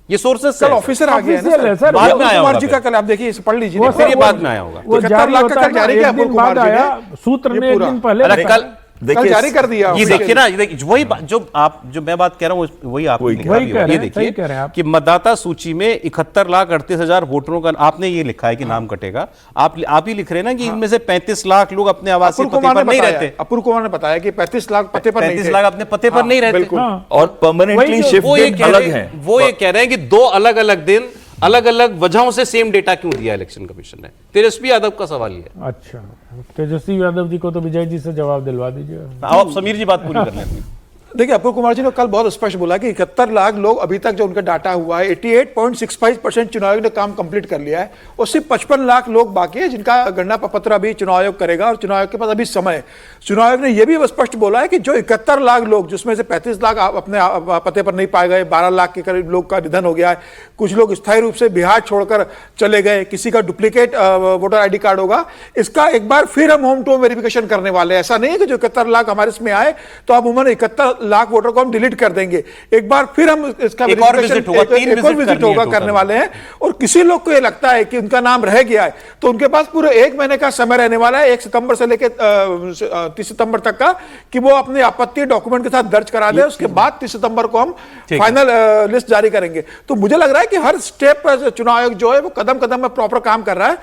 ये सोर्सेस से। कल ऑफिसर आ गया है ना सर, बाद में आया कुमार जी का कल आप देखिए, इसे पढ़ लीजिए, फिर ये बाद में आया होगा। 71 लाख का कल जारी किया अपुर कुमार जी ने, सूत्र ने एक दिन पहले कल कल जारी कर दिया। ये देखिए ना, वही जो मैं बात कह रहा हूँ वही आप ये देखिए कि मतदाता सूची में 71,38,000 वोटरों का आपने ये लिखा है कि नाम कटेगा। आप ही लिख रहे हैं ना कि इनमें से 35 लाख लोग अपने आवासीय पते पर नहीं रहते। अपुर कुमार ने बताया कि 35 लाख पते पर 35 लाख अपने पते पर नहीं रहते और परमानेंटली शिफ्ट अलग है। वो ये कह रहे हैं कि 2 अलग-अलग दिन अलग अलग वजहों से सेम डेटा क्यों दिया इलेक्शन कमीशन ने। तेजस्वी यादव का सवाल ये है। अच्छा, तेजस्वी यादव जी को तो विजय जी से जवाब दिलवा दीजिए। आप समीर जी बात पूरी कर लें। देखिए, अपुर कुमार जी ने कल बहुत स्पष्ट बोला कि 71 लाख लोग अभी तक जो उनका डाटा हुआ है, 88.65% चुनाव आयोग ने काम कंप्लीट कर लिया है और सिर्फ 55 लाख लोग बाकी है जिनका गणना पत्र अभी चुनाव आयोग करेगा और चुनाव आयोग के पास अभी समय है। चुनाव आयोग ने यह भी स्पष्ट बोला है कि जो 71 लाख लोग, जिसमें से 35 लाख अपने पते पर नहीं पाए गए, 12 लाख के करीब लोग का निधन हो गया है, कुछ लोग स्थायी रूप से बिहार छोड़कर चले गए, किसी का डुप्लीकेट वोटर ID कार्ड होगा, इसका एक बार फिर हम होम टू वेरिफिकेशन करने वाले हैं। ऐसा नहीं है कि जो 71 लाख हमारे इसमें आए तो अब उन्होंने 71 लाख वोटर को हम डिलीट कर देंगे। एक बार फिर हम इसका एक और विजिट होगा करने वाले हैं। और किसी लोग को ये लगता है कि उनका नाम रह गया है तो उनके पास पूरे 1 महीने का समय रहने वाला है, 1 सितंबर से लेकर 30 सितंबर तक का, कि वो अपनी आपत्ति डॉक्यूमेंट के साथ दर्ज करा दे। उसके बाद 30 सितंबर को हम फाइनल लिस्ट जारी करेंगे। तो मुझे लग रहा है कि हर स्टेप पर चुनाव आयोग जो है वो कदम कदम में प्रॉपर काम कर रहा है।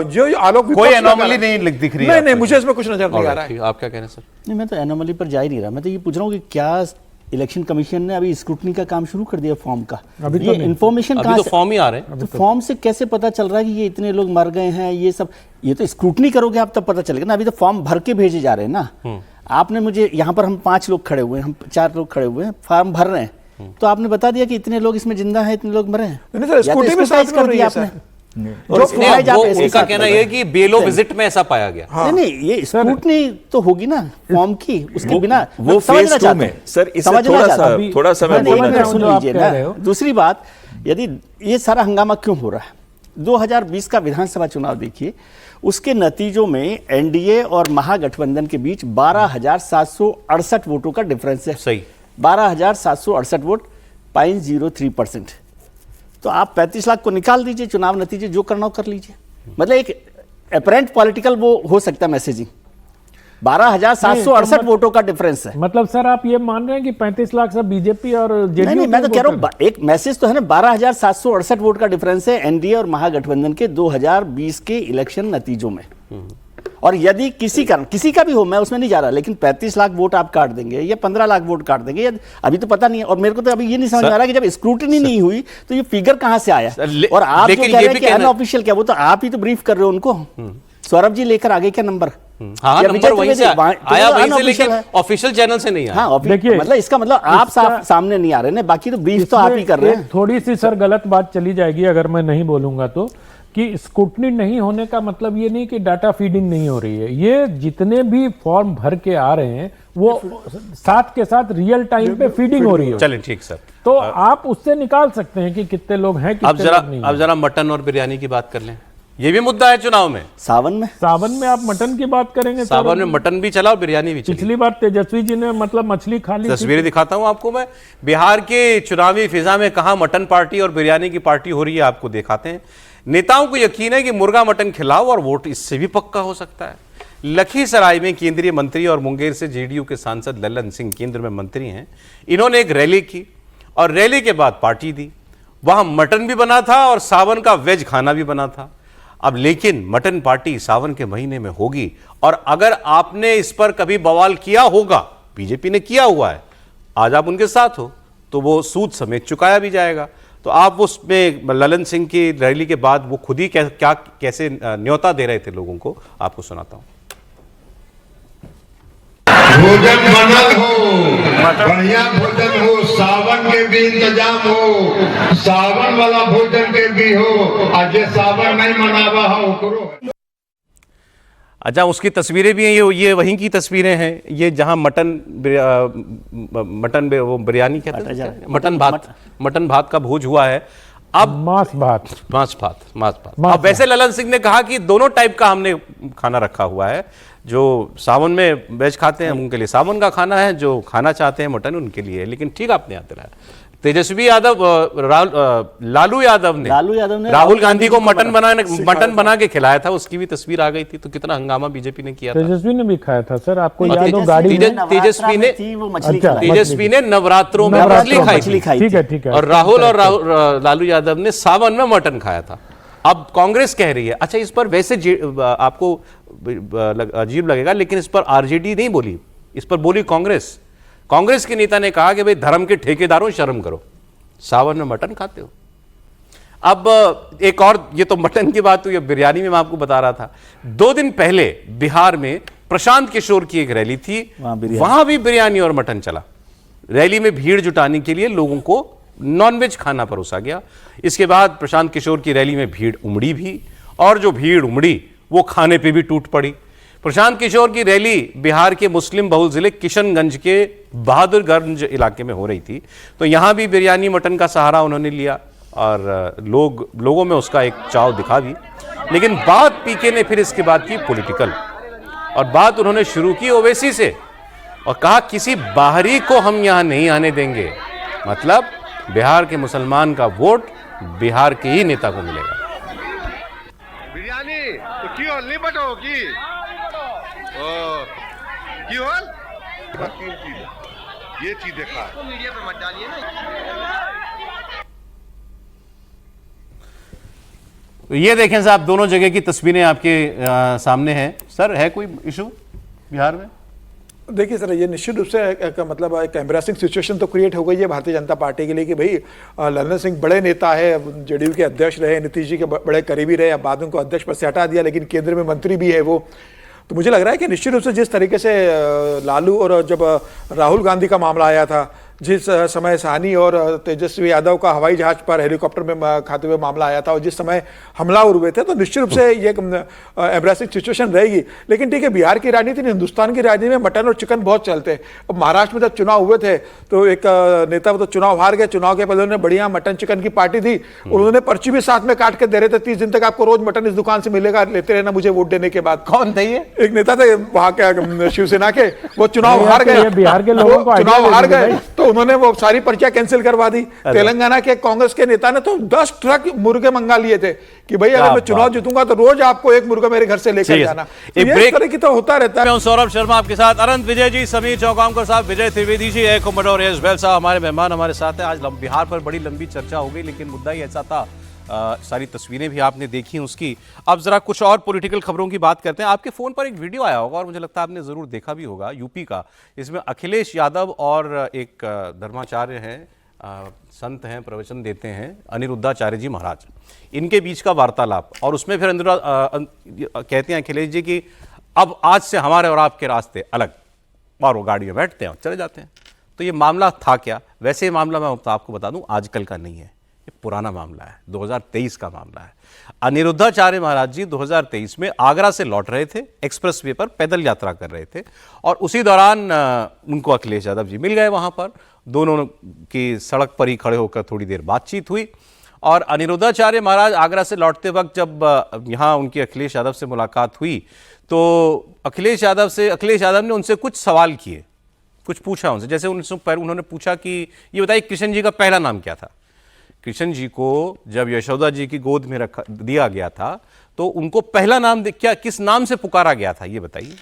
जो आलोक कोई एनोमली नहीं दिख रही है। नहीं, मुझे इसमें कुछ नजर नहीं आ रहा है। आप क्या कह रहे हैं सर? नहीं, मैं तो एनोमली पर जा ही नहीं रहा। मैं तो ये पूछ रहा हूँ कि क्या इलेक्शन कमीशन ने अभी स्क्रूटनी का काम शुरू कर दिया फॉर्म का? अभी ये इन्फॉर्मेशन कहाँ तो से? फॉर्म ही आ रहे हैं। तो फॉर्म से कैसे पता चल रहा है कि ये इतने लोग मर गए हैं? ये सब ये तो स्क्रूटनी करोगे आप तब पता चलेगा ना। अभी तो फॉर्म भर के भेजे जा रहे हैं ना। आपने मुझे यहाँ पर हम 5 लोग खड़े हुए हैं, हम 4 लोग खड़े हुए हैं, फॉर्म भर रहे हैं, तो आपने बता दिया कि इतने लोग इसमें जिंदा हैं, इतने लोग मरे हैं। कर दिया आपने। उनका कहना यह है कि बेलो विजिट में ऐसा पाया गया। नहीं नहीं, ये स्क्रूटनी तो होगी ना फॉर्म की, उसके बिना वो फेज 2 में सर इससे थोड़ा समय बोलना सुन लीजिए ना। दूसरी बात, यदि ये सारा हंगामा क्यों हो रहा है, 2020 का विधानसभा चुनाव देखिए, उसके नतीजों में एनडीए और महागठबंधन के बीच 12,768 वोटों का डिफरेंस है। सही, 12,768 वोट, 0.03%। तो आप 35 लाख को निकाल दीजिए, चुनाव नतीजे जो करना हो कर लीजिए। मतलब एक अपरेंट पॉलिटिकल वो हो सकता है मैसेजिंग। 12,768 वोटों का डिफरेंस है। मतलब सर आप ये मान रहे हैं कि 35 लाख सब बीजेपी और जेडीयू? नहीं, मैं तो कह रहा हूँ एक मैसेज तो है ना। 12,768 वोट का डिफरेंस है एनडीए और महागठबंधन के 2020 के इलेक्शन नतीजों में। और यदि किसी का भी हो, मैं उसमें नहीं जा रहा, लेकिन 35 लाख वोट आप काट देंगे या 15 लाख वोट काट देंगे, या अभी तो पता नहीं है। और मेरे को तो अभी ये नहीं समझ आ रहा कि जब स्क्रूटनी नहीं हुई तो ये फिगर कहां से आया। और आप जो कह रहे हैं कि अनऑफिशियल, क्या वो तो आप ही तो ब्रीफ कर रहे हो उनको। सौरभ जी लेकर आगे क्या नंबर? हाँ, नंबर वहीं से आया, वहीं से, लेकिन ऑफिशियल चैनल से नहीं आया। हाँ, देखिए मतलब इसका मतलब आप सामने नहीं आ रहे हैं, बाकी तो ब्रीफ तो आप ही कर रहे हैं। थोड़ी सी सर गलत बात चली जाएगी अगर मैं नहीं बोलूंगा तो, कि स्क्रूटनी नहीं होने का मतलब ये नहीं कि डाटा फीडिंग नहीं हो रही है। ये जितने भी फॉर्म भर के आ रहे हैं वो साथ के साथ रियल टाइम पे फीडिंग हो रही है। चलें, ठीक सर। तो आप उससे निकाल सकते हैं कि कितने लोग हैं, कितने लोग नहीं। अब जरा मटन और बिरयानी की बात कर लें। ये भी मुद्दा है चुनाव में। सावन में आप मटन की बात करेंगे? सावन में मटन भी चला और बिरयानी भी चली। पिछली बार तेजस्वी जी ने मतलब मछली खा ली। तस्वीरें दिखाता हूं आपको मैं। बिहार के चुनावी फिजा में कहां मटन पार्टी और बिरयानी की पार्टी हो रही है, आपको दिखाते हैं। नेताओं को यकीन है कि मुर्गा मटन खिलाओ और वोट इससे भी पक्का हो सकता है। लखीसराय में केंद्रीय मंत्री और मुंगेर से जेडीयू के सांसद ललन सिंह केंद्र में मंत्री हैं। इन्होंने एक रैली की और रैली के बाद पार्टी दी। वहां मटन भी बना था और सावन का वेज खाना भी बना था। अब लेकिन मटन पार्टी सावन के महीने में होगी, और अगर आपने इस पर कभी बवाल किया होगा, बीजेपी ने किया हुआ है, आज आप उनके साथ हो तो वो सूद समेत चुकाया भी जाएगा। तो आप उसमें ललन सिंह की रैली के बाद वो खुद ही कैसे न्योता दे रहे थे लोगों को, आपको सुनाता हूं। भोजन बनल हो, बढ़िया भोजन हो, सावन के भी इंतजाम हो, सावन वाला भोजन के भी हो, आज सावन नहीं मनावा हो करो। अच्छा, उसकी तस्वीरें भी हैं, ये वहीं की तस्वीरें हैं, ये जहां वो बिरयानी कहते हैं, मटन भात का भोज हुआ है। अब मांस भात। अब वैसे ललन सिंह ने कहा कि दोनों टाइप का हमने खाना रखा हुआ है, जो सावन में वेज खाते हैं उनके लिए सावन का खाना है, जो खाना चाहते हैं मटन उनके लिए है। लेकिन ठीक आपने याद दिलाया, तेजस्वी यादव लालू यादव ने राहुल गांधी को मटन बना के खिलाया था, उसकी भी तस्वीर आ गई थी। तो कितना हंगामा बीजेपी ने किया था। तेजस्वी ने भी खाया था सर, आपको याद हो गाड़ी में तेजस्वी ने नवरात्रों में मछली खाई थी। ठीक है। और राहुल और लालू यादव ने सावन में मटन खाया था। अब कांग्रेस कह रही है, अच्छा इस पर वैसे आपको अजीब लगेगा, लेकिन इस पर आरजेडी नहीं बोली, इस पर बोली कांग्रेस के नेता ने कहा कि भाई धर्म के ठेकेदारों शर्म करो, सावन में मटन खाते हो। अब एक और, ये तो मटन की बात हुई, बिरयानी में मैं आपको बता रहा था, 2 दिन पहले बिहार में प्रशांत किशोर की एक रैली थी, वहां भी बिरयानी और मटन चला। रैली में भीड़ जुटाने के लिए लोगों को नॉनवेज खाना परोसा गया। इसके बाद प्रशांत किशोर की रैली में भीड़ उमड़ी भी, और जो भीड़ उमड़ी वो खाने पे भी टूट पड़ी। प्रशांत किशोर की रैली बिहार के मुस्लिम बहुल जिले किशनगंज के बहादुरगंज इलाके में हो रही थी, तो यहां भी बिरयानी मटन का सहारा उन्होंने लिया और लोगों में उसका एक चाव दिखा भी। लेकिन बात पीके ने फिर इसके बाद की पॉलिटिकल, और बात उन्होंने शुरू की ओवैसी से, और कहा किसी बाहरी को हम यहां नहीं आने देंगे। मतलब बिहार के मुसलमान का वोट बिहार के ही नेता को मिलेगा। बिरयानी तो की होल नहीं बटो की होल ये चीज देखा तो मीडिया पे मत डालिए ना। तो ये देखें साहब, दोनों जगह की तस्वीरें आपके सामने हैं। सर, है कोई इशू बिहार में? देखिए सर, ये निश्चित रूप से मतलब एक एम्बैरेसिंग सिचुएशन तो क्रिएट हो गई है भारतीय जनता पार्टी के लिए कि भाई ललन सिंह बड़े नेता है, जेडीयू के अध्यक्ष रहे, नीतीश जी के बड़े करीबी रहे, अब बाद में उनको अध्यक्ष पर से हटा दिया, लेकिन केंद्र में मंत्री भी है वो। तो मुझे लग रहा है कि निश्चित रूप से जिस तरीके से लालू और जब राहुल गांधी का मामला आया था, जिस समय साहनी और तेजस्वी यादव का हवाई जहाज पर हेलीकॉप्टर में खाते हुए मामला आया था, और जिस समय हमला हुए थे, तो निश्चित रूप से ये एम्ब्रेसिंग सिचुएशन रहेगी। लेकिन ठीक है, बिहार की राजनीति, हिंदुस्तान की राजनीति में मटन और चिकन बहुत चलते हैं। अब महाराष्ट्र में जब चुनाव हुए थे तो एक नेता तो चुनाव हार गए, चुनाव के पहले उन्होंने बढ़िया मटन चिकन की पार्टी थी, उन्होंने पर्ची भी साथ में काट के दे रहे थे, 30 दिन तक आपको रोज मटन इस दुकान से मिलेगा, लेते रहना मुझे वोट देने के बाद। कौन थे ये? एक नेता थे वहां के शिवसेना के, वो चुनाव हार गए, बिहार के लोगों को चुनाव हार गए तो उन्होंने वो सारी पर्चियां कैंसिल करवा दी। तेलंगाना के कांग्रेस के नेता ने तो 10 ट्रक मुर्गे मंगा लिए थे कि भाई अगर मैं चुनाव जीतूंगा तो रोज आपको एक मुर्गा मेरे घर से लेकर जाना। तो इस तरह की तो होता रहता है। मैं सौरभ शर्मा आपके साथ, अनंत विजय जी, समीर चौगांवकर साहब, विजय त्रिवेदी जी, ए कोमोडोर एस बेल साहब हमारे मेहमान हमारे साथ हैं। आज बिहार पर बड़ी लंबी चर्चा हो गई, लेकिन मुद्दा ही ऐसा था, सारी तस्वीरें भी आपने देखी उसकी। अब जरा कुछ और पॉलिटिकल खबरों की बात करते हैं। आपके फोन पर एक वीडियो आया होगा और मुझे लगता है आपने जरूर देखा भी होगा, यूपी का। इसमें अखिलेश यादव और एक धर्माचार्य हैं, संत हैं, प्रवचन देते हैं, अनिरुद्धाचार्य जी महाराज, इनके बीच का वार्तालाप। और उसमें फिर कहते हैं अखिलेश जी कि अब आज से हमारे और आपके रास्ते अलग, और वो गाड़ी में बैठते हैं और चले जाते हैं। तो ये मामला था क्या? वैसे ये मामला मैं आपको बता दूं आजकल का नहीं है, ये पुराना मामला है, 2023 का मामला है। अनिरुद्धाचार्य महाराज जी 2023 में आगरा से लौट रहे थे, एक्सप्रेस वे पर पैदल यात्रा कर रहे थे, और उसी दौरान उनको अखिलेश यादव जी मिल गए। वहां पर दोनों की सड़क पर ही खड़े होकर थोड़ी देर बातचीत हुई, और अनिरुद्धाचार्य महाराज आगरा से लौटते वक्त जब यहाँ उनकी अखिलेश यादव से मुलाकात हुई, तो अखिलेश यादव ने उनसे कुछ सवाल किए, कुछ पूछा उनसे। जैसे उन्होंने पूछा कि ये बताइए कृष्ण जी का पहला नाम क्या था। कृष्ण जी को जब यशोदा जी की गोद में दिया गया था तो उनको पहला नाम किस नाम से पुकारा गया था, ये बताइए।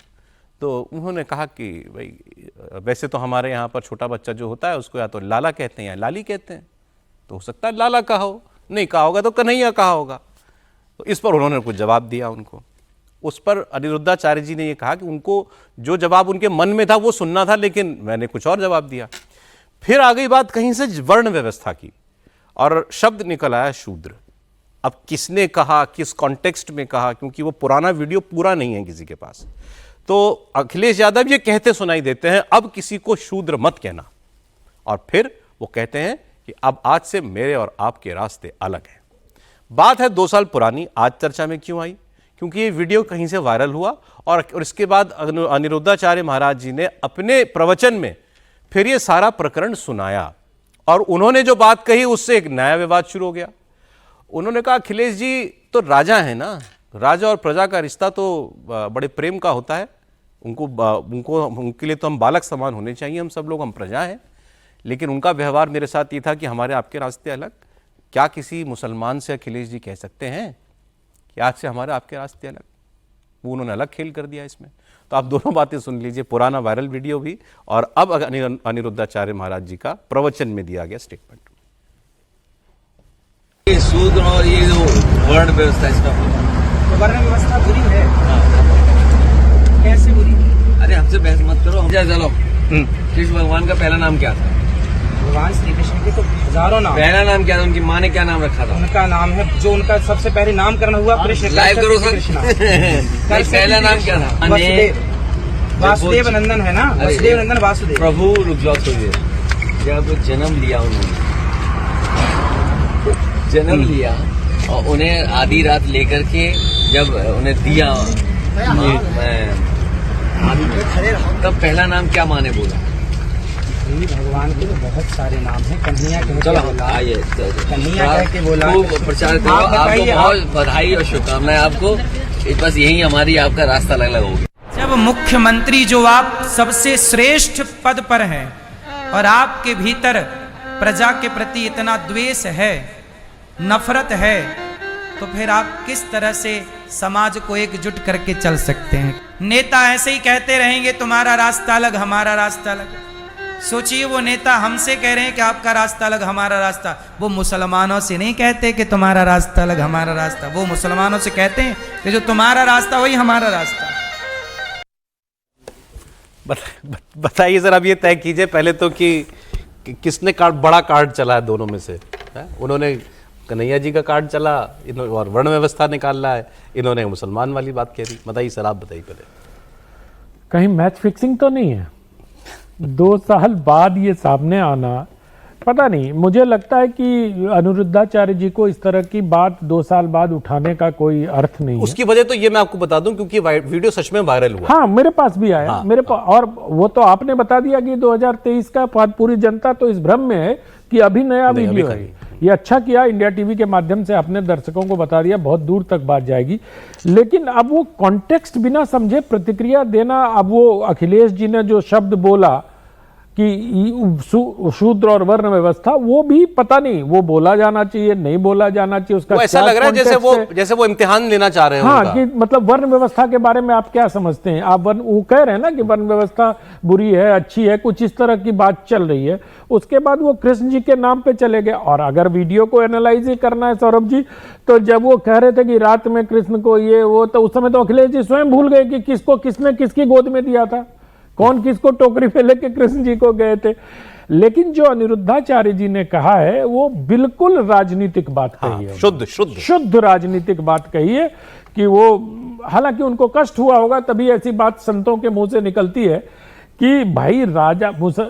तो उन्होंने कहा कि भाई वैसे तो हमारे यहाँ पर छोटा बच्चा जो होता है उसको या तो लाला कहते हैं या लाली कहते हैं, तो हो सकता है लाला कहा हो, नहीं कहा होगा तो कन्हैया कहा होगा। तो इस पर उन्होंने कुछ जवाब दिया उनको। उस पर अनिरुद्धाचार्य जी ने ये कहा कि उनको जो जवाब उनके मन में था वो सुनना था, लेकिन मैंने कुछ और जवाब दिया। फिर आ गई बात कहीं से वर्ण व्यवस्था की, और शब्द निकल आया शूद्र। अब किसने कहा, किस कॉन्टेक्स्ट में कहा, क्योंकि वो पुराना वीडियो पूरा नहीं है किसी के पास, तो अखिलेश यादव ये कहते सुनाई देते हैं अब किसी को शूद्र मत कहना, और फिर वो कहते हैं कि अब आज से मेरे और आपके रास्ते अलग हैं। बात है 2 साल पुरानी, आज चर्चा में क्यों आई? क्योंकि ये वीडियो कहीं से वायरल हुआ और इसके बाद अनिरुद्धाचार्य महाराज जी ने अपने प्रवचन में फिर ये सारा प्रकरण सुनाया और उन्होंने जो बात कही उससे एक नया विवाद शुरू हो गया। उन्होंने कहा अखिलेश जी तो राजा है ना, राजा और प्रजा का रिश्ता तो बड़े प्रेम का होता है, उनके लिए तो हम बालक समान होने चाहिए, हम सब लोग, हम प्रजा हैं। लेकिन उनका व्यवहार मेरे साथ ये था कि हमारे आपके रास्ते अलग। क्या किसी मुसलमान से अखिलेश जी कह सकते हैं कि आज से हमारे आपके रास्ते अलग? वो उन्होंने अलग खेल कर दिया इसमें। तो आप दोनों बातें सुन लीजिए, पुराना वायरल वीडियो भी और अब अनिरुद्धाचार्य महाराज जी का प्रवचन में दिया गया स्टेटमेंट। सूद और ये जो वर्ण व्यवस्था, इसका वर्ण व्यवस्था बुरी है। कैसे बुरी? अरे हमसे बहस मत करो। चलो, कृष्ण भगवान का पहला नाम क्या था? भगवान श्री कृष्ण के तो हजारों नाम। पहला नाम क्या था? उनकी माँ ने क्या नाम रखा था? उनका नाम है, जो उनका सबसे पहले नामकरण हुआ कृष्ण। लाइव करो सर। पहला नाम क्या था? वासुदेव नंदन है ना, वासुदेव नंदन वासुदेव। प्रभु रुक जाओ थोड़ी देर। जब जन्म लिया उन्होंने, जन्म लिया और उन्हें आधी रात लेकर के जब उन्हें दिया तब पहला नाम क्या माने बोला? भगवान के बहुत सारे नाम हैं। कन्हैया कह के बोला। आइए, कन्हैया कह के बोला। खूब प्रचार करो। आपको बहुत बधाई और शुभकामनाएं। आपको बस यही हमारी आपका रास्ता अलग अलग होगा। जब मुख्यमंत्री जो आप सबसे श्रेष्ठ पद पर हैं और आपके भीतर प्रजा के प्रति इतना द्वेष है, नफरत है, तो फिर आप किस तरह से समाज को एकजुट करके चल सकते हैं? नेता ऐसे ही कहते रहेंगे तुम्हारा रास्ता अलग, हमारा रास्ता अलग। सोचिए, वो नेता हमसे कह रहे हैं कि आपका रास्ता अलग, हमारा रास्ता। वो मुसलमानों से नहीं कहते कि तुम्हारा रास्ता अलग, हमारा रास्ता। वो मुसलमानों से कहते हैं कि जो तुम्हारा रास्ता वही हमारा रास्ता। बताइए सर, अब ये तय कीजिए पहले तो कि किसने बड़ा कार्ड चला है दोनों में से? उन्होंने कन्हैया जी का कार्ड चला और वर्ण व्यवस्था निकाला है, इन्होंने मुसलमान वाली बात कह दी। बताइए सर, आप बताइए पहले। कहीं मैच फिक्सिंग तो नहीं है? 2 साल बाद ये सामने आना, पता नहीं, मुझे लगता है कि अनिरुद्धाचार्य जी को इस तरह की बात 2 साल बाद उठाने का कोई अर्थ नहीं है। उसकी वजह तो ये मैं आपको बता दूं क्योंकि वीडियो सच में वायरल हुआ। हाँ, मेरे पास भी आया। हाँ, मेरे पास, और वो तो आपने बता दिया कि 2023 का पूरी जनता तो इस भ्रम में है कि अभी नया वीडियो है। ये अच्छा किया, इंडिया टीवी के माध्यम से आपने दर्शकों को बता दिया, बहुत दूर तक बात जाएगी। लेकिन अब वो कॉन्टेक्स्ट बिना समझे प्रतिक्रिया देना, अब वो अखिलेश जी ने जो शब्द बोला कि शूद्र और वर्ण व्यवस्था, वो भी पता नहीं वो बोला जाना चाहिए, नहीं बोला जाना चाहिए, उसका ऐसा लग रहा है जैसे वो इम्तिहान लेना चाह रहे हैं। हाँ, कि मतलब वर्ण व्यवस्था के बारे में आप क्या समझते हैं? आप वो कह रहे हैं ना कि वर्ण व्यवस्था बुरी है, अच्छी है, कुछ इस तरह की बात चल रही है। उसके बाद वो कृष्ण जी के नाम पे चले गए। और अगर वीडियो को एनालाइज ही करना है सौरभ जी, तो जब वो कह रहे थे कि रात में कृष्ण को ये वो, तो उस समय तो अखिलेश जी स्वयं भूल गए कि किसको किसने किसकी गोद में दिया था, कौन किसको टोकरी पे लेके कृष्ण जी को गए थे। लेकिन जो अनिरुद्धाचार्य जी ने कहा है वो बिल्कुल राजनीतिक बात कही है। शुद्ध राजनीतिक बात कही है कि वो, हालांकि उनको कष्ट हुआ होगा तभी ऐसी बात संतों के मुंह से निकलती है कि भाई राजा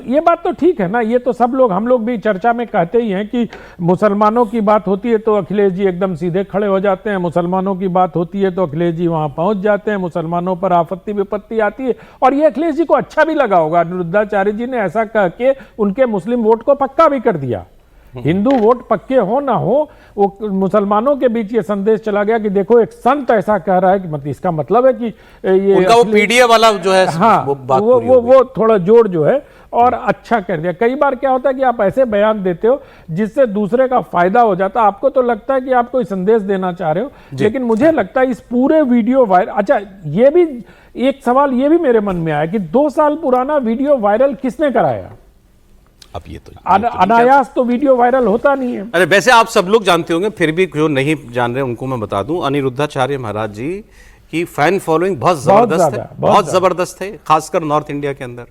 ये बात तो ठीक है ना, ये तो सब लोग, हम लोग भी चर्चा में कहते ही हैं कि मुसलमानों की बात होती है तो अखिलेश जी एकदम सीधे खड़े हो जाते हैं, मुसलमानों की बात होती है तो अखिलेश जी वहां पहुंच जाते हैं, मुसलमानों पर आपत्ति विपत्ति आती है। और ये अखिलेश जी को अच्छा भी लगा होगा, अनिरुद्धाचार्य जी ने ऐसा कह के उनके मुस्लिम वोट को पक्का भी कर दिया। हिंदू वोट पक्के हो ना हो, वो मुसलमानों के बीच ये संदेश चला गया कि देखो एक संत ऐसा कह रहा है कि मतलब इसका मतलब है कि ये उनका वो पीडीए वाला जो है, हाँ, वो थोड़ा जोड़ जो है और अच्छा कर दिया। कई बार क्या होता है कि आप ऐसे बयान देते हो जिससे दूसरे का फायदा हो जाता है, आपको तो लगता है कि आप कोई संदेश देना चाह रहे हो, लेकिन मुझे लगता है इस पूरे वीडियो वायरल, अच्छा ये भी एक सवाल ये भी मेरे मन में आया कि 2 साल पुराना वीडियो वायरल किसने कराया? अब ये तो अनायास तो वीडियो वायरल होता नहीं है। अरे वैसे आप सब लोग जानते होंगे, फिर भी जो नहीं जान रहे उनको मैं बता दूं, अनिरुद्धाचार्य महाराज जी की फैन फॉलोइंग बहुत जबरदस्त है, खासकर नॉर्थ इंडिया के अंदर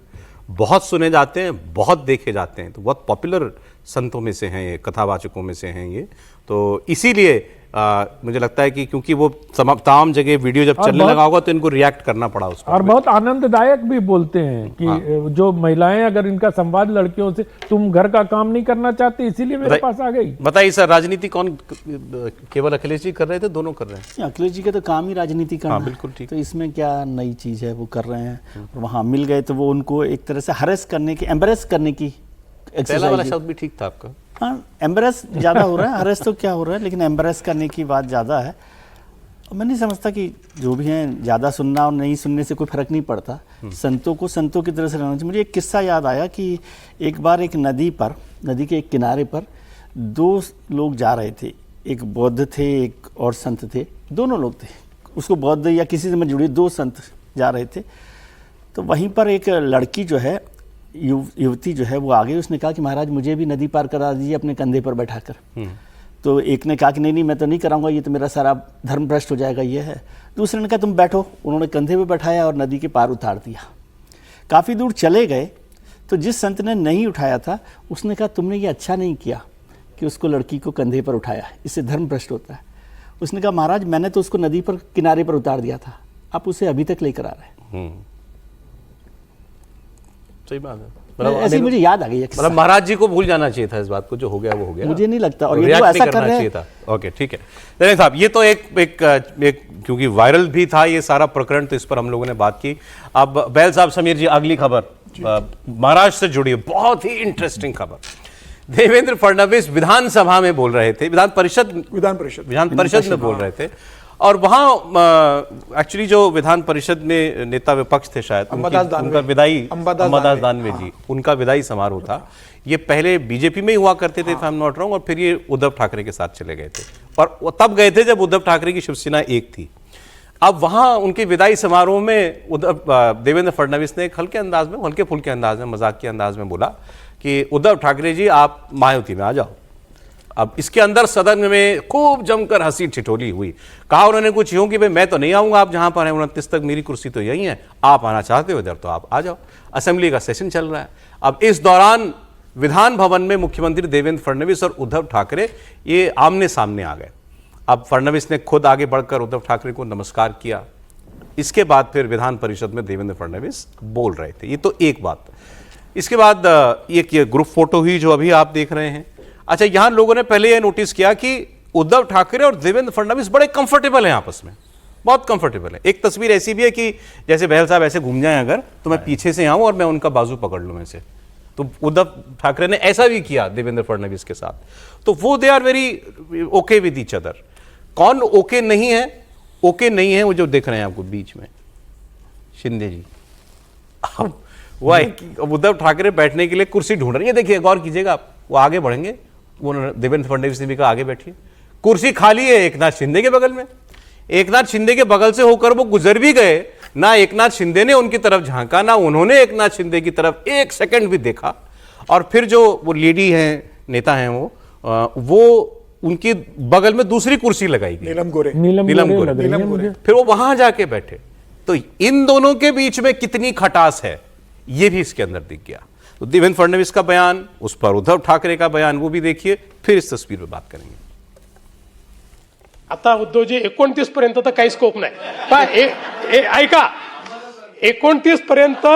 बहुत सुने जाते हैं, बहुत देखे जाते हैं, तो बहुत पॉपुलर संतों में से हैं ये, कथावाचकों में से हैं ये। तो इसीलिए मुझे लगता है कि क्योंकि वो तमाम जगह वीडियो जब चलने लगा होगा तो इनको रिएक्ट करना पड़ा उसको। और बहुत आनंददायक भी बोलते हैं कि जो महिलाएं अगर इनका संवाद लड़कियों से, तुम घर का काम नहीं करना चाहती इसीलिए मेरे पास आ गई। बताइए सर, राजनीति कौन केवल अखिलेश जी कर रहे थे, दोनों कर रहे हैं? अखिलेश जी का तो काम ही राजनीति करना। बिल्कुल ठीक। तो इसमें क्या नई चीज है, वो कर रहे हैं। वहां मिल गए तो वो उनको एक तरह से हरेस करने की, एम्बरेस करने की पहला वाला शब्द भी ठीक था आपका। हाँ, एम्बरेस ज़्यादा हो रहा है, हरेस तो क्या हो रहा है, लेकिन एम्बरेस करने की बात ज़्यादा है। और मैं नहीं समझता कि जो भी हैं ज़्यादा सुनना और नहीं सुनने से कोई फर्क नहीं पड़ता। संतों को संतों की तरह से रहना चाहिए। मुझे एक किस्सा याद आया कि एक बार एक नदी के एक किनारे पर दो लोग जा रहे थे। एक बौद्ध थे, एक और संत थे, दोनों लोग थे। उसको बौद्ध या किसी से मैं जुड़ी, दो संत जा रहे थे। तो वहीं पर एक लड़की जो है, युवती जो है वो आ गई। उसने कहा कि महाराज मुझे भी नदी पार करा दीजिए अपने कंधे पर बैठाकर। तो एक ने कहा कि नहीं मैं तो नहीं कराऊंगा, ये तो मेरा सारा धर्म भ्रष्ट हो जाएगा, ये है। दूसरे ने कहा तुम बैठो। उन्होंने कंधे पे बैठाया और नदी के पार उतार दिया। काफ़ी दूर चले गए तो जिस संत ने नहीं उठाया था उसने कहा तुमने ये अच्छा नहीं किया कि उसको, लड़की को कंधे पर उठाया, इससे धर्म भ्रष्ट होता है। उसने कहा महाराज मैंने तो उसको नदी पर किनारे पर उतार दिया था, आप उसे अभी तक लेकर आ रहे हैं। सही बात है। ऐसे मुझे याद आ गई। मतलब महाराज जी को भूल जाना चाहिए था इस बात को, जो हो गया वो हो गया। मुझे नहीं लगता, और ये ये ऐसा कर रहे चाहिए था। ओके ठीक है। चलिए साहब, ये तो एक क्योंकि वायरल भी था ये सारा प्रकरण, तो इस पर हम लोगों ने बात की। अब बैल साहब, समीर जी, अगली खबर महाराष्ट्र से जुड़ी है, बहुत ही इंटरेस्टिंग खबर। देवेंद्र फडणवीस विधानसभा में बोल रहे थे, विधान परिषद में बोल रहे थे। और वहां एक्चुअली जो विधान परिषद में नेता विपक्ष थे शायद, उनका विदाई, अंबादास दानवे जी, उनका विदाई समारोह था। ये पहले बीजेपी में ही हुआ करते थे, if I am not wrong, और फिर ये उद्धव ठाकरे के साथ चले गए थे। और वो तब गए थे जब उद्धव ठाकरे की शिवसेना एक थी। अब वहां उनके विदाई समारोह में देवेंद्र फडणवीस ने एक हल्के फुल्के अंदाज में, मजाक के अंदाज में बोला कि उद्धव ठाकरे जी आप महायुति में आ जाओ। अब इसके अंदर सदन में खूब जमकर हंसी ठिठोली हुई। कहा उन्होंने कुछ यूं कि भाई मैं तो नहीं आऊंगा, आप जहां पर हैं 29 तक मेरी कुर्सी तो यही है, आप आना चाहते हो इधर तो आप आ जाओ। असेंबली का सेशन चल रहा है। अब इस दौरान विधान भवन में मुख्यमंत्री देवेंद्र फडणवीस और उद्धव ठाकरे ये आमने सामने आ गए। अब फडणवीस ने खुद आगे बढ़कर उद्धव ठाकरे को नमस्कार किया। इसके बाद फिर विधान परिषद में देवेंद्र फडणवीस बोल रहे थे। ये तो एक बात। इसके बाद एक ये ग्रुप फोटो हुई जो अभी आप देख रहे हैं। अच्छा, यहां लोगों ने पहले यह नोटिस किया कि उद्धव ठाकरे और देवेंद्र फडणवीस बड़े कंफर्टेबल हैं आपस में, बहुत कंफर्टेबल है। एक तस्वीर ऐसी भी है कि जैसे बहल साहब ऐसे घूम जाएं अगर, तो मैं पीछे से आऊं और मैं उनका बाजू पकड़ लूं ऐसे। तो उद्धव ठाकरे ने ऐसा भी किया देवेंद्र फडणवीस के साथ। तो वो they are very okay with each other. कौन ओके नहीं है, वो जो देख रहे हैं आपको बीच में, शिंदे जी। वो उद्धव ठाकरे बैठने के लिए कुर्सी ढूंढ रहे हैं। ये देखिए, गौर कीजिएगा आप, वो आगे बढ़ेंगे। वो देवेंद्र फडणवीस ने भी कहा आगे बैठिए। कुर्सी खाली है एकनाथ शिंदे के बगल में। एकनाथ शिंदे के बगल से होकर वो गुजर भी गए, ना एकनाथ शिंदे ने उनकी तरफ झांका, ना उन्होंने एकनाथ शिंदे की तरफ एक सेकंड भी देखा। और फिर जो वो लेडी हैं, नेता हैं, वो उनकी बगल में दूसरी कुर्सी लगाई गई, नीलम गोरे। फिर वो वहां जाके बैठे। तो इन दोनों के बीच में कितनी खटास है ये भी इसके अंदर दिख गया। तो देवेंद्र फडणवीस का बयान, उस पर उद्धव ठाकरे का बयान, वो भी देखिए, फिर इस तस्वीर पर बात करेंगे। आता उद्धवजी 29 पर्यंत तर काही स्कोप नाही। ऐका, 29 पर्यंत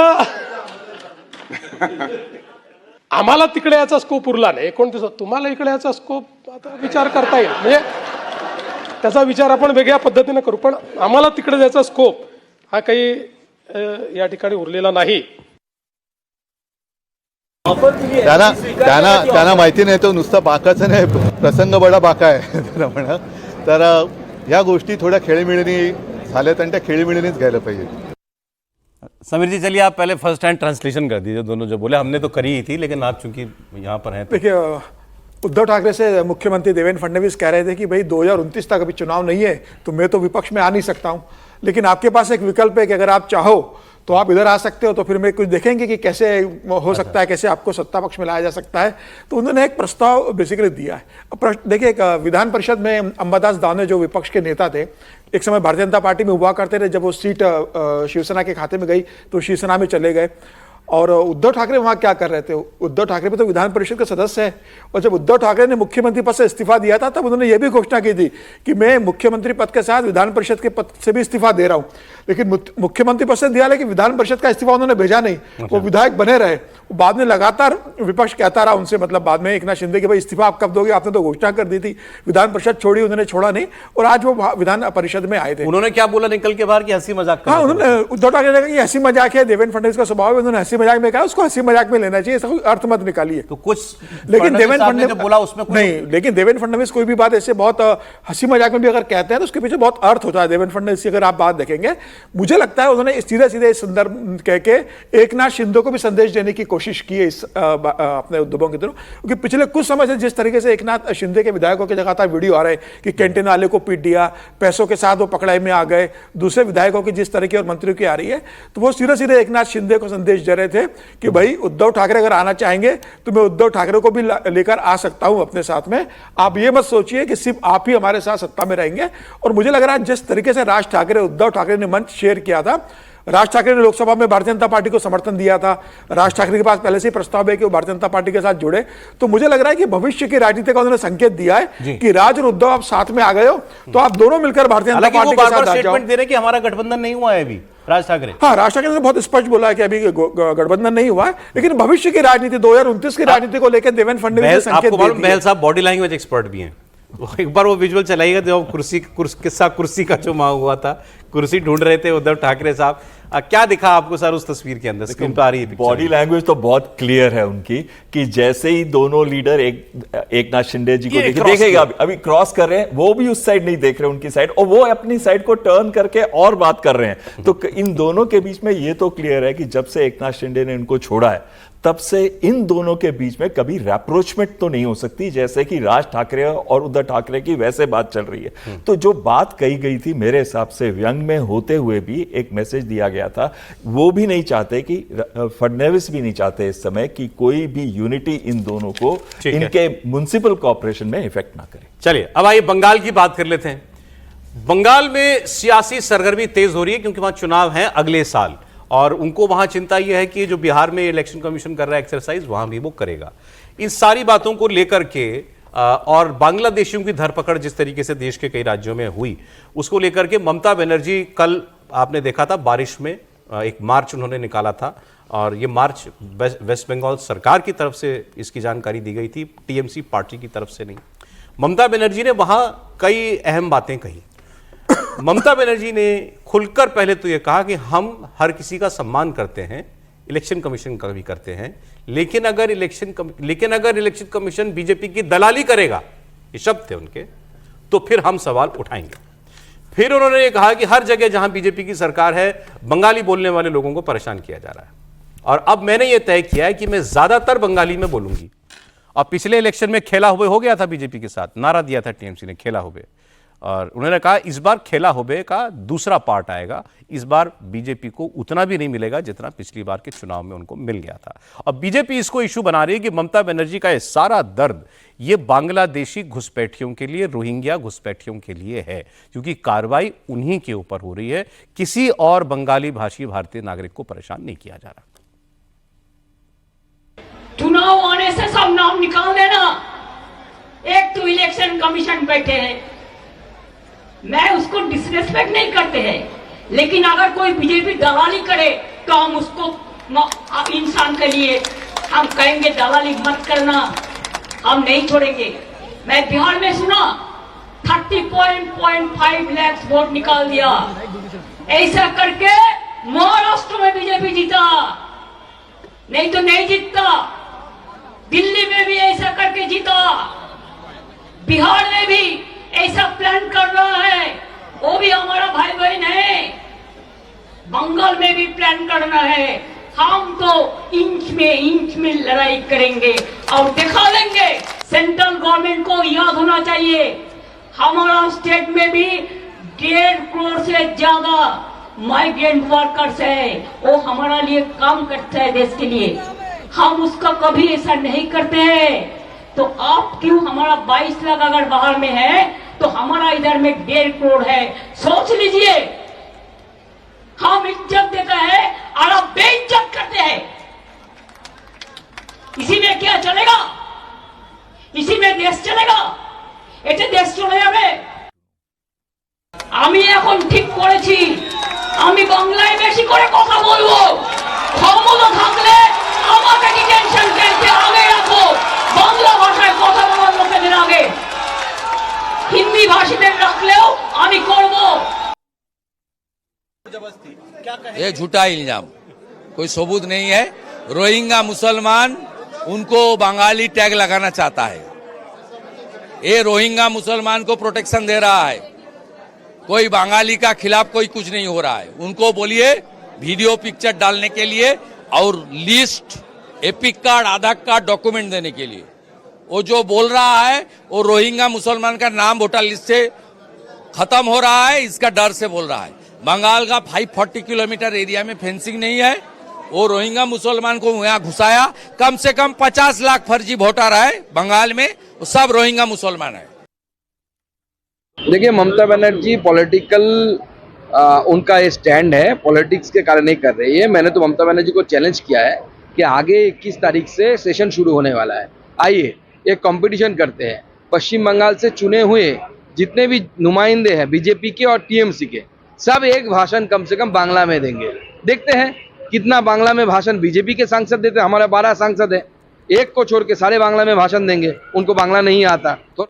आम्हाला तिकडे याचा स्कोप उरला नाही। 29 तुम्हाला इकडे याचा स्कोप आता विचार करता येईल, म्हणजे त्याचा विचार आपण वेगळ्या पद्धतीने करू, पण आम्हाला तिकडे जायचा स्कोप हा काही या ठिकाणी उरलेला नाही। त्यांना माहिती नाही, तो नुसता बाकाचा नाही, प्रसंग बडा बाका आहे म्हणा। तर या गोष्टी थोड्या खेळीमेळीने झाल्यात आणि त्या खेळीमेळीनेच घ्यायला पाहिजे। समीर जी, चलिए आप पहले फर्स्ट हैंड ट्रांसलेशन कर दीजिए दोनों जो बोले। हमने तो करी ही थी, लेकिन आप चूंकि यहाँ पर हैं। देखिए, उद्धव ठाकरे से मुख्यमंत्री देवेंद्र फडणवीस कह रहे थे कि भाई 2029 तक अभी चुनाव नहीं है, तो मैं तो विपक्ष में आ नहीं सकता हूं, लेकिन आपके पास एक विकल्प है कि अगर आप चाहो तो आप इधर आ सकते हो, तो फिर मैं कुछ देखेंगे कि कैसे हो सकता है, कैसे आपको सत्ता पक्ष में लाया जा सकता है। तो उन्होंने एक प्रस्ताव बेसिकली दिया है। देखिए, विधान परिषद में अंबादास दानवे जो विपक्ष के नेता थे, एक समय भारतीय जनता पार्टी में हुआ करते थे, जब वो सीट शिवसेना के खाते में गई तो शिवसेना में चले गए। और उद्धव ठाकरे वहां क्या कर रहे थे? उद्धव ठाकरे भी तो विधान परिषद के सदस्य है, और जब उद्धव ठाकरे ने मुख्यमंत्री पद से इस्तीफा दिया था तब उन्होंने यह भी घोषणा की थी कि मैं मुख्यमंत्री पद के साथ विधान परिषद के पद से भी इस्तीफा दे रहा हूं। लेकिन मुख्यमंत्री पद से दिया, लेकिन विधान परिषद का इस्तीफा उन्होंने भेजा नहीं, वो विधायक बने रहे। बाद में लगातार विपक्ष कहता रहा उनसे, मतलब बाद में एकनाथ शिंदे के भाई इस्तीफा आप कब दोगे, आपने तो घोषणा कर दी थी, विधान परिषद छोड़ी, उन्होंने छोड़ा नहीं, और आज वो विधान परिषद में आए थे। उन्होंने क्या बोला निकल के बाहर कि हंसी मजाक? हाँ, उन्होंने उद्धव ठाकरे ने कहा कि हंसी मजाक है, देवेंद्र फडणवीस का स्वभाव है, उन्होंने हंसी मजाक में कहा, उसको हंसी मजाक में लेना चाहिए, इसका कोई अर्थ मत निकालिए। तो कुछ लेकिन देवेंद्र फडणवीस बोला उसमें नहीं, लेकिन देवेंद्र फडणवीस कोई भी बात ऐसे बहुत हंसी मजाक में भी अगर कहते हैं तो उसके पीछे बहुत अर्थ होता है। देवेंद्र फडणवीस की अगर आप बात देखेंगे, मुझे लगता है उन्होंने सीधे सीधे इस संदर्भ कह के एकनाथ शिंदे को भी संदेश देने की कोशिश की है इस अपने उद्योगों की तरफ, क्योंकि पिछले कुछ समय से जिस तरीके से एकनाथ शिंदे के विधायकों के लगातार वीडियो आ रहे हैं कि कैंटीन वाले को पीट दिया, पैसों के साथ वो पकड़ाई में आ गए, दूसरे विधायकों की जिस तरह की और मंत्रियों की आ रही है, तो वो सीधे सीधे एकनाथ शिंदे को संदेश दे रहे थे कि भाई उद्धव ठाकरे अगर आना चाहेंगे तो मैं उद्धव ठाकरे को भी लेकर आ सकता हूं अपने साथ में, आप ये मत सोचिए कि सिर्फ आप ही हमारे साथ सत्ता में रहेंगे। और मुझे लग रहा है जिस तरीके से राज ठाकरे, उद्धव ठाकरे ने मंच शेयर किया था, राज ठाकरे ने लोकसभा में भारतीय जनता पार्टी को समर्थन दिया था, राज ठाकरे के पास पहले से ही प्रस्ताव है कि वो भारतीय जनता पार्टी के साथ जुड़े, तो मुझे लग रहा है कि भविष्य की राजनीति का उन्होंने संकेत दिया है कि राज और उद्धव आप साथ में आ गए हो तो आप दोनों मिलकर भारतीय जनता पार्टी के साथ स्टेटमेंट दे रहे कि हमारा गठबंधन नहीं हुआ है अभी राज ठाकरे। हाँ, राज ठाकरे ने बहुत स्पष्ट बोला है कि अभी गठबंधन नहीं हुआ है, लेकिन भविष्य की राजनीति 2029 की राजनीति को लेकर देवेंद्र फडणवीस ने संकेत दिया। बहल साहब बॉडी लैंग्वेज एक्सपर्ट भी हैं, एक बार वो विजुअल चलाइएगा जो कुर्सी का जो मांग हुआ था, कुर्सी ढूंढ रहे थे उद्धव ठाकरे साहब, क्या दिखा आपको सर उस तस्वीर के अंदर? स्क्रीन पर आ रही है बॉडी लैंग्वेज तो बहुत क्लियर है उनकी कि जैसे ही दोनों लीडर एकनाथ शिंदे जी को देखेगा, अभी क्रॉस कर रहे हैं, वो भी उस साइड नहीं देख रहे उनकी साइड, और वो अपनी साइड को टर्न करके और बात कर रहे हैं। तो इन दोनों के बीच में ये तो क्लियर है कि जब से एकनाथ शिंदे ने इनको छोड़ा है तब से इन दोनों के बीच में कभी रैप्रोचमेंट तो नहीं हो सकती, जैसे कि राज ठाकरे और उद्धव ठाकरे की वैसे बात चल रही है। तो जो बात कही गई थी, मेरे हिसाब से व्यंग में होते हुए भी एक मैसेज दिया गया था, वो भी नहीं चाहते कि फडणवीस भी नहीं चाहते इस समय कि कोई भी यूनिटी इन दोनों को इनके म्युनिसिपल कॉर्पोरेशन में इफेक्ट ना करे। चलिए अब आइए बंगाल की बात कर लेते हैं। बंगाल में सियासी सरगर्मी तेज हो रही है क्योंकि वहां चुनाव है अगले साल, और उनको वहां चिंता यह है कि जो बिहार में इलेक्शन कमीशन कर रहा है एक्सरसाइज, वहां भी वो करेगा। इन सारी बातों को लेकर के और बांग्लादेशियों की धरपकड़ जिस तरीके से देश के कई राज्यों में हुई, उसको लेकर के ममता बनर्जी, कल आपने देखा था बारिश में एक मार्च उन्होंने निकाला था, और ये मार्च वेस्ट बंगाल सरकार की तरफ से इसकी जानकारी दी गई थी, टीएमसी पार्टी की तरफ से नहीं। ममता बनर्जी ने वहां कई अहम बातें कही। ममता बनर्जी ने खुलकर पहले तो यह कहा कि हम हर किसी का सम्मान करते हैं, इलेक्शन कमीशन का भी करते हैं, लेकिन अगर इलेक्शन कमीशन बीजेपी की दलाली करेगा, ये शब्द थे उनके, तो फिर हम सवाल उठाएंगे। फिर उन्होंने ये कहा कि हर जगह जहां बीजेपी की सरकार है, बंगाली बोलने वाले लोगों को परेशान किया जा रहा है, और अब मैंने ये तय किया है कि मैं ज्यादातर बंगाली में बोलूंगी। और पिछले इलेक्शन में खेला हुए हो गया था बीजेपी के साथ, नारा दिया था टीएमसी ने, खेला हुए, और उन्होंने कहा इस बार खेला होबे का दूसरा पार्ट आएगा, इस बार बीजेपी को उतना भी नहीं मिलेगा जितना पिछली बार के चुनाव में उनको मिल गया था। अब बीजेपी इसको इशू बना रही है कि ममता बनर्जी का ये सारा दर्द ये बांग्लादेशी घुसपैठियों के लिए, रोहिंग्या घुसपैठियों के लिए है, क्योंकि कार्रवाई उन्हीं के ऊपर हो रही है, किसी और बंगाली भाषी भारतीय नागरिक को परेशान नहीं किया जा रहा। चुनाव आने से सब नाम निकाल देना, एक तो इलेक्शन कमीशन बैठे हैं, मैं उसको डिसरेस्पेक्ट नहीं करते हैं, लेकिन अगर कोई बीजेपी दलाली करे तो हम उसको इंसान के लिए हम कहेंगे दलाली मत करना, हम नहीं छोड़ेंगे। मैं बिहार में सुना 30.5 लाख वोट निकाल दिया, ऐसा करके महाराष्ट्र में बीजेपी जीता, नहीं तो नहीं जीतता। दिल्ली में भी ऐसा करके जीता, बिहार में भी ऐसा प्लान कर रहा है, वो भी हमारा भाई बहन है, बंगाल में भी प्लान करना है। हम तो इंच में लड़ाई करेंगे और दिखा देंगे। सेंट्रल गवर्नमेंट को याद होना चाहिए, हमारा स्टेट में भी 1.5 करोड़ से ज्यादा माइग्रेंट वर्कर्स है, वो हमारा लिए काम करता है देश के लिए, हम उसका कभी ऐसा नहीं करते हैं। तो आप क्यों, हमारा 22 लाख अगर बाहर में है तो हमारा इधर में 1.5 करोड़ है, सोच लीजिए। हम इज्जत देते हैं और आप बेइज्जत करते हैं, इसी में क्या चलेगा? इसी में देश चलेगा? এতে দেশ চলে যাবে? আমি এখন ঠিক করেছি আমি বাংলায় বেশি করে কথা বলবো। ক্ষমতা থাকলে আমাকে ডিটেনশন ক্যাম্পে আগে রাখো, বাংলা ভাষায় কথা বলার লোকেদের আগে। হিন্দি ভাষীদের রাখলেও আমি করব। ये झूठा इल्जाम, कोई सबूत नहीं है। रोहिंग्या मुसलमान उनको बंगाली टैग लगाना चाहता है। ये रोहिंग्या मुसलमान को प्रोटेक्शन दे रहा है। कोई बंगाली का खिलाफ कोई कुछ नहीं हो रहा है। उनको बोलिए वीडियो पिक्चर डालने के लिए और लिस्ट, एपिक कार्ड, आधार कार्ड, डॉक्यूमेंट देने के लिए। वो जो बोल रहा है वो रोहिंग्या मुसलमान का नाम वोटर लिस्ट से खत्म हो रहा है, इसका डर से बोल रहा है। बंगाल का 540 किलोमीटर एरिया में फेंसिंग नहीं है। वो रोहिंग्या मुसलमान को यहाँ घुसाया। कम से कम 50 लाख फर्जी वोटर है बंगाल में, वो सब रोहिंग्या मुसलमान है। देखिए, ममता बनर्जी पॉलिटिकल उनका ये स्टैंड है, पॉलिटिक्स के कारण नहीं कर रही है। मैंने तो ममता बनर्जी को चैलेंज किया है कि आगे 21 तारीख से सेशन शुरू होने वाला है, आइए एक कंपटीशन करते हैं। पश्चिम बंगाल से चुने हुए जितने भी नुमाइंदे हैं बीजेपी के और टीएमसी के, सब एक भाषण कम से कम बांग्ला में देंगे। देखते हैं कितना बांग्ला में भाषण बीजेपी के सांसद देते हैं। हमारे 12 सांसद हैं, एक को छोड़ के सारे बांग्ला में भाषण देंगे। उनको बांग्ला नहीं आता तो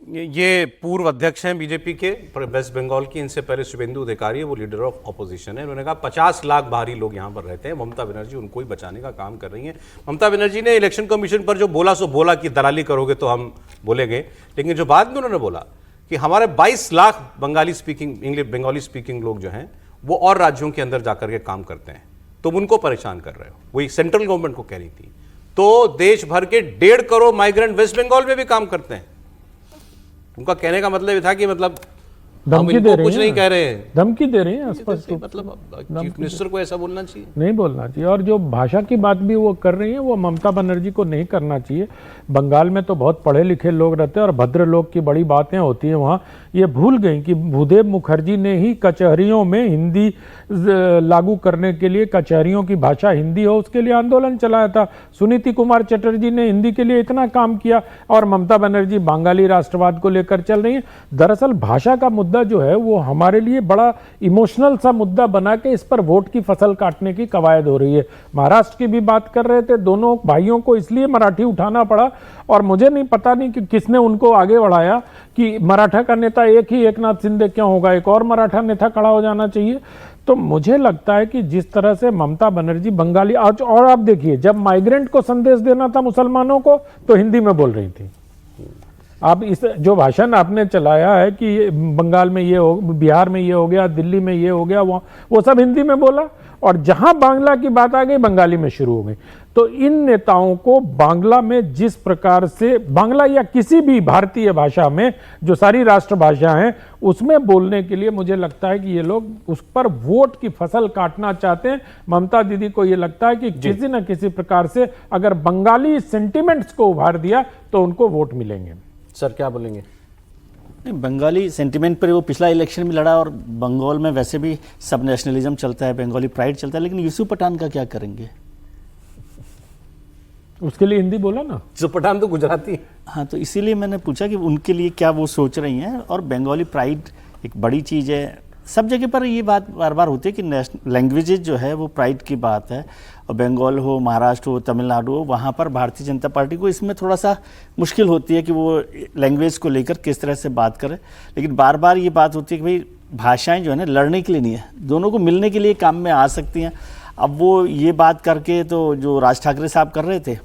ये पूर्व अध्यक्ष हैं बीजेपी के वेस्ट बंगाल की। इनसे पहले शुभेंदु अधिकारी है, वो लीडर ऑफ ऑपोजिशन है। उन्होंने कहा 50 लाख बाहरी लोग यहाँ पर रहते हैं, ममता बनर्जी उनको ही बचाने का काम कर रही हैं। ममता बनर्जी ने इलेक्शन कमीशन पर जो बोला सो बोला कि दलाली करोगे तो हम बोलेंगे, लेकिन जो बाद में उन्होंने बोला कि हमारे 22 lakh Bengali speaking, English Bengali speaking लोग जो हैं वो और राज्यों के अंदर जाकर के काम करते हैं, तुम उनको परेशान कर रहे हो। वही सेंट्रल गवर्नमेंट को कह रही थी। तो देश भर के 1.5 करोड़ माइग्रेंट वेस्ट बंगाल में भी काम करते हैं। उनका कहने का मतलब ये था कि मतलब हम इनको कुछ नहीं कह रहे हैं, धमकी दे रहे हैं स्पष्ट। मतलब चीफ मिनिस्टर को ऐसा बोलना चाहिए, नहीं बोलना चाहिए। और जो भाषा की बात भी वो कर रही है वो ममता बनर्जी को नहीं करना चाहिए। बंगाल में तो बहुत पढ़े लिखे लोग रहते हैं और भद्र लोग की बड़ी बातें होती हैं वहाँ। ये भूल गई कि भूदेव मुखर्जी ने ही कचहरियों में हिंदी लागू करने के लिए, कचहरियों की भाषा हिंदी हो उसके लिए आंदोलन चलाया था। सुनीति कुमार चटर्जी ने हिंदी के लिए इतना काम किया और ममता बनर्जी बंगाली राष्ट्रवाद को लेकर चल रही है। दरअसल भाषा का मुद्दा जो है वो हमारे लिए बड़ा इमोशनल सा मुद्दा बना के इस पर वोट की फसल काटने की कवायद हो रही है। महाराष्ट्र की भी बात कर रहे थे, दोनों भाइयों को इसलिए मराठी उठाना पड़ा और मुझे नहीं पता नहीं कि किसने उनको आगे बढ़ाया कि मराठा का नेता एक ही एकनाथ शिंदे क्यों होगा, एक और मराठा नेता खड़ा हो जाना चाहिए। तो मुझे लगता है कि जिस तरह से ममता बनर्जी बंगाली आज, और आप देखिए जब माइग्रेंट को संदेश देना था मुसलमानों को तो हिंदी में बोल रही थी। आप इस जो भाषण आपने चलाया है कि बंगाल में ये हो, बिहार में ये हो गया, दिल्ली में ये हो गया, वो सब हिंदी में बोला और जहां बांग्ला की बात आ गई बंगाली में शुरू हो गई। तो इन नेताओं को बांग्ला में जिस प्रकार से, बांग्ला या किसी भी भारतीय भाषा में जो सारी राष्ट्रभाषा हैं उसमें बोलने के लिए मुझे लगता है कि ये लोग उस पर वोट की फसल काटना चाहते हैं। ममता दीदी को ये लगता है कि किसी न किसी प्रकार से अगर बंगाली सेंटिमेंट्स को उभार दिया तो उनको वोट मिलेंगे। सर क्या बोलेंगे? बंगाली सेंटिमेंट पर वो पिछला इलेक्शन में लड़ा और बंगाल में वैसे भी सब नेशनलिज्म चलता है, बंगाली प्राइड चलता है, लेकिन यूसुफ पठान का क्या करेंगे? उसके लिए हिंदी बोला ना, यूसुफ पठान तो गुजराती। हाँ, तो इसीलिए मैंने पूछा कि उनके लिए क्या वो सोच रही हैं। और बंगाली प्राइड एक बड़ी चीज़ है, सब जगह पर ये बात बार बार होती है कि नेशनल लैंग्वेजेज जो है वो प्राइड की बात है। और बंगाल हो, महाराष्ट्र हो, तमिलनाडु हो, वहाँ पर भारतीय जनता पार्टी को इसमें थोड़ा सा मुश्किल होती है कि वो लैंग्वेज को लेकर किस तरह से बात करे। लेकिन बार बार ये बात होती है कि भाई भाषाएं जो है ना लड़ने के लिए नहीं है, दोनों को मिलने के लिए काम में आ सकती हैं। अब वो ये बात करके तो जो राज ठाकरे साहब कर रहे थे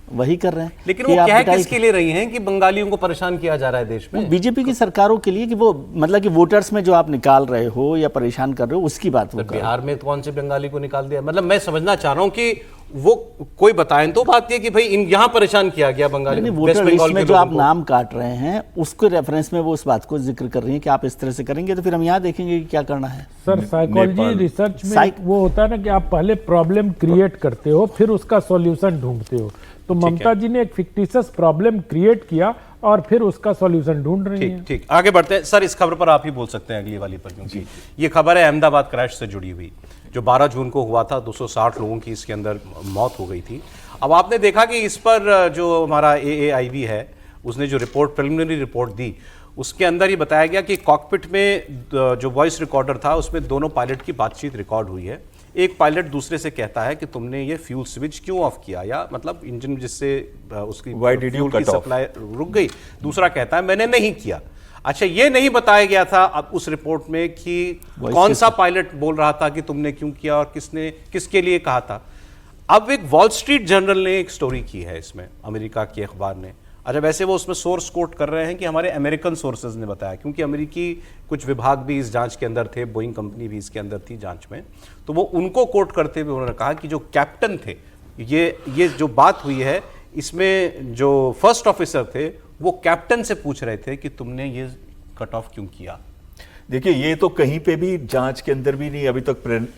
वही कर रहे हैं। लेकिन वो क्या किसके लिए रही हैं कि बंगालियों को परेशान किया जा रहा है देश में? बीजेपी की सरकारों के लिए कि वो मतलब कि वोटर्स में जो आप निकाल रहे हो या परेशान कर रहे हो उसकी बात वो कर रहे हैं। बिहार में कौन से बंगाली को निकाल दिया? मतलब मैं समझना चाह रहा हूँ कि वो कोई बताएं तो बात ये कि भाई यहाँ परेशान किया गया बंगाली। वोटर लिस्ट में जो आप नाम काट रहे हैं उसके रेफरेंस में वो उस बात को जिक्र कर रही हैं कि आप इस तरह से करेंगे तो फिर हम यहाँ देखेंगे कि क्या करना है। सर साइकोलॉजी रिसर्च में वो होता है ना कि आप पहले प्रॉब्लम क्रिएट करते हो फिर उसका सॉल्यूशन ढूंढते हो। तो ममता जी ने एक फिक्टिशियस प्रॉब्लम क्रिएट किया और फिर उसका सॉल्यूशन ढूंढ रही हैं। ठीक, आगे बढ़ते हैं सर। इस खबर पर आप ही बोल सकते हैं अगली वाली पर, क्योंकि ये खबर है अहमदाबाद क्रैश से जुड़ी हुई, जो 12 जून को हुआ था। 260 लोगों की इसके अंदर मौत हो गई थी। अब आपने देखा कि इस पर जो हमारा AAIB है, उसने जो रिपोर्ट, प्रिलिमिनरी रिपोर्ट दी, उसके अंदर ही बताया गया कि कॉकपिट में जो वॉइस रिकॉर्डर था उसमें दोनों पायलट की बातचीत रिकॉर्ड हुई है। एक पायलट दूसरे से कहता है कि तुमने ये फ्यूल स्विच क्यों ऑफ किया, या मतलब इंजन जिससे उसकी फ्यूल की सप्लाई रुक गई। दूसरा कहता है मैंने नहीं किया। अच्छा, ये नहीं बताया गया था अब उस रिपोर्ट में कि कौन सा पायलट बोल रहा था कि तुमने क्यों किया और किसने किसके लिए कहा था। अब एक वॉल स्ट्रीट जर्नल ने एक स्टोरी की है इसमें, अमेरिका के अखबार ने। अच्छा, वैसे वो उसमें सोर्स कोट कर रहे हैं कि हमारे अमेरिकन सोर्सेज ने बताया, क्योंकि अमेरिकी कुछ विभाग भी इस जांच के अंदर थे, बोइंग कंपनी भी इसके अंदर थी जांच में, तो वो उनको कोट करते हुए उन्होंने कहा कि जो कैप्टन थे, ये जो बात हुई है इसमें जो फर्स्ट ऑफिसर थे वो कैप्टन से पूछ रहे थे कि तुमने ये कट ऑफ क्यों किया। देखिए, ये तो कहीं पे भी जांच के अंदर भी नहीं, अभी तक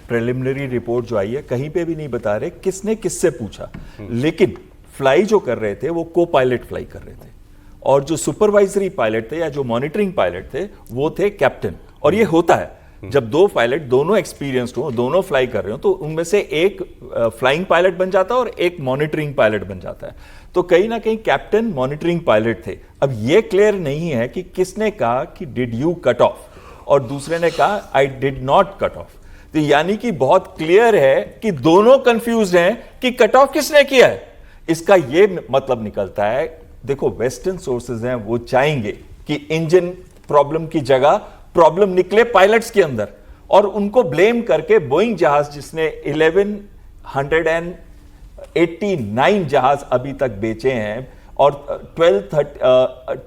प्रिलिमिनरी रिपोर्ट जो आई है कहीं पे भी नहीं बता रहे किसने किससे पूछा। लेकिन फ्लाई जो कर रहे थे वो को पायलट फ्लाई कर रहे थे, और जो सुपरवाइजरी पायलट थे या जो मॉनिटरिंग पायलट थे वो थे कैप्टन। और ये होता है जब दो पायलट दोनों एक्सपीरियंस्ड हो, दोनों फ्लाई कर रहे हो, तो उनमें से एक फ्लाइंग पायलट बन जाता है और एक मॉनिटरिंग पायलट बन जाता है। तो कहीं ना कहीं कैप्टन मॉनिटरिंग पायलट थे। अब ये क्लियर नहीं है कि किसने कहा कि डिड यू कट ऑफ और दूसरे ने कहा I did not cut off. तो यानी कि बहुत क्लियर है कि दोनों कंफ्यूज हैं कि कट ऑफ किसने किया है। इसका यह मतलब निकलता है, देखो वेस्टर्न सोर्सेज हैं, वो चाहेंगे कि इंजन प्रॉब्लम की जगह प्रॉब्लम निकले पायलट्स के अंदर, और उनको ब्लेम करके बोइंग जहाज जिसने 1189 जहाज अभी तक बेचे हैं और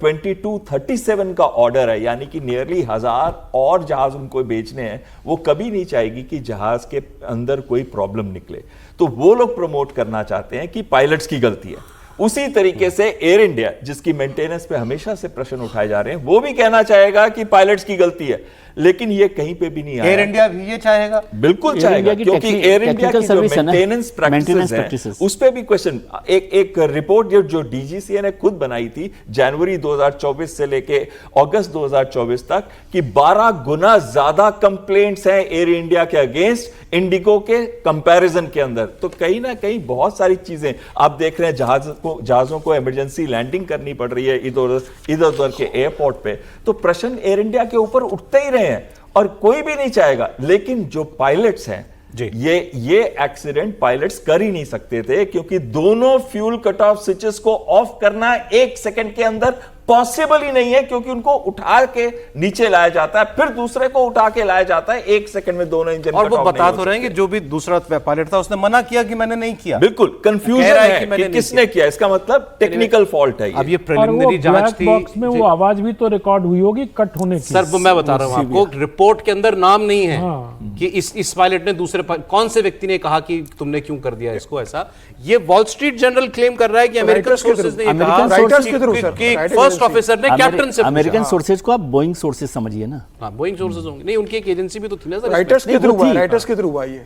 2237 का ऑर्डर है, यानी कि नियरली 1000 और जहाज उनको बेचने हैं, वो कभी नहीं चाहेगी कि जहाज के अंदर कोई प्रॉब्लम निकले। तो वो लोग प्रमोट करना चाहते हैं कि पायलट्स की गलती है। उसी तरीके से एयर इंडिया, जिसकी मेंटेनेंस पे हमेशा से प्रश्न उठाए जा रहे हैं, वो भी कहना चाहेगा कि पायलट्स की गलती है, लेकिन ये कहीं पे भी नहीं आया। एयर इंडिया भी ये चाहेगा, बिल्कुल चाहेगा, क्योंकि एयर इंडिया की जो मेंटेनेंस प्रैक्टिसेस हैं उस पे भी क्वेश्चन। एक रिपोर्ट जो DGCA ने खुद बनाई थी जनवरी 2024 से लेके अगस्त 2024 तक, कि 12 गुना ज्यादा कंप्लेंट्स हैं एयर इंडिया के अगेंस्ट इंडिगो के कंपैरिजन के अंदर। तो कहीं ना कहीं बहुत सारी चीजें आप देख रहे हैं, जहाजों को इमरजेंसी लैंडिंग करनी पड़ रही है इधर उधर के एयरपोर्ट पे, तो प्रश्न एयर इंडिया के ऊपर उठते ही रहे हैं और कोई भी नहीं चाहेगा। लेकिन जो पायलट्स हैं, ये एक्सीडेंट पायलट्स कर ही नहीं सकते थे, क्योंकि दोनों फ्यूल कट ऑफ स्विचेस को ऑफ करना 1 सेकंड के अंदर पॉसिबल ही नहीं है, क्योंकि उनको उठा के नीचे लाया जाता है, फिर दूसरे को उठा के लाया जाता है, 1 सेकंड में दोनों इंजन। और वो बता तो रहे हैं कि जो भी दूसरा पायलट था उसने मना किया कि मैंने नहीं किया। बिल्कुल कंफ्यूजन है कि किसने किया, इसका मतलब टेक्निकल फॉल्ट है। अब ये प्रिलिमिनरी जांच थी, बॉक्स में वो आवाज भी तो रिकॉर्ड हुई होगी कट होने की। सर मैं बता रहा हूं आपको, रिपोर्ट के अंदर नाम नहीं है कि इस पायलट ने दूसरे कौन से व्यक्ति ने कहा कि तुमने क्यों कर दिया इसको ऐसा। ये वॉल स्ट्रीट जर्नल क्लेम कर रहा है कि अमेरिकन सोर्सेज ने कहा कि फर्स्ट ऑफिसर ने कैप्टन से अमेरिकन सोर्सेज को आप बोइंग सोर्सेज समझिए ना। हाँ, बोइंग सोर्सेज होंगे, नहीं उनकी एक एजेंसी भी तो थी ना सर। राइटर्स के थ्रू हुआ ये।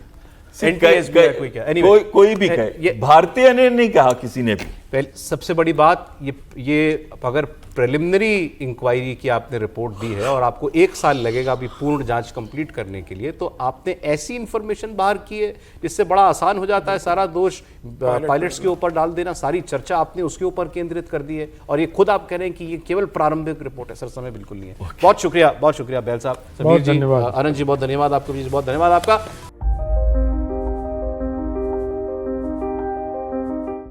कोई भी कहे, भारतीय ने नहीं कहा, किसी ने भी। सबसे बड़ी बात ये अगर प्रिलिमिनरी इंक्वायरी की आपने रिपोर्ट दी है और आपको 1 साल लगेगा अभी पूर्ण जांच कंप्लीट करने के लिए, तो आपने ऐसी इंफॉर्मेशन बाहर की है जिससे बड़ा आसान हो जाता है सारा दोष पायलट्स के ऊपर डाल देना। सारी चर्चा आपने उसके ऊपर केंद्रित कर दी है, और ये खुद आप कह रहे हैं कि ये केवल प्रारंभिक रिपोर्ट है। सर समय बिल्कुल नहीं है। बहुत शुक्रिया बैल साहब, समीर जी, आनंद जी, बहुत धन्यवाद आपको, बहुत धन्यवाद आपका।